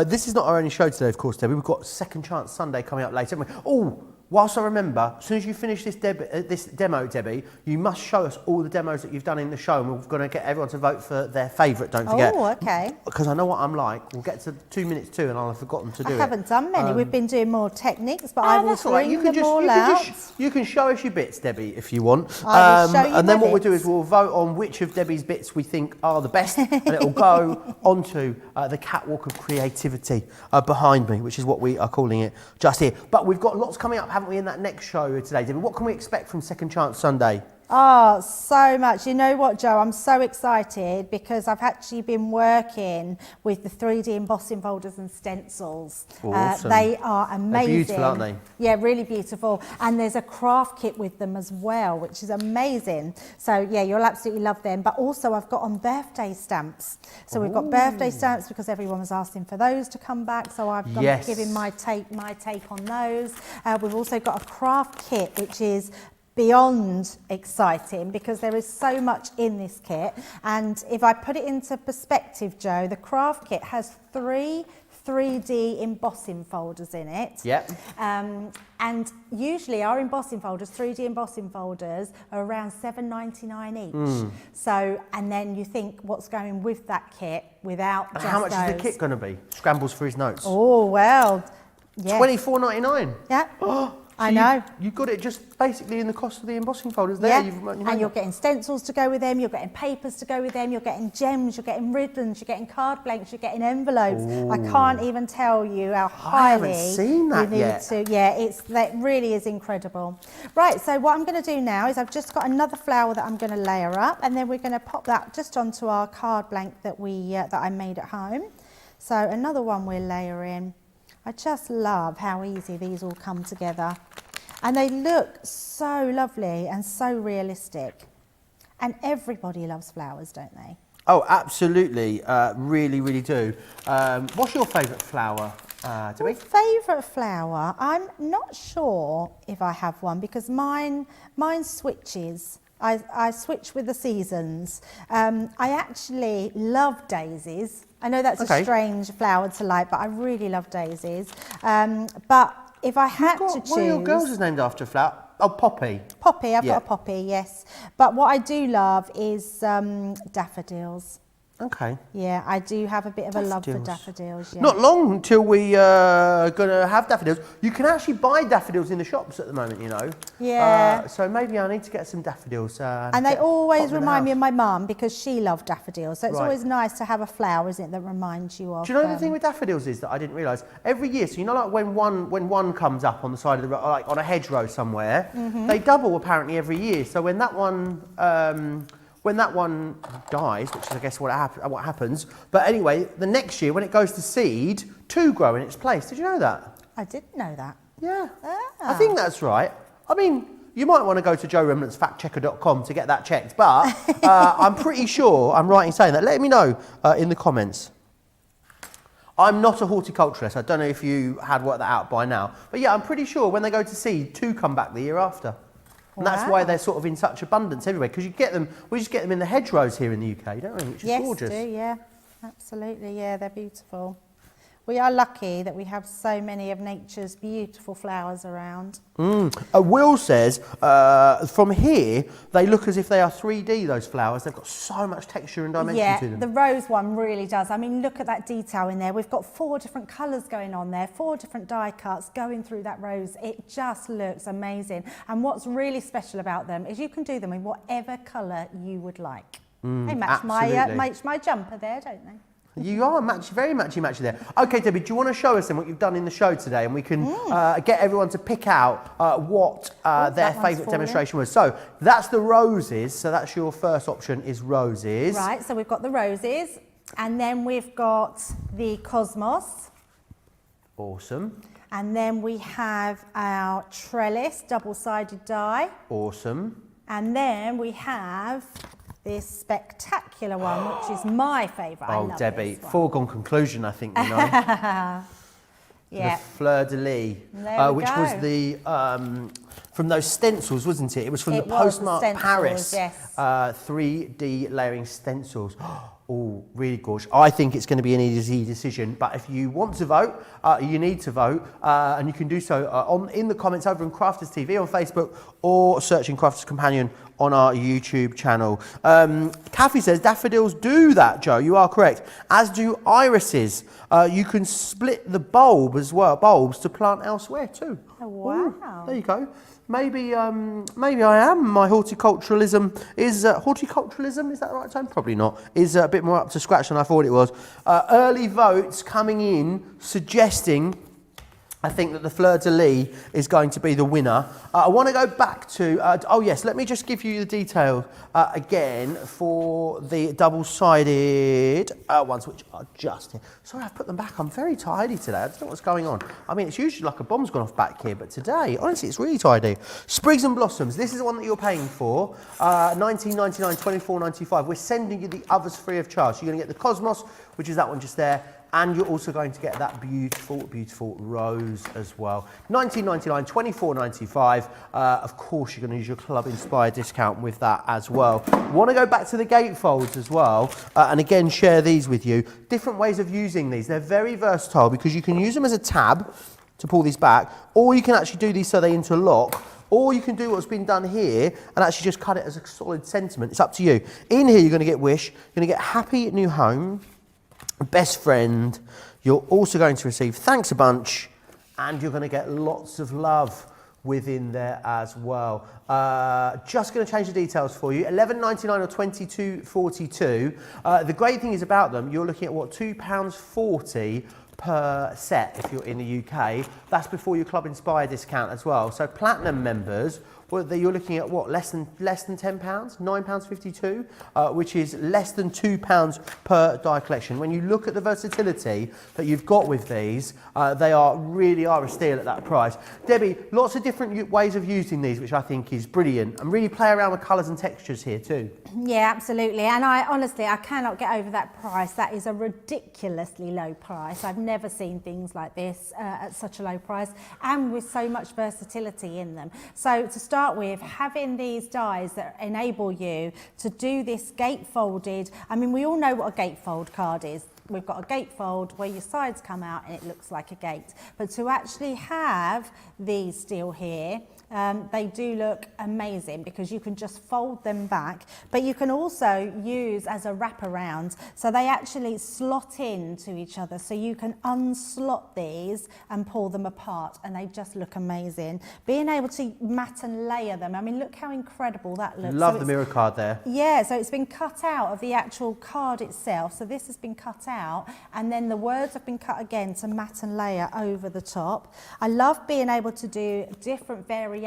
This is not our only show today, of course, Debbie. We've got Second Chance Sunday coming up later, haven't we? Oh, whilst I remember, as soon as you finish this demo, Debbie, you must show us all the demos that you've done in the show, and we're going to get everyone to vote for their favourite, don't forget. Oh, okay. Because I know what I'm like. We'll get to 2 minutes 2 and I'll have forgotten to do it. I haven't done many. We've been doing more techniques, but I will bring them all out. You can show us your bits, Debbie, if you want. I will show you and then my what we'll do bits. is we'll vote on which of Debbie's bits we think are the best, and it'll go onto the catwalk of creativity behind me, which is what we are calling it just here. But we've got lots coming up, haven't we, in that next show today, Debbie? What can we expect from Second Chance Sunday? Oh, so much. You know what, Joe? I'm so excited because I've actually been working with the 3D embossing folders and stencils. Awesome. They are amazing. They're beautiful, aren't they? Yeah, really beautiful. And there's a craft kit with them as well, which is amazing. So yeah, you'll absolutely love them. But also I've got on birthday stamps. So we've got birthday stamps because everyone was asking for those to come back. So I've been giving my take on those. We've also got a craft kit, which is beyond exciting because there is so much in this kit. And if I put it into perspective, Joe, the craft kit has 3 3D embossing folders in it. Yep. And usually our embossing folders, 3D embossing folders, are around $7.99 each. So, and then you think what's going with that kit without just how much those. is the kit going to be? Scrambles for his notes. Oh, well, yeah. $24.99. Yeah. Oh, so I know. You got it just basically in the cost of the embossing folders there. Yeah, and you're getting stencils to go with them, you're getting papers to go with them, you're getting gems, you're getting ribbons, you're getting card blanks, you're getting envelopes. Ooh. I can't even tell you how I highly haven't seen that you need yet. to. Yeah, that really is incredible. Right, so what I'm going to do now is I've just got another flower that I'm going to layer up, and then we're going to pop that just onto our card blank that that I made at home. So another one we're layering. I just love how easy these all come together. And they look so lovely and so realistic. And everybody loves flowers, don't they? Oh, absolutely. Really, really do. What's your favourite flower, Debbie? My favourite flower? I'm not sure if I have one because mine switches. I switch with the seasons. I actually love daisies. I know that's a strange flower to like, but I really love daisies. But if I had to choose... One of your girls is named after a flower. Oh, Poppy. Poppy, I've got a poppy, yes. But what I do love is daffodils. Okay. Yeah, I do have a bit of a love for daffodils. Yeah. Not long until we are going to have daffodils. You can actually buy daffodils in the shops at the moment, you know. Yeah. So maybe I need to get some daffodils. And they always remind me of my mum because she loved daffodils. So it's Right. always nice to have a flower, isn't it, that reminds you of... Do you know the thing with daffodils is that I didn't realise? Every year, so you know like when one comes up on the side of the road, like on a hedgerow somewhere, they double apparently every year. So when that one dies, which is I guess what happens, but anyway, the next year when it goes to seed, 2 grow in its place. Did you know that? I didn't know that. Yeah. Ah. I think that's right. I mean, you might want to go to joeremnantsfactchecker.com to get that checked, but I'm pretty sure I'm right in saying that. Let me know in the comments. I'm not a horticulturalist. I don't know if you had worked that out by now. But yeah, I'm pretty sure when they go to seed, 2 come back the year after. And that's why they're sort of in such abundance everywhere, because we just get them in the hedgerows here in the UK, don't we? Which is gorgeous. Yes, do, yeah. Absolutely, yeah, they're beautiful. We are lucky that we have so many of nature's beautiful flowers around. Will says, from here, they look as if they are 3D, those flowers. They've got so much texture and dimension to them. Yeah, the rose one really does. I mean, look at that detail in there. We've got 4 different colours going on there, 4 different die cuts going through that rose. It just looks amazing. And what's really special about them is you can do them in whatever colour you would like. They match my jumper there, don't they? You are very matchy there. Okay, Debbie, do you want to show us then what you've done in the show today, and we can get everyone to pick out what their favourite demonstration was. So that's the roses. So that's your first option is roses. Right. So we've got the roses, and then we've got the cosmos. Awesome. And then we have our trellis double-sided die. Awesome. And then we have this spectacular one, which is my favourite. Oh, I love Debbie, this one. foregone conclusion, I think, you know. Yeah. The fleur-de-lis, which was the, from those stencils, wasn't it? It was from the Postmark Paris, yes. 3D layering stencils. Oh, really gorgeous. I think it's going to be an easy decision, but if you want to vote, you need to vote, and you can do so in the comments over on Crafters TV on Facebook, or searching Crafters Companion on our YouTube channel. Kathy says, daffodils do that, Joe. You are correct. As do irises. You can split the bulbs to plant elsewhere too. Oh, wow. Ooh, there you go. Maybe I am. My horticulturalism is that the right term? Probably not. Is a bit more up to scratch than I thought it was. Early votes coming in suggesting I think that the Fleur de Lis is going to be the winner. I want to go back to, oh yes, let me just give you the detail again for the double-sided ones, which are just here. Sorry, I've put them back. I'm very tidy today. I don't know what's going on. I mean, it's usually like a bomb's gone off back here, but today, honestly, it's really tidy. Sprigs and Blossoms. This is the one that you're paying for. $19.99, $24.95. We're sending you the others free of charge. So you're going to get the Cosmos, which is that one just there. And you're also going to get that beautiful, beautiful rose as well. $19.99, $24.95. Of course, you're going to use your Club Inspired discount with that as well. Want to go back to the gatefolds as well, and again, share these with you. Different ways of using these. They're very versatile because you can use them as a tab to pull these back, or you can actually do these so they interlock, or you can do what's been done here and actually just cut it as a solid sentiment. It's up to you. In here, you're going to get Wish, you're going to get Happy New Home, Best Friend, you're also going to receive Thanks a Bunch, and you're going to get lots of love within there as well. Just going to change the details for you. $11.99 or $22.42. The great thing is about them, you're looking at what, £2.40 per set if you're in the UK. That's before your Club Inspire discount as well. So platinum members, well, you're looking at what, less than £10, £9.52, which is less than £2 per die collection. When you look at the versatility that you've got with these, they really are a steal at that price. Debbie, lots of different ways of using these, which I think is brilliant, and really play around with colours and textures here too. Yeah, absolutely. And I honestly cannot get over that price. That is a ridiculously low price. I've never seen things like this at such a low price, and with so much versatility in them. So to start with, having these dies that enable you to do this gatefolded, I mean, we all know what a gatefold card is. We've got a gatefold where your sides come out and it looks like a gate. But to actually have these still here, they do look amazing because you can just fold them back, but you can also use as a wraparound, so they actually slot into each other, so you can unslot these and pull them apart, and they just look amazing. Being able to mat and layer them, I mean, look how incredible that looks. Love the mirror card there. Yeah, so it's been cut out of the actual card itself, so this has been cut out, and then the words have been cut again to mat and layer over the top. I love being able to do different variations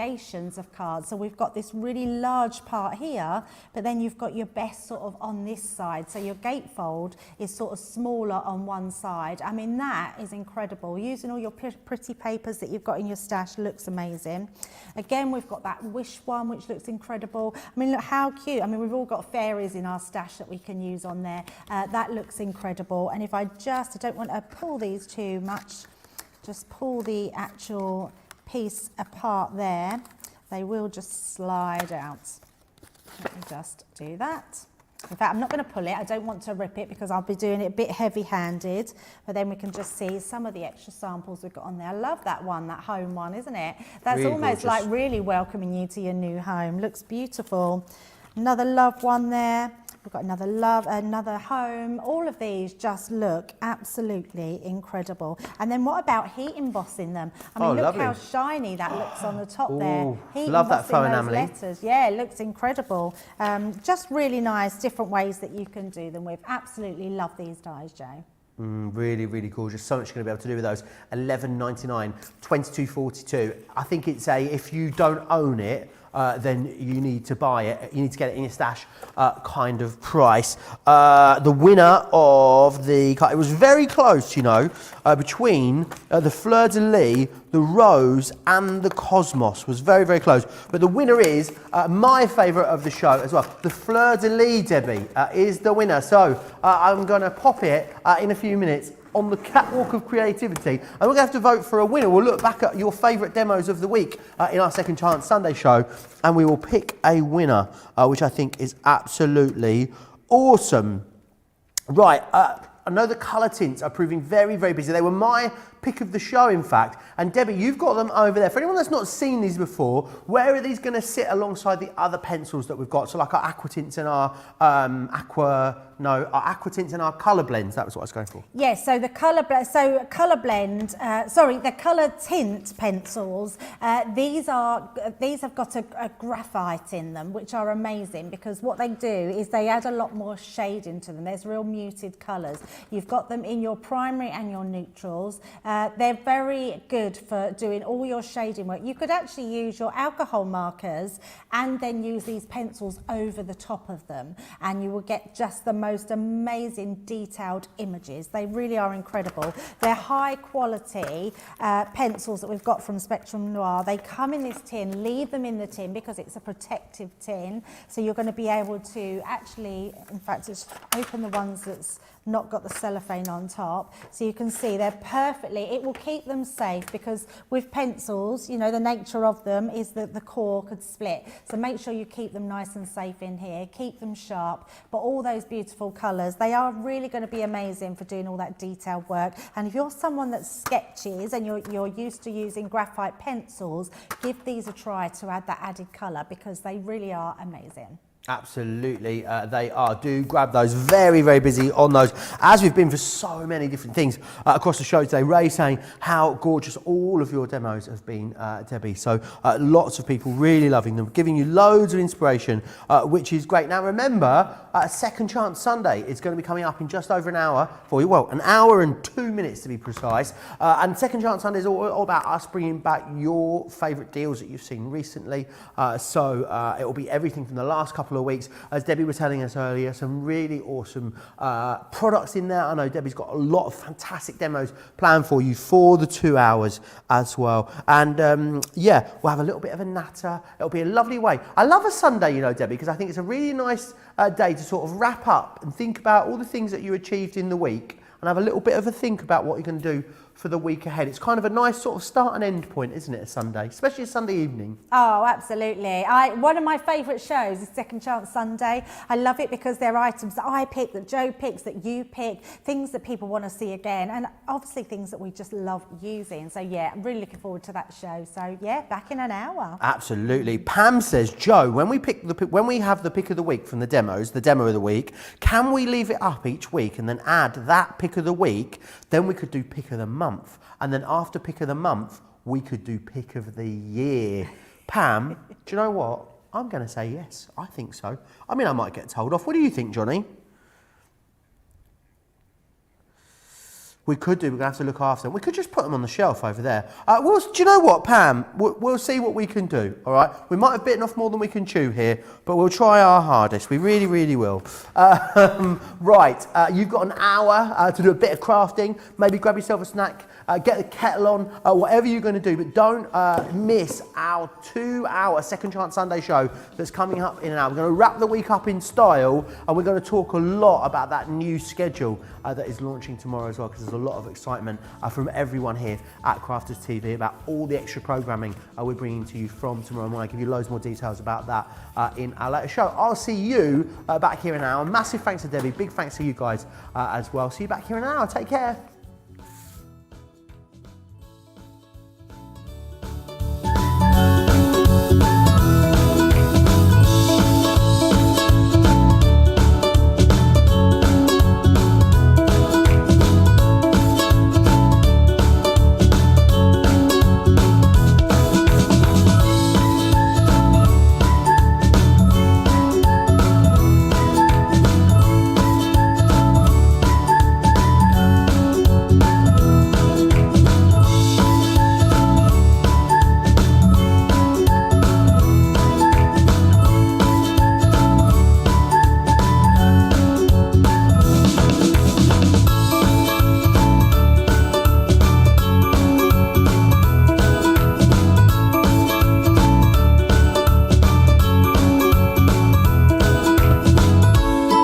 of cards. So we've got this really large part here, but then you've got your best sort of on this side. So your gatefold is sort of smaller on one side. I mean, that is incredible. Using all your pretty papers that you've got in your stash looks amazing. Again, we've got that Wish one, which looks incredible. I mean, look how cute. I mean, we've all got fairies in our stash that we can use on there. That looks incredible. And if I don't want to pull these too much, just pull the actual piece apart there, they will just slide out. Let me just do that. In fact, I'm not going to pull it. I don't want to rip it because I'll be doing it a bit heavy-handed, but then we can just see some of the extra samples we've got on there. I love that one, that home one, isn't it? That's really almost gorgeous. Like really welcoming you to your new home. Looks beautiful. Another love one there. We've got another love, another home. All of these just look absolutely incredible. And then what about heat embossing them? I mean, look lovely. How shiny that looks on the top there. Heat love that faux those enameling. Letters. Yeah, it looks incredible. Just really nice, different ways that you can do them with. Absolutely love these dies, Joe. Really, really gorgeous. So much you're going to be able to do with those. $11.99, $22.42. I think it's if you don't own it, then you need to buy it. You need to get it in your stash kind of price. The winner of the card, it was very close, you know, between the Fleur de Lis, the Rose and the Cosmos was very, very close. But the winner is my favourite of the show as well. The Fleur de Lis, Debbie, is the winner. So I'm going to pop it in a few minutes on the catwalk of creativity, and we're going to have to vote for a winner. We'll look back at your favourite demos of the week in our Second Chance Sunday show, and we will pick a winner, which I think is absolutely awesome. Right, I know the colour tints are proving very, very busy. They were my pick of the show, in fact. And Debbie, you've got them over there. For anyone that's not seen these before, where are these going to sit alongside the other pencils that we've got? So like our Aquatints and our No, our Aquatints and our colour blends. That was what I was going for. Yes, so the colour blend, the colour tint pencils. These have got a graphite in them, which are amazing because what they do is they add a lot more shade into them. There's real muted colours. You've got them in your primary and your neutrals. They're very good for doing all your shading work. You could actually use your alcohol markers and then use these pencils over the top of them, and you will get just the most amazing detailed images. They really are incredible. They're high quality pencils that we've got from Spectrum Noir. They come in this tin. Leave them in the tin because it's a protective tin, so you're going to be able to actually, in fact, just open the ones that's not got the cellophane on top, so you can see they're perfectly, it will keep them safe because with pencils, you know, the nature of them is that the core could split, so make sure you keep them nice and safe in here, keep them sharp, but all those beautiful colours, they are really going to be amazing for doing all that detailed work. And if you're someone that sketches and you're used to using graphite pencils, give these a try to add that added colour because they really are amazing. Absolutely, they are. Do grab those. Very, very busy on those, as we've been for so many different things across the show today. Ray saying how gorgeous all of your demos have been, Debbie. So lots of people really loving them, giving you loads of inspiration, which is great. Now remember, Second Chance Sunday is going to be coming up in just over an hour for you. Well, an hour and 2 minutes to be precise. And Second Chance Sunday is all about us bringing back your favourite deals that you've seen recently. So it will be everything from the last couple of weeks, as Debbie was telling us earlier, some really awesome products in there. I know Debbie's got a lot of fantastic demos planned for you for the 2 hours as well. And yeah, we'll have a little bit of a natter. It'll be a lovely way. I love a Sunday, you know, Debbie, because I think it's a really nice day to sort of wrap up and think about all the things that you achieved in the week and have a little bit of a think about what you're going to do for the week ahead. It's kind of a nice sort of start and end point, isn't it, a Sunday, especially a Sunday evening? Oh, absolutely. One of my favourite shows is Second Chance Sunday. I love it because they're items that I pick, that Joe picks, that you pick, things that people want to see again, and obviously things that we just love using. So yeah, I'm really looking forward to that show. So yeah, back in an hour. Absolutely. Pam says, Joe, when we have the pick of the week from the demos, the demo of the week, can we leave it up each week and then add that pick of the week? Then we could do pick of the month. And then after pick of the month, we could do pick of the year. Pam, do you know what? I'm going to say yes. I think so. I mean, I might get told off. What do you think, Johnny? We could do, we're going to have to look after them. We could just put them on the shelf over there. Do you know what, Pam? We'll see what we can do, all right? We might have bitten off more than we can chew here, but we'll try our hardest. We really, really will. Right, you've got an hour to do a bit of crafting. Maybe grab yourself a snack, get the kettle on, whatever you're going to do. But don't miss our 2 hour Second Chance Sunday show that's coming up in an hour. We're going to wrap the week up in style, and we're going to talk a lot about that new schedule that is launching tomorrow as well, because there's a lot of excitement from everyone here at Crafters TV about all the extra programming we're bringing to you from tomorrow morning. I'll give you loads more details about that in our later show. I'll see you back here in an hour. Massive thanks to Debbie, big thanks to you guys as well. See you back here in an hour. Take care.